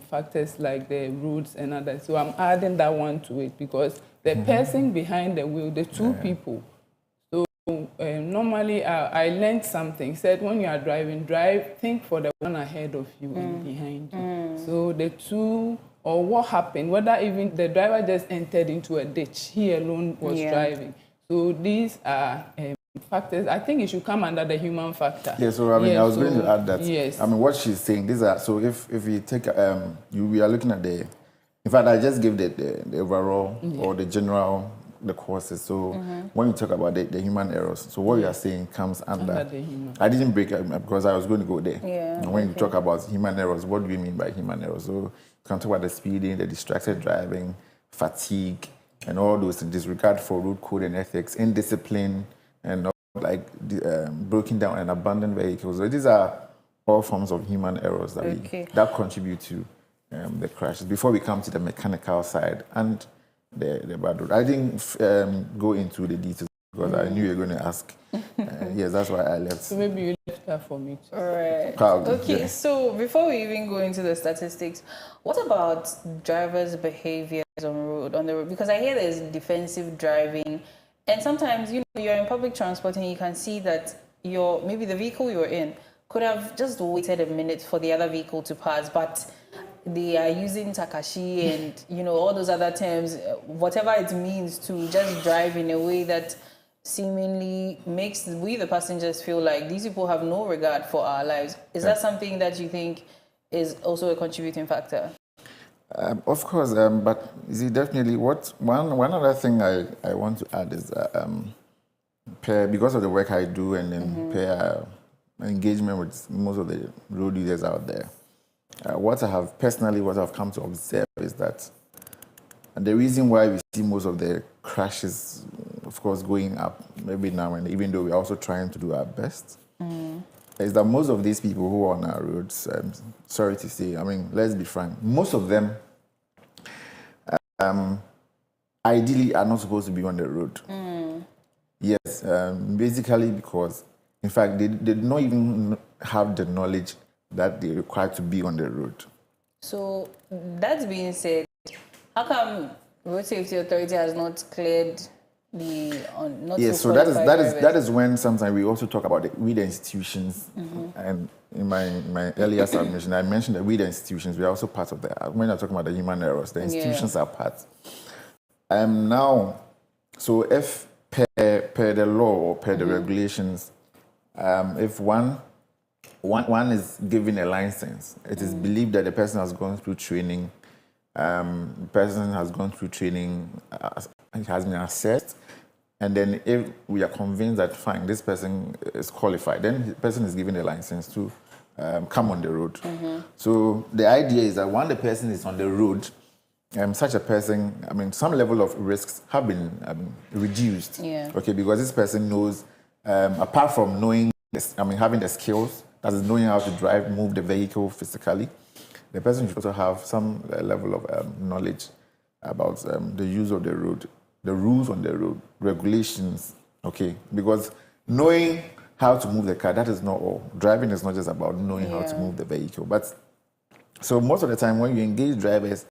factors like the roads and others. So I'm adding that one to it because the person behind the wheel, the two people. So normally I learned something, said when you are driving, think for the one ahead of you and behind you. So the two, or what happened, whether even the driver just entered into a ditch, he alone was driving. So these are factors. I think it should come under the human factor. Yeah, so I was going to add that. Yes. What she's saying, these are, so if we take, we are looking at in fact, I just gave the overall or the general, the causes. So when you talk about the human errors, so what you are saying comes under the human. I didn't break it because I was going to go there. And when you talk about human errors, what do you mean by human errors? So you can talk about the speeding, the distracted driving, fatigue, and all those, disregard for road code and ethics, indiscipline, and broken down and abandoned vehicles. So these are all forms of human errors that contribute to the crashes. Before we come to the mechanical side and the bad road, I didn't go into the details because I knew you were going to ask. Yes, that's why I left. So maybe you left that for me too. All right. Okay, so before we even go into the statistics, what about drivers' behaviors on the road? Because I hear there's defensive driving And sometimes, you know, you're in public transport and you can see that maybe the vehicle you're in could have just waited a minute for the other vehicle to pass, but they are using takashi and, you know, all those other terms, whatever it means, to just drive in a way that seemingly makes we, the passengers, feel like these people have no regard for our lives. Is that something that you think is also a contributing factor? Of course, but you see, definitely one other thing I want to add is because of the work I do and then engagement with most of the road users out there, what I've come to observe is that the reason why we see most of the crashes, of course, going up every now and then, even though we're also trying to do our best, is that most of these people who are on our roads, sorry to say, I mean, let's be frank, most of them ideally are not supposed to be on the road. Yes, basically because, in fact, they do not even have the knowledge that they require to be on the road. So, that being said, how come Road Safety Authority has not cleared the not yes, so that is when sometimes we also talk about we the institutions. And in my earlier submission, I mentioned that we the institutions, we are also part of that. When I talk about the human errors, the institutions are part. Now, so if per the law or per the regulations, if one is given a license, it is believed that the person has gone through training. The person has gone through training, has been assessed, and then if we are convinced that fine, this person is qualified, then the person is given a license to come on the road. So the idea is that when the person is on the road, such a person, I mean, some level of risks have been reduced. Okay, because this person knows, apart from knowing, having the skills, that is knowing how to drive, move the vehicle physically, the person should also have some level of knowledge about the use of the road, the rules on the road, regulations, okay? Because knowing how to move the car, that is not all. Driving is not just about knowing how to move the vehicle. But so most of the time when you engage drivers,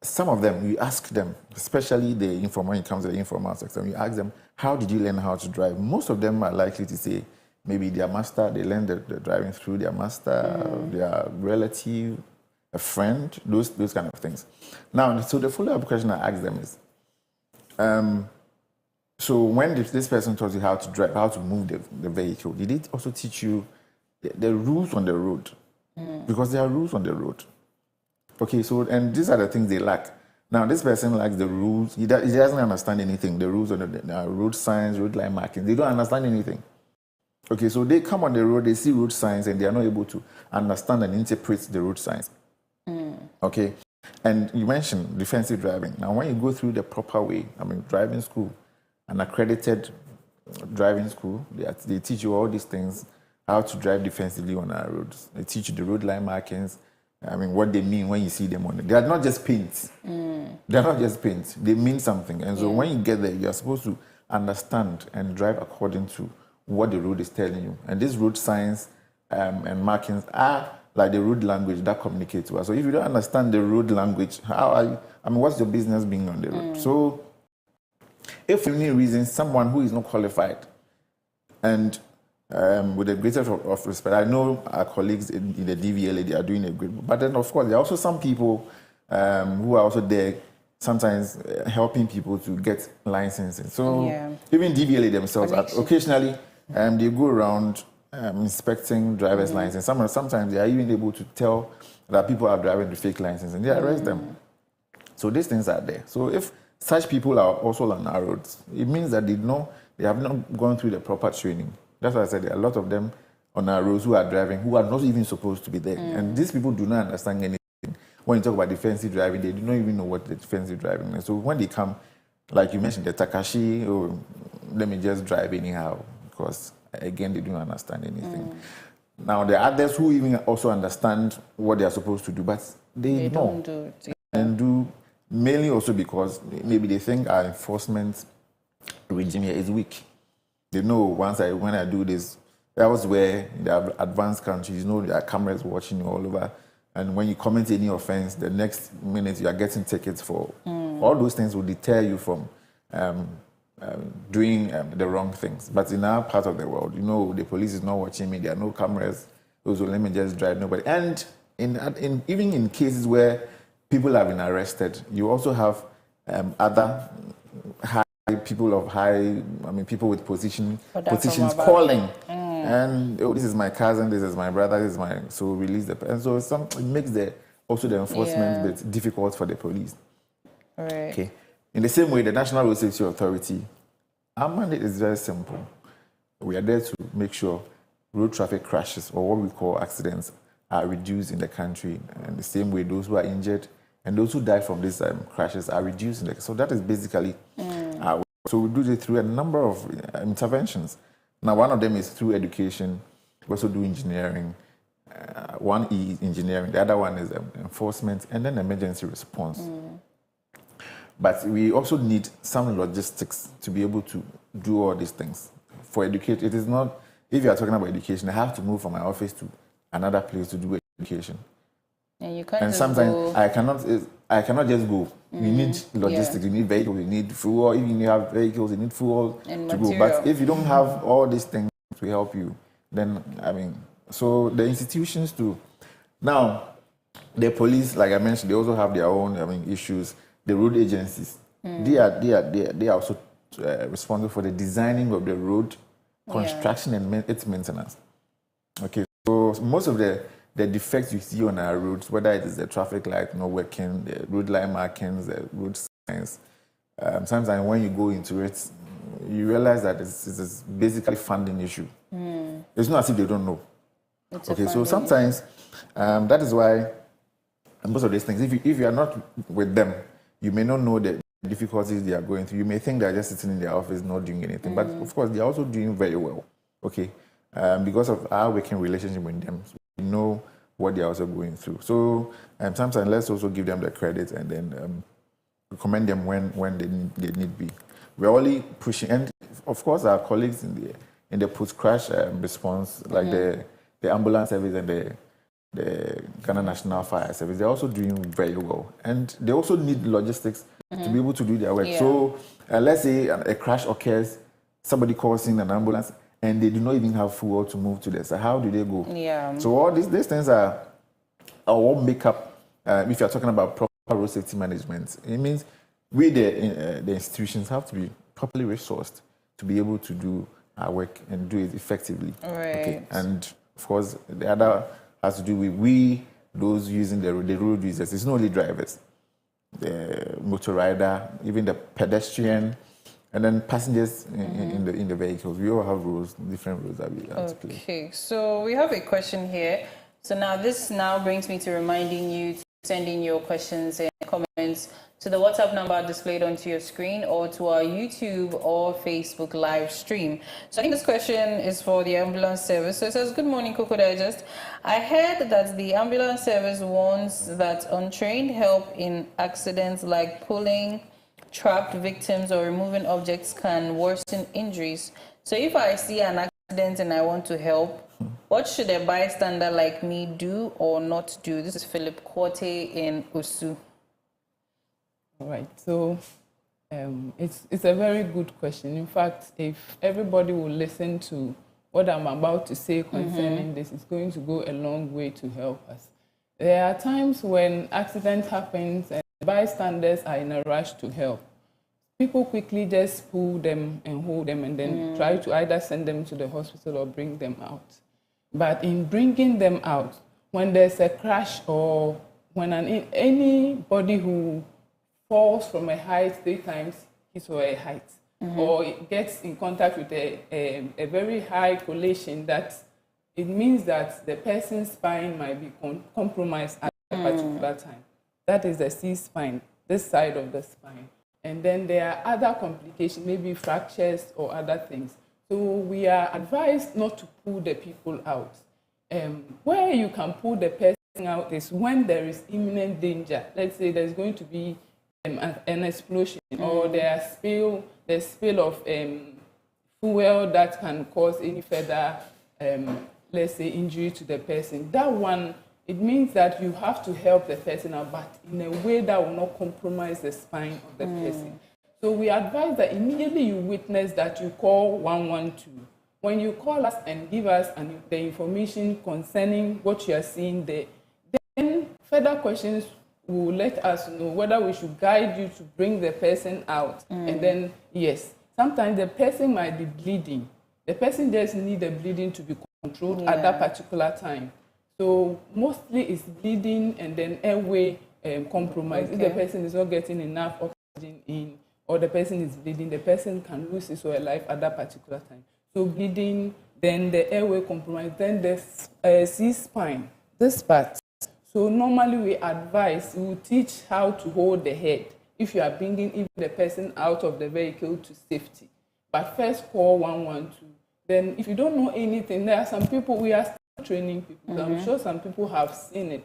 some of them, you ask them, especially when it comes to the informal sector, you ask them, how did you learn how to drive? Most of them are likely to say, maybe their master, they learned the driving through their master, their relative, a friend, those kind of things. Now, so the follow-up question I ask them is, so when this person taught you how to drive, how to move the vehicle, did it also teach you the rules on the road? Because there are rules on the road. Okay, so, and these are the things they lack. Now, this person lacks the rules. He doesn't understand anything. The rules on the road signs, road line markings, they don't understand anything. Okay, so they come on the road, they see road signs, and they are not able to understand and interpret the road signs. Okay, and you mentioned defensive driving. Now, when you go through the proper way, driving school, an accredited driving school, they teach you all these things, how to drive defensively on our roads. They teach you the road line markings, what they mean when you see them on it. They are not just paint. They are not just paint. They mean something. And so when you get there, you are supposed to understand and drive according to what the road is telling you. And these road signs and markings are like the road language that communicates to us. So if you don't understand the road language, what's your business being on the road? So if for any reason someone who is not qualified, and with the greatest of respect, I know our colleagues in the DVLA, they are doing a great, but then of course there are also some people who are also there sometimes helping people to get licenses. So even DVLA themselves, occasionally they go around inspecting driver's license. Sometimes they are even able to tell that people are driving the fake license and they arrest them. So these things are there. So if such people are also on our roads, it means that they have not gone through the proper training. That's why I said there are a lot of them on our roads who are driving who are not even supposed to be there. And these people do not understand anything. When you talk about defensive driving, they do not even know what the defensive driving is. So when they come, like you mentioned, the Takashi, let me just drive anyhow, because again, they don't understand anything. Now, there are others who even also understand what they are supposed to do, but they don't do it. And do mainly also because maybe they think our enforcement regime here is weak. They know when I do this, that was where in the advanced countries, there are cameras watching you all over. And when you commit any offense, the next minute you are getting tickets for all those things will deter you from doing the wrong things. But in our part of the world, you know, the police is not watching me. There are no cameras. So let me just drive. Nobody. And even in cases where people have been arrested, you also have other people with positions calling. And this is my cousin, this is my brother, this is my, so release the, and so it makes the enforcement bit difficult for the police. Right. Okay. In the same way, the National Road Safety Authority, our mandate is very simple. We are there to make sure road traffic crashes, or what we call accidents, are reduced in the country. And the same way, those who are injured and those who die from these crashes are reduced. So that is basically our way. So we do this through a number of interventions. Now, one of them is through education. We also do engineering. One is engineering, the other one is enforcement, and then emergency response. But we also need some logistics to be able to do all these things. For educate, it is not, if you are talking about education, I have to move from my office to another place to do education. And you can't and just sometimes go. I cannot just go. You need logistics, you need vehicles, you need fuel. Even if you have vehicles, you need fuel And to material. go. But if you don't have all these things to help you, then, I mean, so the institutions too. Now, the police, like I mentioned, they also have their own, issues. The road agencies, they are also responsible for the designing of the road, construction and its maintenance. Okay, so most of the defects you see on our roads, whether it is the traffic light not working, the road line markings, the road signs, sometimes when you go into it, you realize that it's basically funding issue. It's not as if they don't know. Okay, so sometimes that is why most of these things, if you are not with them, you may not know the difficulties they are going through. You may think they are just sitting in their office not doing anything, but of course they are also doing very well. Okay, because of our working relationship with them, so we know what they are also going through. So sometimes let's also give them the credit and then recommend them when they need be. We're only pushing, and of course our colleagues in the post-crash response, like the ambulance service and the Ghana National Fire Service, they're also doing very well. And they also need logistics to be able to do their work. Yeah. So let's say a crash occurs, somebody calls in an ambulance, and they do not even have fuel to move to this. So how do they go? Yeah. So all these things are what make up, if you're talking about proper road safety management, it means we, the institutions, have to be properly resourced to be able to do our work and do it effectively. Right. Okay. And of course, the other has to do with those using the road users. It's not only drivers, the motor rider, even the pedestrian, and then passengers in the vehicles. We all have rules, different rules that we have to play. Okay, so we have a question here. So now this brings me to reminding you to send in your questions and comments to the WhatsApp number displayed onto your screen or to our YouTube or Facebook live stream. So I think this question is for the ambulance service. So it says, good morning, Kokodigest. I heard that the ambulance service warns that untrained help in accidents like pulling trapped victims or removing objects can worsen injuries. So if I see an accident and I want to help, what should a bystander like me do or not do? This is Philip Korte in Osu. All right, so it's a very good question. In fact, if everybody will listen to what I'm about to say concerning this, it's going to go a long way to help us. There are times when accident happens and bystanders are in a rush to help. People quickly just pull them and hold them and then try to either send them to the hospital or bring them out. But in bringing them out, when there's a crash or when anybody who falls from a height 3 times his or her height, or it gets in contact with a very high collation, that it means that the person's spine might be compromised at a particular time. That is the C-spine, this side of the spine. And then there are other complications, maybe fractures or other things. So we are advised not to pull the people out. Where you can pull the person out is when there is imminent danger. Let's say there's going to be an explosion or the spill of fuel that can cause any further, let's say, injury to the person. That one, it means that you have to help the person out, but in a way that will not compromise the spine of the person. So we advise that immediately you witness that you call 112. When you call us and give us the information concerning what you are seeing there, then further questions will let us know whether we should guide you to bring the person out. And then, yes, sometimes the person might be bleeding. The person just needs the bleeding to be controlled at that particular time. So mostly it's bleeding and then airway compromise. If the person is not getting enough oxygen in, or the person is bleeding, the person can lose his or her life at that particular time. So bleeding, then the airway compromise, then the C-spine, this part. So normally we advise, we teach how to hold the head if you are bringing even the person out of the vehicle to safety. But first call 112. Then if you don't know anything, there are some people, we are still training people. I'm sure some people have seen it,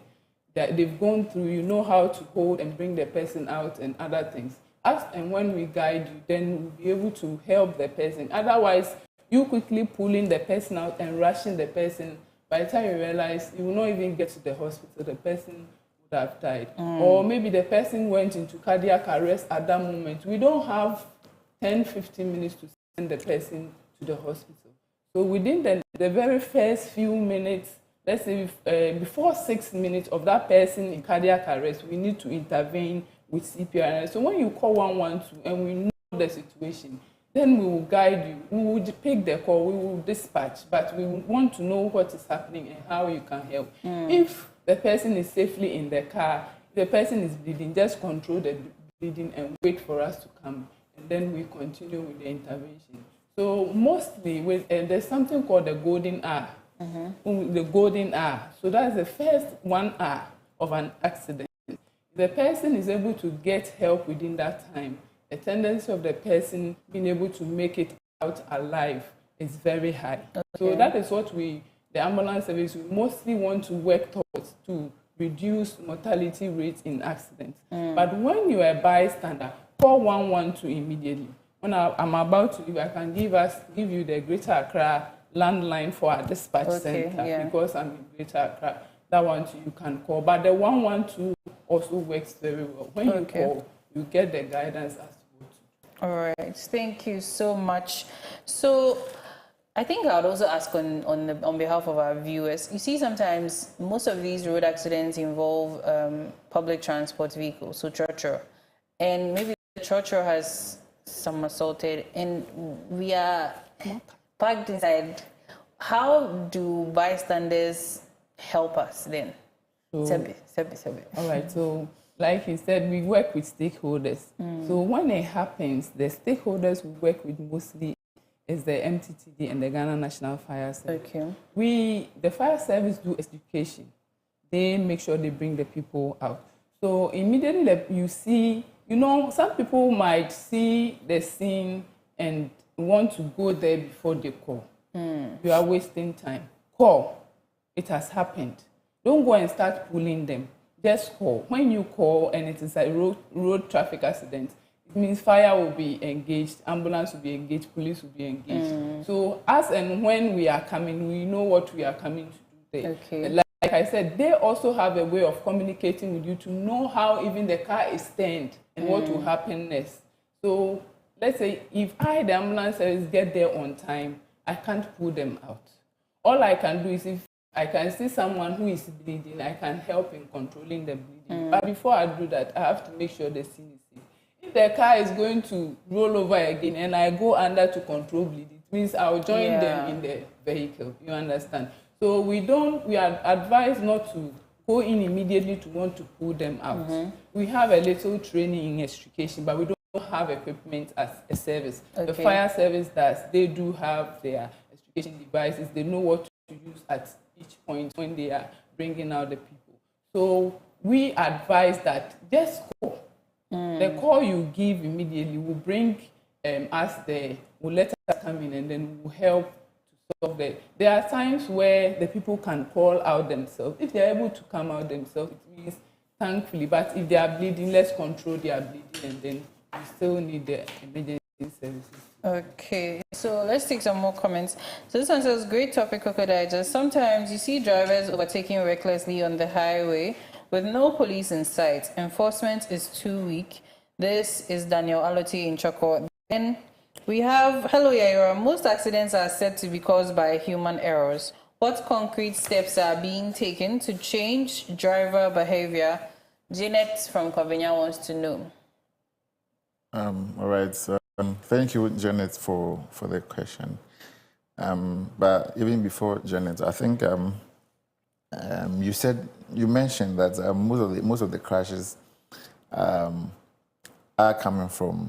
that they've gone through, you know how to hold and bring the person out and other things. As and when we guide you, then we'll be able to help the person. Otherwise, you quickly pulling the person out and rushing the person. By the time you realize, you will not even get to the hospital, the person would have died. Or maybe the person went into cardiac arrest at that moment. We don't have 10, 15 minutes to send the person to the hospital. So within the very first few minutes, let's say before 6 minutes of that person in cardiac arrest, we need to intervene with CPR. So when you call 112 and we know the situation, then we will guide you. We will pick the call, we will dispatch, but we want to know what is happening and how you can help. If the person is safely in the car, if the person is bleeding, just control the bleeding and wait for us to come, and then we continue with the intervention. So mostly, there's something called the golden hour. The golden hour. So that's the first 1 hour of an accident. The person is able to get help within that time. The tendency of the person being able to make it out alive is very high. So that is what the ambulance service, we mostly want to work towards, to reduce mortality rates in accidents. But when you are a bystander, call 112 immediately. When I'm about to leave, I can give you the Greater Accra landline for our dispatch center, because I'm in Greater Accra. That one too you can call. But the 112 also works very well. When you call, you get the guidance as to what to do. All right. Thank you so much. So I think I would also ask on behalf of our viewers, you see sometimes most of these road accidents involve public transport vehicles, so trotro. And maybe the trotro has somersaulted and we are parked inside. How do bystanders help us then? So, all right, so like you said, we work with stakeholders. So when it happens, the stakeholders we work with mostly is the MTTD and the Ghana National Fire Service. The fire service do education. They make sure they bring the people out. So immediately you see, some people might see the scene and want to go there before they call. You are wasting time. Call. It has happened. Don't go and start pulling them. Just call. When you call and it is a road traffic accident, it means fire will be engaged, ambulance will be engaged, police will be engaged. So as and when we are coming, we know what we are coming to do there. Like I said, they also have a way of communicating with you to know how even the car is turned and what will happen next. So let's say if the ambulance service, get there on time, I can't pull them out. All I can do is if I can see someone who is bleeding, I can help in controlling the bleeding. But before I do that, I have to make sure the scene is safe. If the car is going to roll over again and I go under to control bleeding, it means I'll join them in the vehicle. You understand? So we are advised not to go in immediately to want to pull them out. We have a little training in extrication, but we don't have equipment as a service. The fire service does. They do have their extrication devices. They know what to use at each point when they are bringing out the people. So we advise that just call. The call you give immediately will bring us there, will let us come in, and then will help to solve that. There are times where the people can call out themselves. If they're able to come out themselves, it means thankfully. But if they are bleeding, let's control their bleeding, and then we still need the emergency services. Okay, so let's take some more comments. So this one says, great topic, Kokodigest. Sometimes you see drivers overtaking recklessly on the highway with no police in sight. Enforcement is too weak. This is Daniel Aloti in Choko. Then we have, hello Yaira, most accidents are said to be caused by human errors. What concrete steps are being taken to change driver behavior? Janet from Kavenya wants to know. All right, so thank you, Janet, for the question. But even before Janet, I think you mentioned that most of the crashes are coming from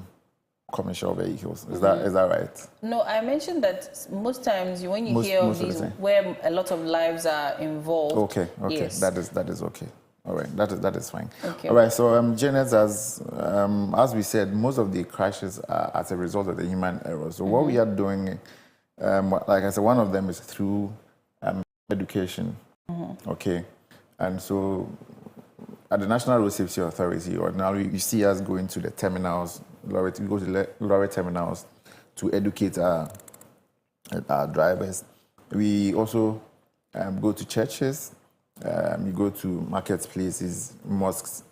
commercial vehicles. Is that right? No, I mentioned that most times when you hear of these where a lot of lives are involved. Okay, yes. that is okay. All right, that is fine. Okay. All right, so Janet, as we said, most of the crashes are as a result of the human error. So what we are doing, like I said, one of them is through education. Okay, and so at the National Road Safety Authority, or now you see us going to the terminals. We go to the lorry terminals to educate our drivers. We also go to churches. You go to marketplaces, mosques,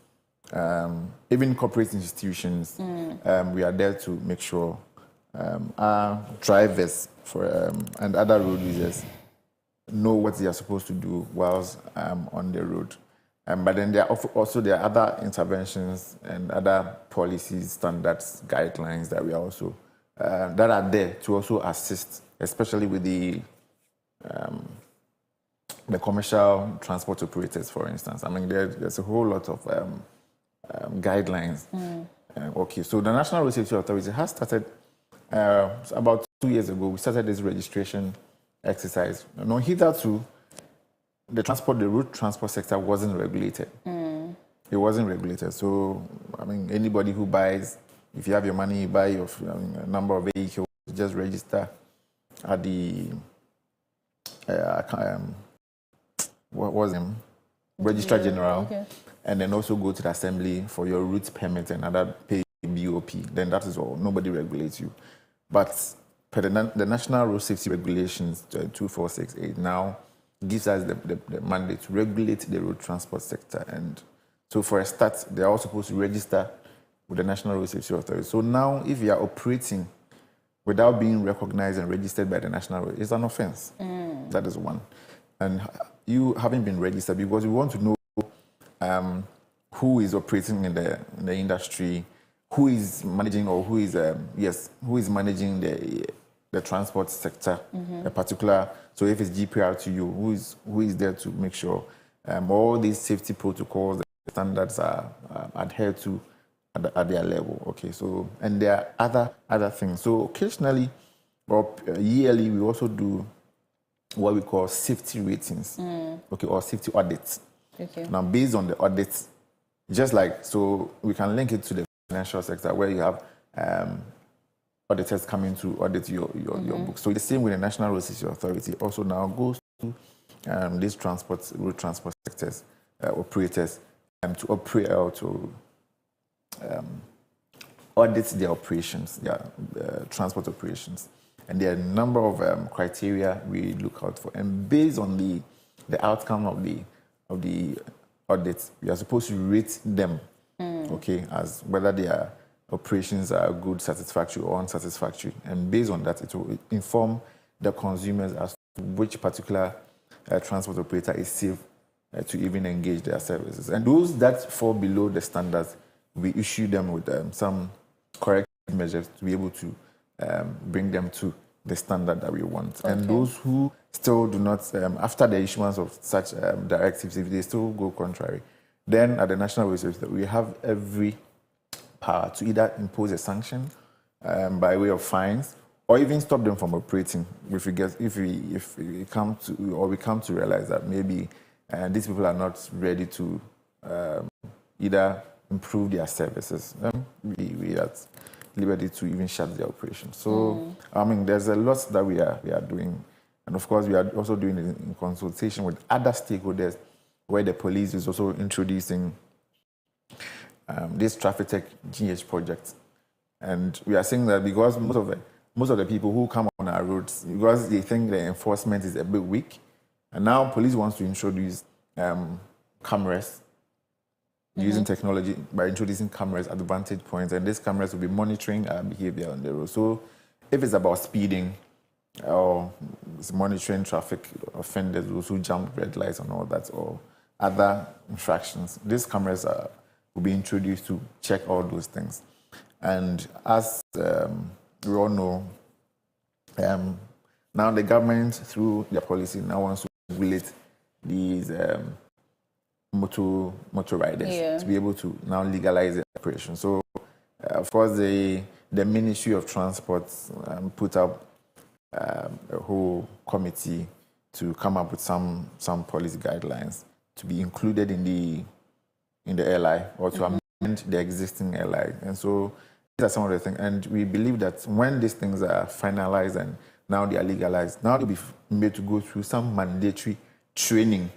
even corporate institutions. We are there to make sure our drivers and other road users know what they are supposed to do whilst on the road. But then there are other interventions and other policies, standards, guidelines that we are also that are there to also assist, especially with the commercial transport operators, for instance. I mean, there's a whole lot of guidelines. Okay, so the National Road Safety Authority has started about 2 years ago. We started this registration exercise. Now, hitherto, the road transport sector wasn't regulated. It wasn't regulated. So, I mean, anybody who buys, if you have your money, you buy a number of vehicles, just register at the Registrar General, okay. And then also go to the assembly for your route permit and other pay BOP. Then that is all. Nobody regulates you. But per the National Road Safety Regulations 2468 now gives us the mandate to regulate the road transport sector. And so for a start, they are all supposed to register with the National Road Safety Authority. So now if you are operating without being recognized and registered by the National Road, it's an offense. That is one. And you haven't been registered because we want to know who is operating in the industry, who is managing or who is managing the transport sector, a particular. So if it's GPR to you, who is there to make sure all these safety protocols, the standards are adhered to at their level. Okay, so and there are other things. So occasionally or yearly, we also do what we call safety ratings, okay, or safety audits. Okay. Now, based on the audits, just like, so we can link it to the financial sector where you have auditors coming to audit your book. So the same with the National Road Safety Authority also now goes to these road transport sectors, operators, to operate or to audit their operations, their transport operations. And there are a number of criteria we look out for. And based on the outcome of the audits, we are supposed to rate them, okay, as whether their operations are good, satisfactory, or unsatisfactory. And based on that, it will inform the consumers as to which particular transport operator is safe to even engage their services. And those that fall below the standards, we issue them with some corrective measures to be able to bring them to the standard that we want. Okay. And those who still do not, after the issuance of such directives, if they still go contrary, then at the National Road Safety, we have every power to either impose a sanction by way of fines or even stop them from operating if we come to realize that maybe these people are not ready to either improve their services. We are at liberty to even shut their operations. So, I mean, there's a lot that we are doing. And of course, we are also doing it in consultation with other stakeholders, where the police is also introducing this Traffic Tech GH project. And we are saying that because most of the people who come on our roads, because they think the enforcement is a bit weak, and now police wants to introduce cameras using technology by introducing cameras at the vantage points, and these cameras will be monitoring our behavior on the road. So if it's about speeding or it's monitoring traffic offenders, those who jump red lights and all that, or other infractions, these cameras will be introduced to check all those things. And as we all know, now the government, through their policy, now wants to regulate these motor riders to be able to now legalize the operation. So, of course, the Ministry of Transport put up a whole committee to come up with some policy guidelines to be included in the LI, or to amend the existing LI. And so these are some of the things. And we believe that when these things are finalized and now they are legalized, now they'll be made to go through some mandatory training,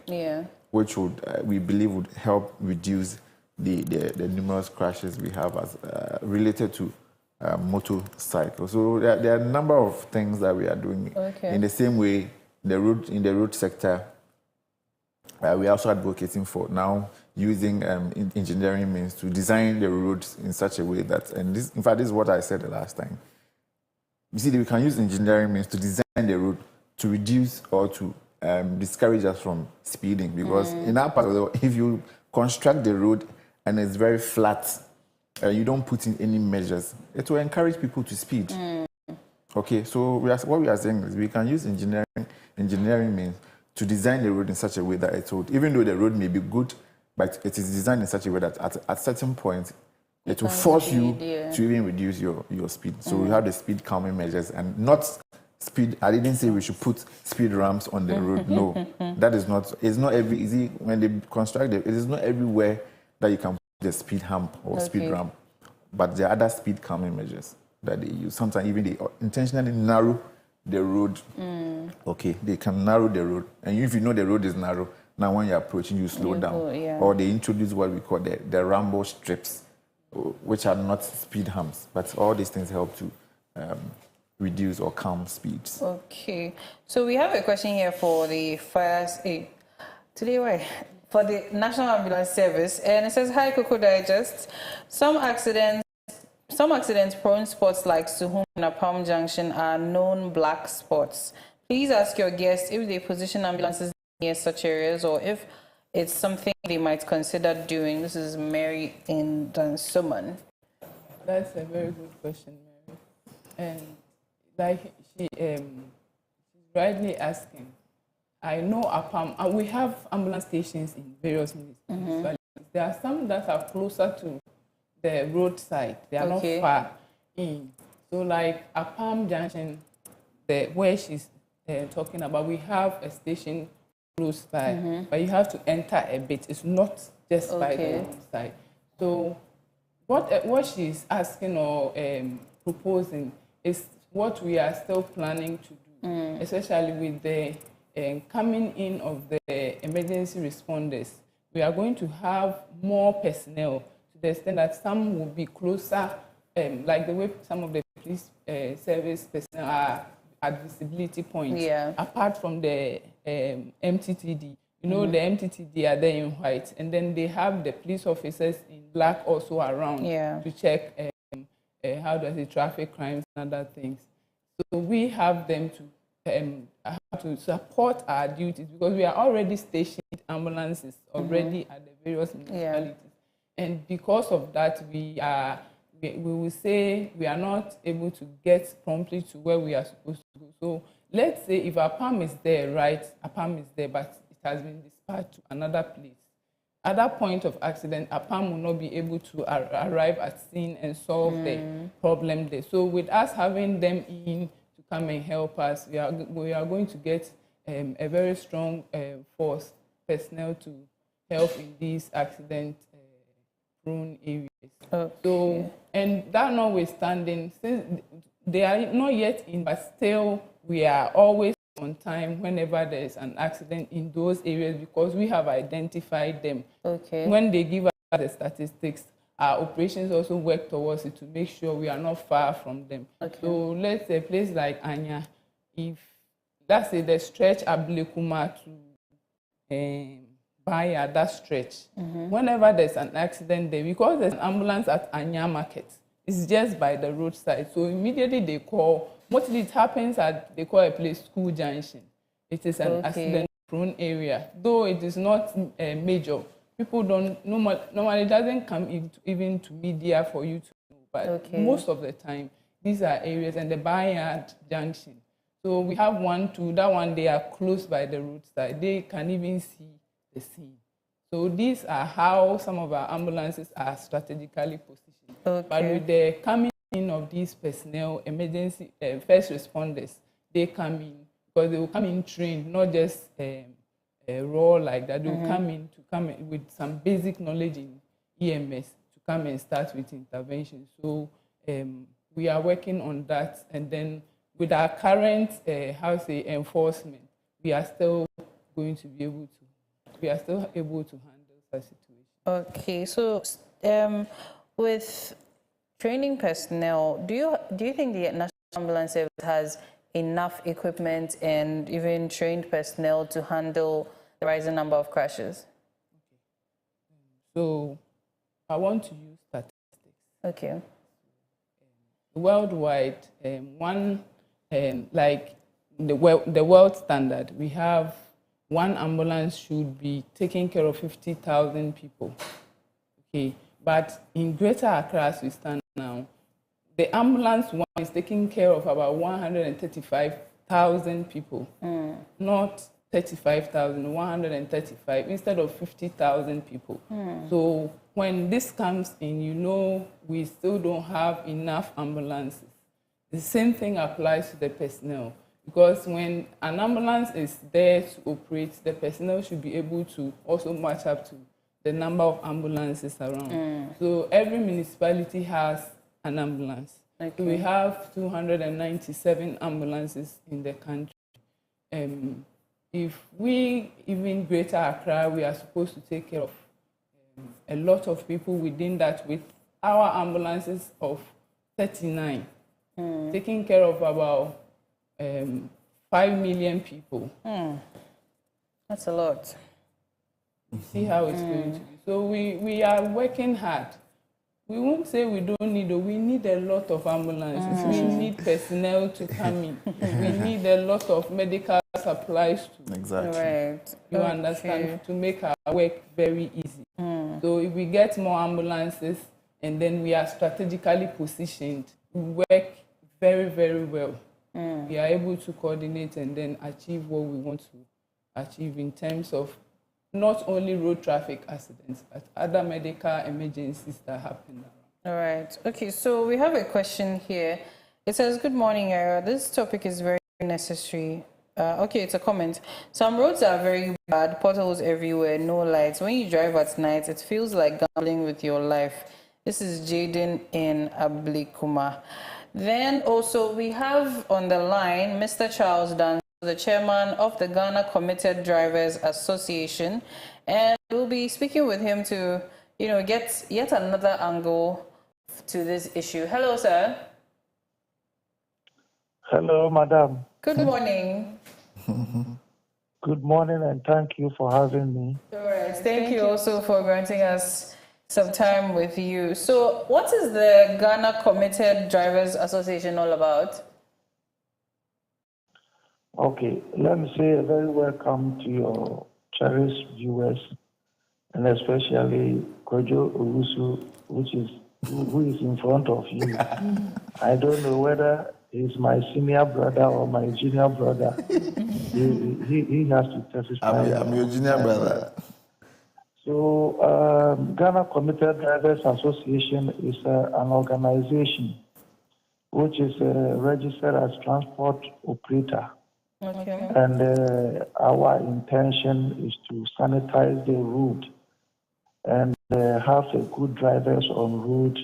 which would we believe would help reduce the numerous crashes we have as related to motorcycles. So there are a number of things that we are doing. In the same way, in the road sector, we are also advocating for now using engineering means to design the roads in such a way that, and this, in fact, this is what I said the last time. You see, we can use engineering means to design the road to reduce or to discourage us from speeding, because in our part of the world, if you construct the road and it's very flat, you don't put in any measures, it will encourage people to speed. Okay, so what we are saying is we can use engineering means to design the road in such a way that it would, even though the road may be good, but it is designed in such a way that at certain point, it will force you to even reduce your speed. So we have the speed calming measures and not speed. I didn't say we should put speed ramps on the road. No, that is not. It's not every easy when they construct it. It is not everywhere that you can put the speed hump or speed ramp. But there are other speed calming measures that they use. Sometimes even they intentionally narrow the road. Okay, they can narrow the road, and if you know the road is narrow, now when you're approaching, you slow down. Or they introduce what we call the rambo strips, which are not speed humps, but all these things help to reduce or calm speeds. Okay, so we have a question here for the for the National Ambulance Service, and it says, "Hi, Kokodigest. Some accident-prone spots like Suhum and Apam Junction are known black spots. Please ask your guests if they position ambulances near such areas or if it's something they might consider doing." This is Mary in Dansoman. That's a very good question, Mary. And like she's rightly asking, I know Apam, and we have ambulance stations in various municipalities. There are some that are closer to the roadside. They are not far in. So like Apam Junction, where she's talking about, we have a station close by, but you have to enter a bit. It's not just by the roadside. So what she's asking or proposing is what we are still planning to do, especially with the coming in of the emergency responders. We are going to have more personnel to the extent that some will be closer, like the way some of the police service personnel are at visibility points, apart from the MTTD. You know, the MTTD are there in white, and then they have the police officers in black also around to check how does the traffic crimes and other things. So we have them to support our duties, because we are already stationed ambulances already at the various municipalities. And because of that, we will say we are not able to get promptly to where we are supposed to go. So let's say if Apam is there, right, Apam is there, but it has been dispatched to another place. At that point of accident, Apam will not be able to arrive at scene and solve the problem there. So with us having them in to come and help us, we are going to get a very strong force personnel to help in these accident-prone areas. So, and that notwithstanding, since they are not yet in, but still we are always on time whenever there is an accident in those areas, because we have identified them. When they give us the statistics, our operations also work towards it to make sure we are not far from them. So let's say a place like Anya, if let's say the stretch Ablekuma to by that stretch. Whenever there's an accident there, because there's an ambulance at Anya Market, it's just by the roadside. So immediately they call. Mostly it happens at, they call a place School Junction. It is an accident-prone area. Though it is not major, people don't, normally it doesn't come even to media for you to know. But most of the time, these are areas, and the Bayard Junction. So we have 1, 2, that one, they are close by the roadside. They can even see the scene. So these are how some of our ambulances are strategically positioned. But with the coming in of these personnel, emergency first responders, they come in because they will come in trained, not just raw like that. They will come in with some basic knowledge in EMS to come and start with intervention. So we are working on that, and then with our current enforcement, we are still going to be able to. We are still able to handle such situations. Okay, so with training personnel, do you think the National Ambulance Service has enough equipment and even trained personnel to handle the rising number of crashes? So I want to use statistics. Okay. Worldwide, like the world standard, we have one ambulance should be taking care of 50,000 people. Okay, but in Greater Accra, as we stand now, the ambulance one is taking care of about 135,000 people, not 35,000, 135 instead of 50,000 people. So when this comes in, you know, we still don't have enough ambulances. The same thing applies to the personnel, because when an ambulance is there to operate, the personnel should be able to also match up to the number of ambulances around. So every municipality has an ambulance. So we have 297 ambulances in the country. If we, even Greater Accra, we are supposed to take care of a lot of people within that, with our ambulances of 39, taking care of about 5 million people. That's a lot. See how it's going to be. So we are working hard. We won't say we don't need, we need a lot of ambulances. We need personnel to come in. We need a lot of medical supplies too. Exactly. Right. You understand, to make our work very easy. So if we get more ambulances and then we are strategically positioned, we work very, very well. We are able to coordinate and then achieve what we want to achieve in terms of not only road traffic accidents, but other medical emergencies that happen. All right. Okay, so we have a question here. It says, good morning, Era. This topic is very necessary. Okay, it's a comment. Some roads are very bad, potholes everywhere, no lights. When you drive at night, it feels like gambling with your life. This is Jaden in Ablikuma. Then also we have on the line Mr. Charles Dunn, the chairman of the Ghana Committed Drivers Association, and we'll be speaking with him to, get yet another angle to this issue. Hello, sir. Hello, madam. Good morning. Good morning, and thank you for having me. All right. Thank you also for granting us some time with you. So, what is the Ghana Committed Drivers Association all about? Okay, let me say a very welcome to your cherished viewers, and especially Kojo Owusu, who is in front of you. I don't know whether he's my senior brother or my junior brother. he has to testify. I'm your junior brother. So, Ghana Committed Drivers Association is an organization which is registered as transport operator. Okay. And our intention is to sanitize the road and have a good drivers on road,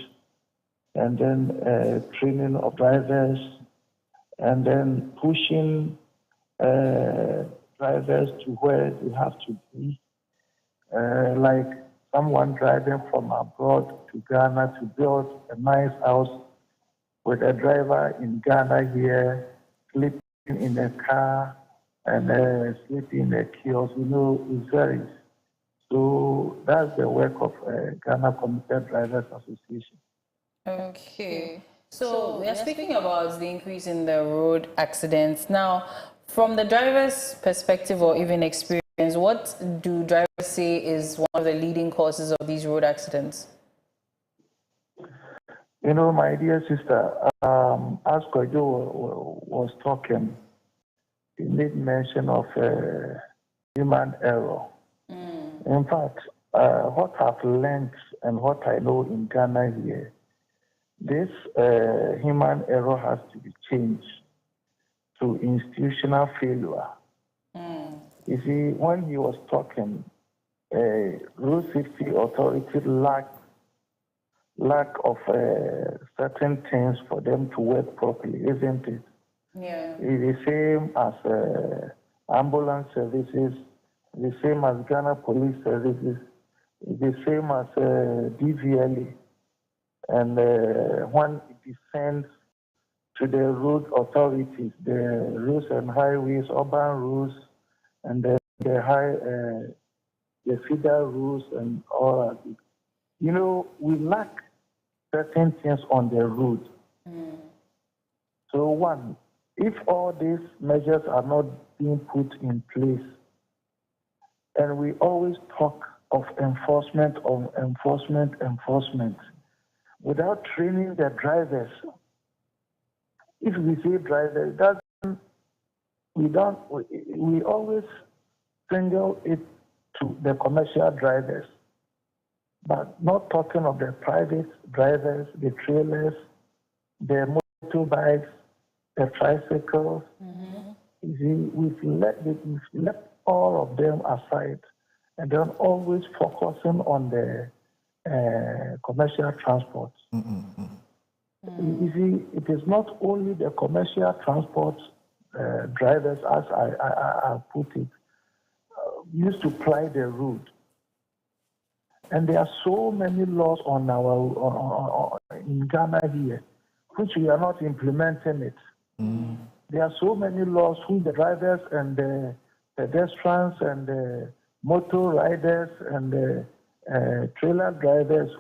and then training of drivers, and then pushing drivers to where they have to be. Like someone driving from abroad to Ghana to build a nice house with a driver in Ghana here, sleeping in a car and sleeping in a kiosk, it varies. So that's the work of Ghana Commuter Drivers Association. Okay. So we are speaking about the increase in the road accidents. Now, from the driver's perspective or even experience, what do drivers say is one of the leading causes of these road accidents? You know, my dear sister, as Kojo was talking, he made mention of human error. In fact, what I've learned and what I know in Ghana here, this human error has to be changed to institutional failure. You see, when he was talking, road safety authority lack of certain things for them to work properly, isn't it? Yeah. It's the same as ambulance services, the same as Ghana Police Services, the same as DVLA. And when it descends to the road authorities, the roads and highways, urban roads, and the feeder roads and all of it. You know, we lack certain things on the road. So one, if all these measures are not being put in place, and we always talk of enforcement, without training the drivers. If we say drivers, we always single it to the commercial drivers, but not talking of the private drivers, the trailers, the motorbikes, the tricycles. You see, we've left all of them aside, and then always focusing on the commercial transport. You see, it is not only the commercial transport drivers, as I put it, used to ply the road. And there are so many laws on in Ghana here, which we are not implementing it. There are so many laws which the drivers and the pedestrians and the motor riders and the trailer drivers,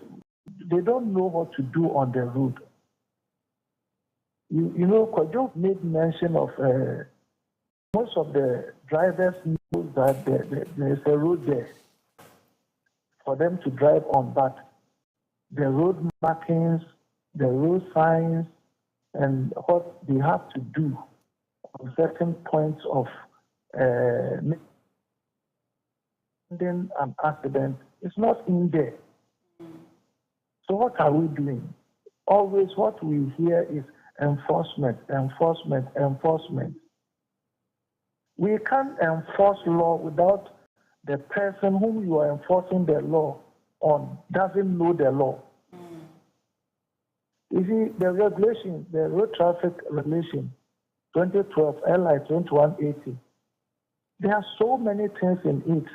they don't know what to do on the road. You know, Kojo made mention of most of the drivers know that there is a road there for them to drive on, but the road markings, the road signs, and what they have to do on certain points of an accident is not in there. So what are we doing? Always what we hear is enforcement. We can't enforce law without the person whom you are enforcing the law on doesn't know the law. You see, the regulation, the road traffic regulation, 2012, LI 2180, there are so many things in it.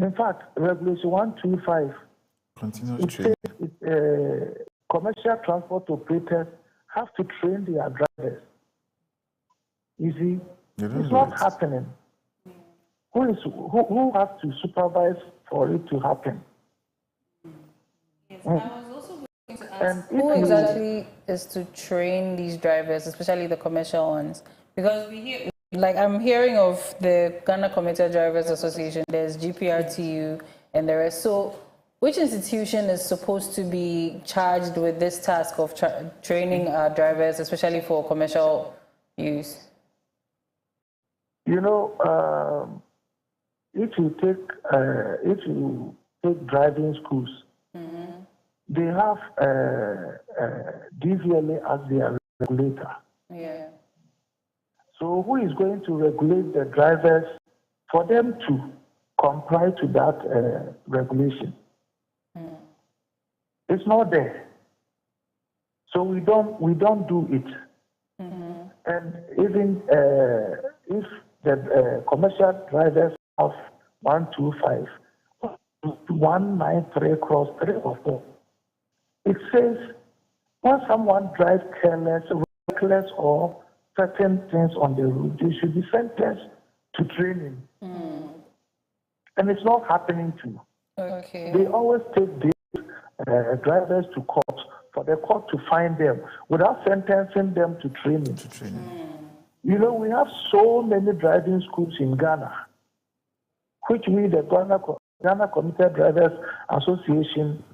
In fact, Regulation 125, it says commercial transport operators have to train their drivers. You see, it's not happening. Who has to supervise for it to happen? Yes, I was also going to ask, who exactly is to train these drivers, especially the commercial ones? Because we hear, like I'm hearing of the Ghana Commuter Drivers Association, there's GPRTU, and there is. So which institution is supposed to be charged with this task of training drivers, especially for commercial use? You know, if you take driving schools, they have DVLA as their regulator. Yeah. So who is going to regulate the drivers for them to comply to that regulation? It's not there. So we don't do it. And even if the commercial drivers have 125, 193 cross 3 or 4, it says when someone drives careless, reckless, or certain things on the road, they should be sentenced to training. And it's not happening to. Okay. They always take these drivers to court for the court to find them without sentencing them to training. You know, we have so many driving schools in Ghana, which we, the Ghana Commuter Drivers Association,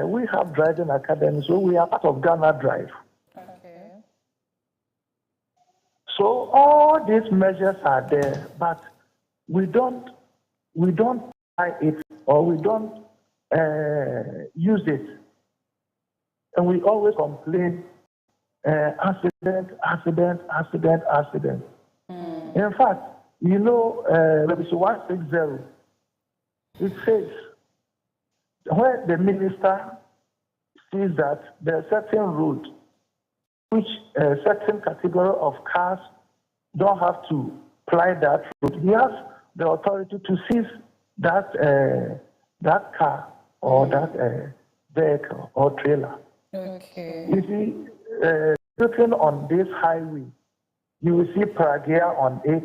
we have driving academies, so we are part of Ghana Drive. Okay. So all these measures are there, but we don't try it or we don't use it, and we always complain. Accident. In fact, you know, Resolution 160, it says, when the minister sees that there are certain route which a certain category of cars don't have to ply that route, he has the authority to seize that car or that vehicle or trailer. Okay. You see, looking on this highway, you will see Pragia on 8,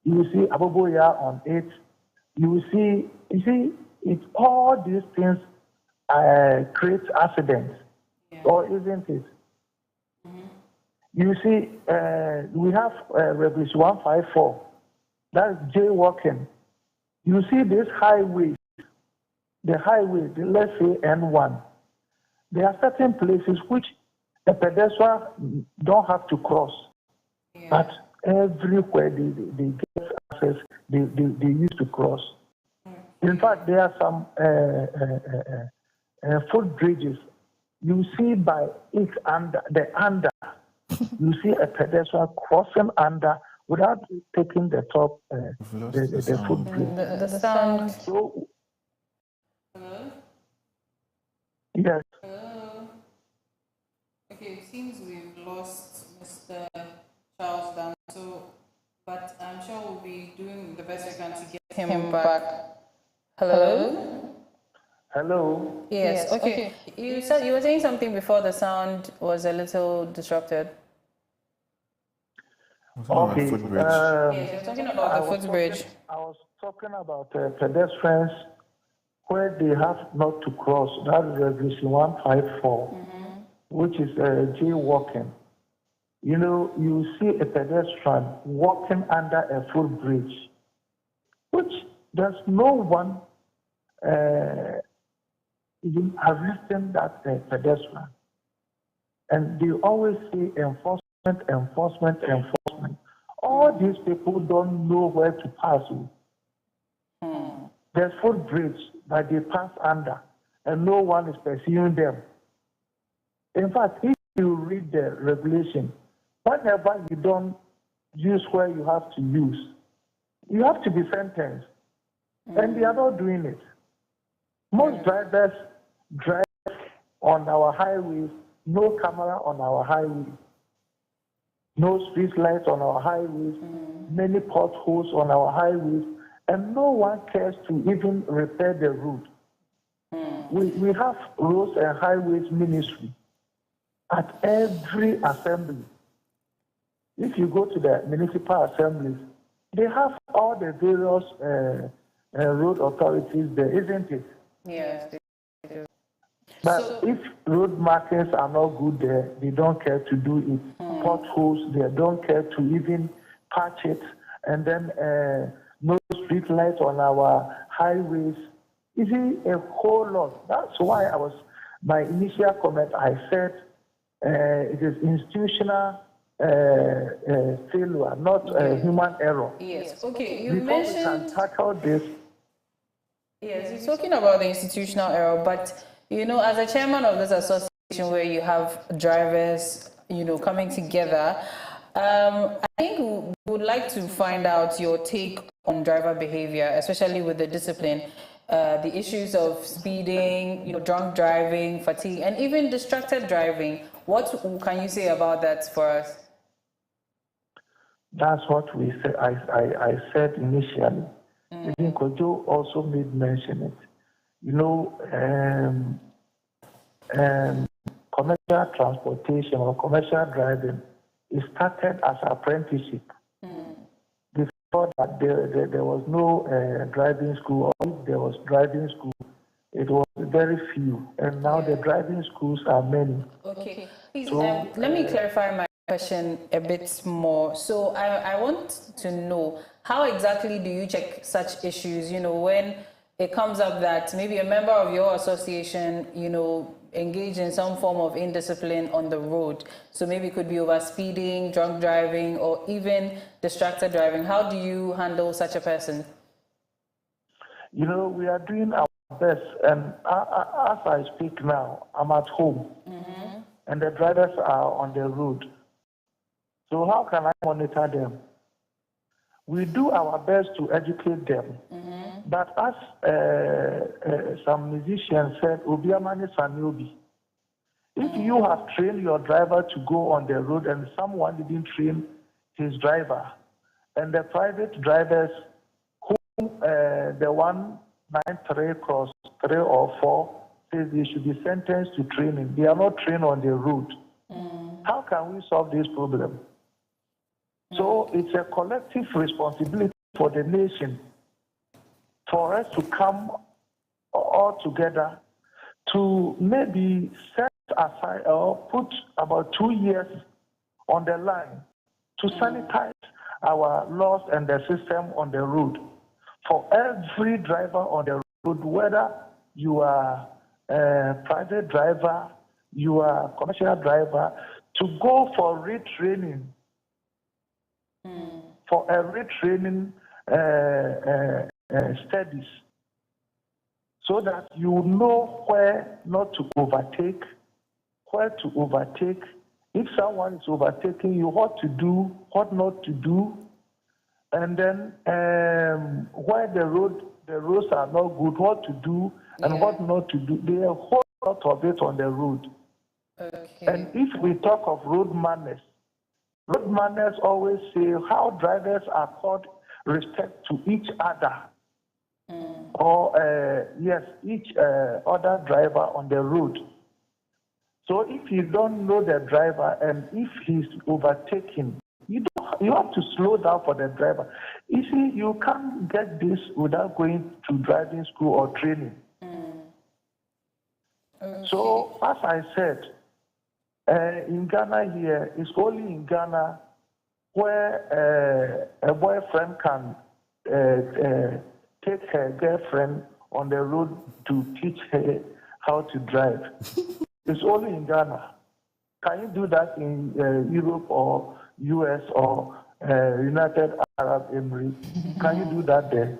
you will see Aboboya on 8, you see, it's all these things create accidents, or isn't it? You see, we have Regulation 154, that's jaywalking. You see this highway, let's say N1, there are certain places which the pedestrian don't have to cross, but everywhere they get access, they used to cross. In fact, there are some footbridges. You see by it under you see a pedestrian crossing under without taking the top the footbridge. The sound. So, yes. Okay, it seems we've lost Mr. Charles down, but I'm sure we'll be doing the best we can to get him back. Hello? Hello? Yes, okay. You said you were saying something before the sound was a little disrupted. Okay. Yes, you're talking about the footbridge. I was talking about pedestrians where they have not to cross. That is Regulation 154. Which is jaywalking. You know, you see a pedestrian walking under a footbridge, which there's no one even arresting that pedestrian. And they always say enforcement. All these people don't know where to pass. There's footbridge that they pass under, and no one is pursuing them. In fact, if you read the regulation, whenever you don't use where you have to use, you have to be sentenced. And they are not doing it. Most drivers drive on our highways, no camera on our highways, no street lights on our highways, many potholes on our highways, and no one cares to even repair the road. We have roads and highways ministry at every assembly. If you go to the municipal assemblies, they have all the various road authorities there, isn't it? Yes, they do. But if road markings are not good there, they don't care to do it. Potholes, they don't care to even patch it. And then no street lights on our highways. You see, a whole lot. That's why my initial comment, I said, it is institutional failure, not human error. Yes, okay. You Before mentioned. we can tackle this. Yes, you're talking about the institutional error, but you know, as a chairman of this association where you have drivers, you know, coming together, I think we would like to find out your take on driver behavior, especially with the discipline. The issues of speeding, you know, drunk driving, fatigue, and even distracted driving. What can you say about that for us? That's what we said. I said initially. Even Kojo also made mention it. You know, commercial transportation or commercial driving, it started as apprenticeship. Before ensure that there was no driving school, or if there was driving school, it was very few. And now the driving schools are many. Okay. Please, So, let me clarify my question a bit more. So I want to know, how exactly do you check such issues, when it comes up that maybe a member of your association, engage in some form of indiscipline on the road? So maybe it could be over speeding, drunk driving, or even distracted driving. How do you handle such a person? We are doing our best. And as I speak now, I'm at home. And the drivers are on the road. So how can I monitor them? We do our best to educate them. But as some musicians said, Obiamani Sanyobi, if you have trained your driver to go on the road and someone didn't train his driver, and the private drivers whom the 193 cross 3 or 4 says they should be sentenced to training, they are not trained on the road. How can we solve this problem? So it's a collective responsibility for the nation for us to come all together to maybe set aside or put about 2 years on the line to sanitize our laws and the system on the road. For every driver on the road, whether you are a private driver, you are a commercial driver, to go for retraining, for a retraining studies, so that you know where not to overtake, where to overtake. If someone is overtaking you, what to do, what not to do, and then where the roads are not good, what to do and what not to do. There are a whole lot of it on the road. Okay. And if we talk of road manners always say how drivers are called respect to each other, or each other driver on the road. So if you don't know the driver and if he's overtaking, you have to slow down for the driver. You see, you can't get this without going to driving school or training. Okay. So as I said, in Ghana here, it's only in Ghana where a boyfriend can take her girlfriend on the road to teach her how to drive. It's only in Ghana. Can you do that in Europe or US or United Arab Emirates? Can you do that there?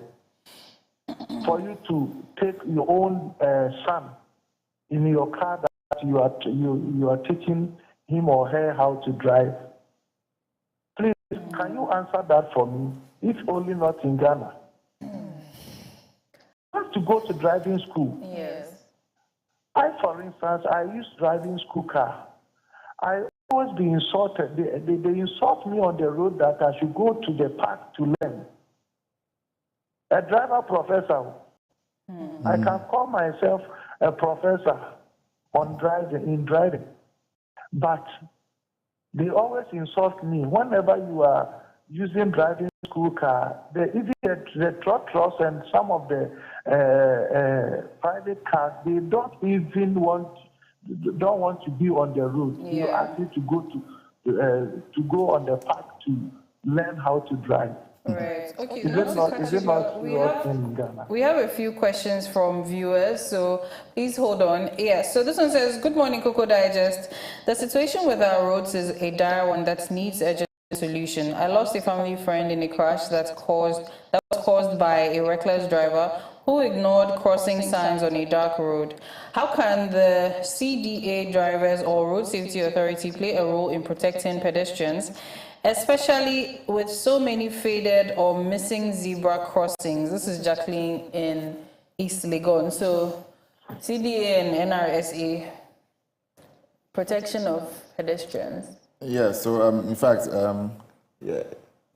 For you to take your own son in your car that you are teaching him or her how to drive. Please, can you answer that for me? If only not in Ghana. You have to go to driving school. Yes. For instance, I use driving school car. I always be insulted. They insult me on the road that I should go to the park to learn. A driver professor. I can call myself a professor on driving. But they always insult me. Whenever you are using driving school car, even the trucks and some of the private cars, they don't even want to be on the road. Yeah. You ask you to go on the park to learn how to drive. Right. Okay. Is it not in Ghana? We have a few questions from viewers, so please hold on. Yes. So this one says, "Good morning, Kokodigest. The situation with our roads is a dire one that needs urgent solution. I lost a family friend in a crash that was caused by a reckless driver who ignored crossing signs on a dark road. How can the CDA drivers or Road Safety Authority play a role in protecting pedestrians, especially with so many faded or missing zebra crossings?" This is Jacqueline in East Legon. So CDA and NRSA, protection of pedestrians. Yeah, so in fact,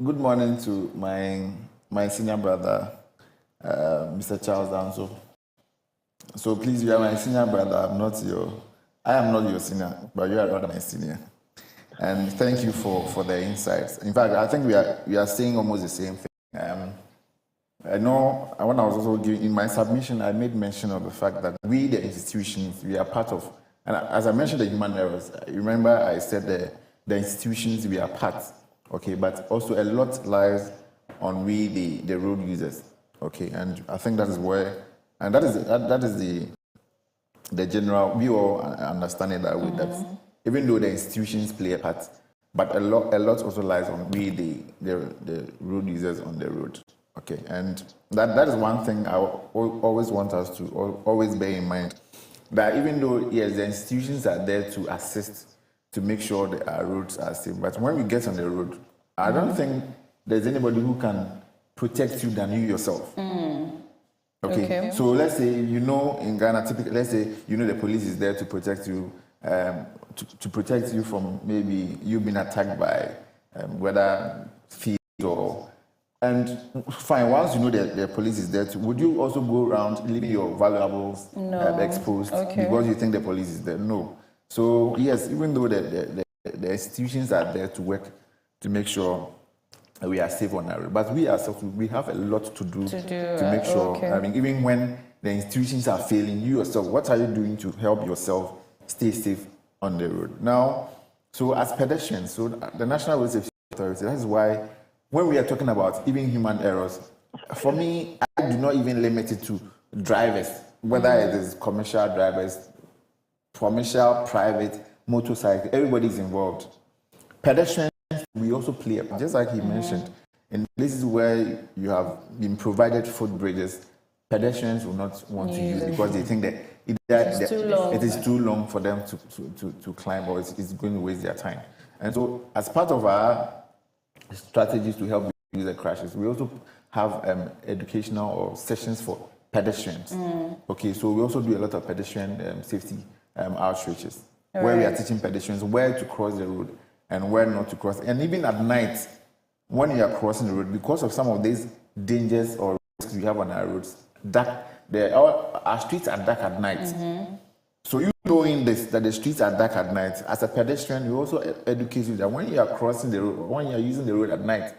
good morning to my senior brother, Mr. Charles Danso. So please, you are my senior brother. I am not your senior, but you are rather my senior. And thank you for the insights. In fact, I think we are saying almost the same thing. I know when I was also giving in my submission, I made mention of the fact that we, the institutions, we are part of, and as I mentioned the human errors, remember I said the institutions, we are part, okay, but also a lot lies on we, the road users, okay, and I think that is where, and that is the general, we all understand it that way, that even though the institutions play a part, but a lot also lies on we, the road users on the road. Okay, and that is one thing I always want us to always bear in mind, that even though, yes, the institutions are there to assist, to make sure that our roads are safe, but when we get on the road, I don't think there's anybody who can protect you than you yourself. Okay. So let's say, in Ghana, typically, let's say, the police is there to protect you, to protect you from maybe you being attacked by whether thieves or... And fine, once you know that the police is there, would you also go around leaving your valuables exposed because you think the police is there? No. So yes, even though the institutions are there to work to make sure we are safe on our road, but we ourselves, we have a lot to do to make sure. I mean, even when the institutions are failing, you yourself, what are you doing to help yourself stay safe on the road? Now, so as pedestrians, so the National Road Safety Authority, that is why when we are talking about even human errors, for me, I do not even limit it to drivers, whether it is commercial drivers, commercial, private, motorcycle, everybody is involved. Pedestrians, we also play, just like he mentioned, in places where you have been provided footbridges, pedestrians will not want to use it because they think that it is too long for them to climb, or it's going to waste their time. And so, as part of our strategies to help reduce the crashes, we also have educational or sessions for pedestrians. Okay, so we also do a lot of pedestrian safety outreaches, where we are teaching pedestrians where to cross the road and where not to cross. And even at night, when you are crossing the road, because of some of these dangers or risks we have on our roads, our streets are dark at night. So you knowing this, that the streets are dark at night, as a pedestrian, you also educate you that when you are crossing the road, when you are using the road at night,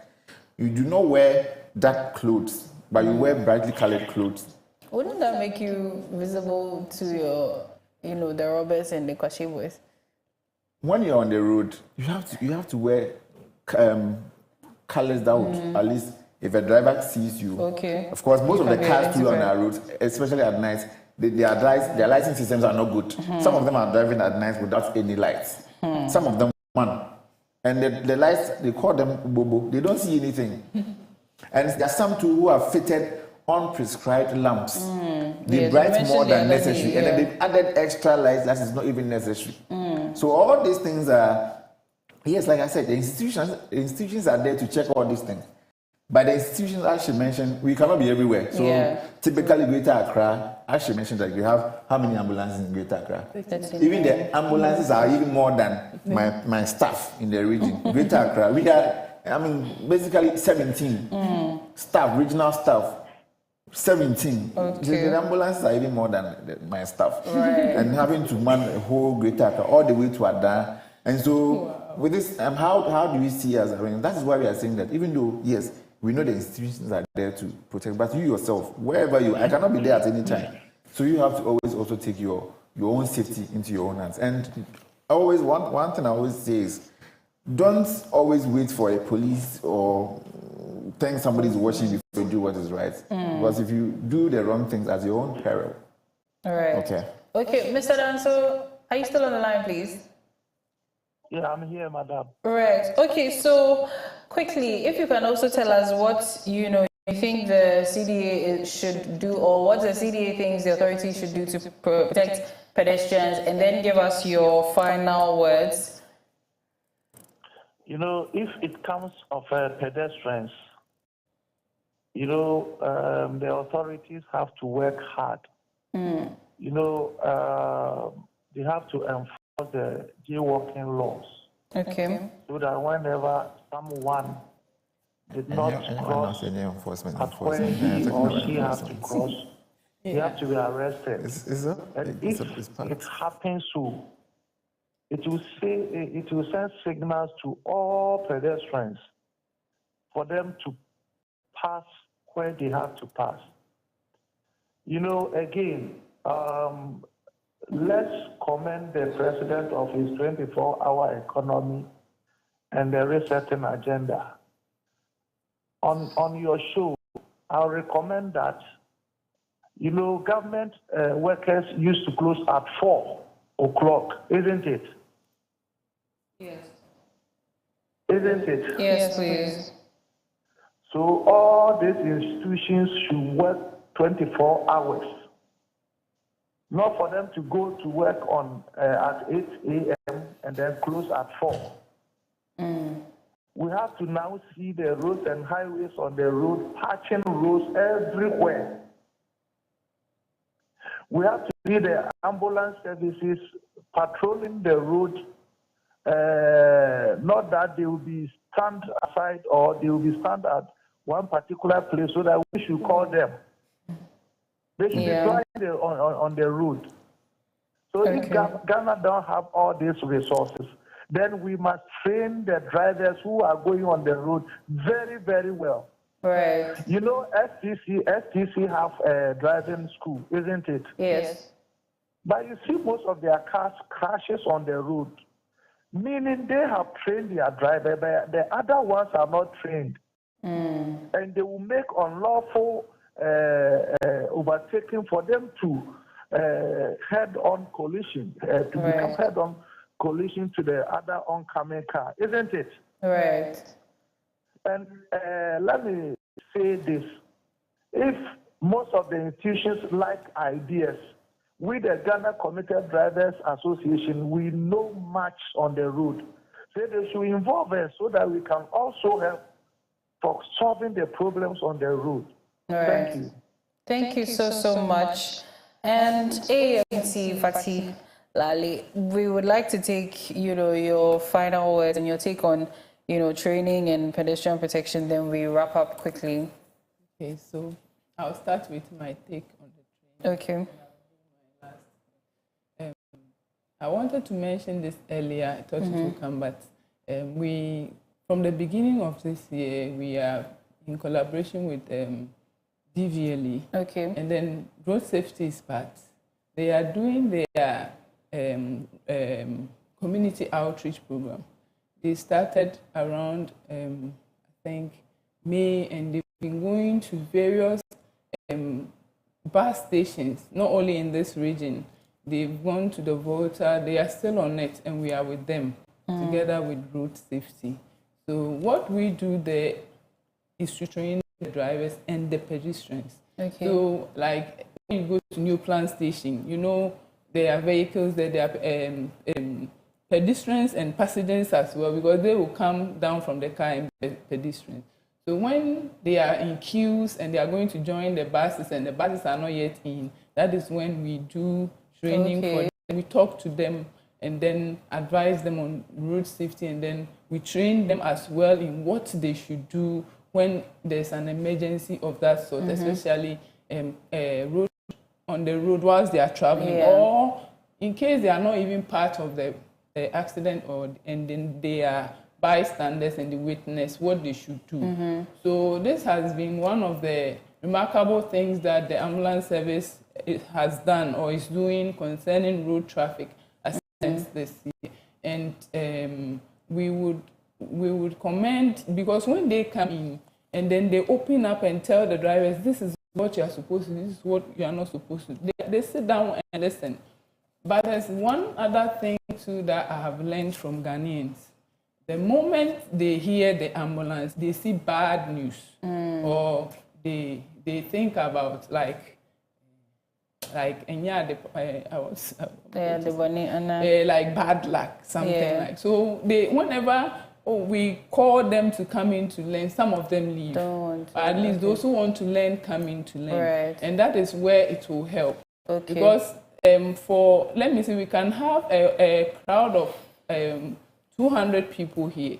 you do not wear dark clothes, but you wear brightly colored clothes. Wouldn't that make you visible to your, the robbers and the kwashibos? When you're on the road, you have to wear colors that would, at least, if a driver sees you. Okay. Of course, most of the cars too on our roads, especially at night, their lighting systems are not good. Some of them are driving at night without any lights. Some of them one. And the lights, they call them bobo. They don't see anything. And there are some too who are fitted unprescribed lamps. They bright more than necessary. And then they've added extra lights that is not even necessary. So all these things are, yes, like I said, the institutions are there to check all these things. But the institutions, as she mentioned, we cannot be everywhere. So typically Greater Accra, as she mentioned, that you have how many ambulances in Greater Accra? Even the ambulances are even more than my staff in the region. Greater Accra, we are, basically 17 staff, regional staff. 17. The ambulances are even more than my staff. And having to man a whole Greater Accra all the way to Ada. And so with this, how do we see us? That is why we are saying that even though, yes, we know the institutions are there to protect, but you yourself, wherever I cannot be there at any time. So you have to always also take your own safety into your own hands. And always, one thing I always say is, don't always wait for a police or think somebody's watching before you do what is right. Because if you do the wrong things at your own peril. All right. Okay, Mr. Danso, are you still on the line, please? Yeah, I'm here, madam. Right. Okay, so quickly, if you can also tell us what you think the CDA should do, or what the CDA thinks the authorities should do to protect pedestrians, and then give us your final words. If it comes of pedestrians, the authorities have to work hard. They have to enforce the jaywalking laws. So that whenever someone did not cross at where he or she has to cross, they have to be arrested. And if it happens so, it will send signals to all pedestrians for them to pass where they have to pass. You know, again, let's commend the president of his 24-hour economy and the resetting agenda. On your show, I'll recommend that, you know, government workers used to close at 4 o'clock, isn't it? Yes. Isn't it? Yes, please. So all these institutions should work 24 hours. Not for them to go to work on at 8 a.m. and then close at 4. We have to now see the roads and highways on the road, patching roads everywhere. We have to see the ambulance services patrolling the road, not that they will be stand aside or they will be stand at one particular place so that we should call them. They should be flying on the road. So if Ghana don't have all these resources, then we must train the drivers who are going on the road very, very well. Right. You know, STC have a driving school, isn't it? Yes. But you see most of their cars crashes on the road, meaning they have trained their driver, but the other ones are not trained. And they will make unlawful overtaking for them to head-on collision, to become head-on collision to the other oncoming car, isn't it? Right. And let me say this. If most of the institutions like ideas, we, the Ghana Commuter Drivers Association, we know much on the road. So they should involve us so that we can also help for solving the problems on the road. Right. Thank you. Thank you so much. And AMT Fatih Lali, we would like to take, you know, your final words and your take on, you know, training and pedestrian protection, then we wrap up quickly. Okay, so I'll start with my take on the training. Okay. I wanted to mention this earlier, I thought it would come, but from the beginning of this year, we are in collaboration with DVLE. Okay. And then Road Safety is part. They are doing their community outreach program. They started around, I think, May, and they've been going to various bus stations, not only in this region. They've gone to the Volta, they are still on it, and we are with them, together with Road Safety. So what we do there is to train the drivers and the pedestrians. Okay. So, like, when you go to New Plant Station, you know, there are vehicles there, there are pedestrians and passengers as well, because they will come down from the car and be pedestrians. So when they are in queues and they are going to join the buses and the buses are not yet in, that is when we do training for them. We talk to them and then advise them on road safety, and then we train them as well in what they should do when there's an emergency of that sort, especially on the road whilst they are traveling, or in case they are not even part of the accident, and then they are bystanders and the witness, what they should do. So this has been one of the remarkable things that the ambulance service has done or is doing concerning road traffic accidents this year. And we would commend, because when they come in and then they open up and tell the drivers, this is what you are supposed to do, this is what you are not supposed to do. They sit down and listen. But there's one other thing too that I have learned from Ghanaians. The moment they hear the ambulance, they see bad news, or they think about like like bad luck, something like. So they, whenever we call them to come in to learn, some of them leave. At least those who want to learn come in to learn, and that is where it will help. Because for, let me see, we can have a crowd of 200 people here.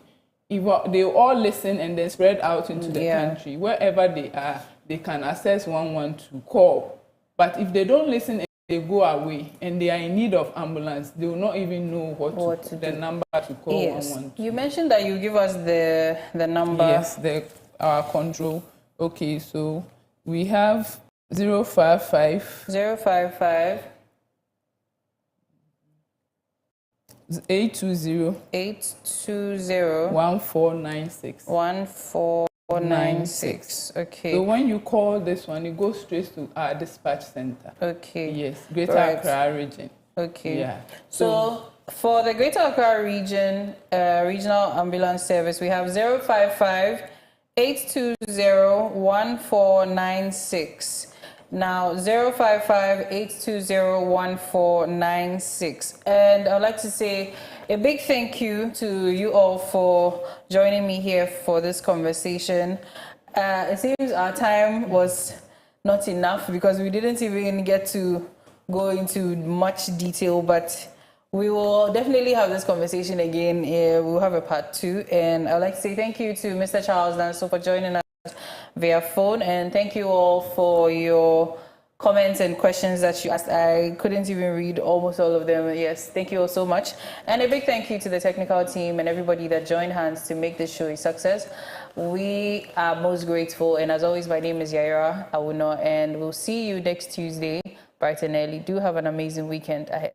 If they all listen and then spread out into the country, wherever they are, they can access 112 call. But if they don't listen and they go away and they are in need of ambulance, they will not even know what to the number to call 112. You mentioned that you give us the number. Yes, our control. Okay, so we have 055 055 820 1496 1496. Okay. So when you call this one, it goes straight to our dispatch center. Okay. Yes, Greater Right. Accra region. Okay. Yeah. So for the Greater Accra region, regional ambulance service, we have 055 820 1496. Now 055 820 1496. And I'd like to say a big thank you to you all for joining me here for this conversation. It seems our time was not enough because we didn't even get to go into much detail, but we will definitely have this conversation again. We'll have a part 2. And I'd like to say thank you to Mr. Charles Danso for joining us via phone. And thank you all for your comments and questions that you asked. I couldn't even read almost all of them. Yes, thank you all so much. And a big thank you to the technical team and everybody that joined hands to make this show a success. We are most grateful. And as always, my name is Yaira Awuno, and we'll see you next Tuesday bright and early. Do have an amazing weekend ahead.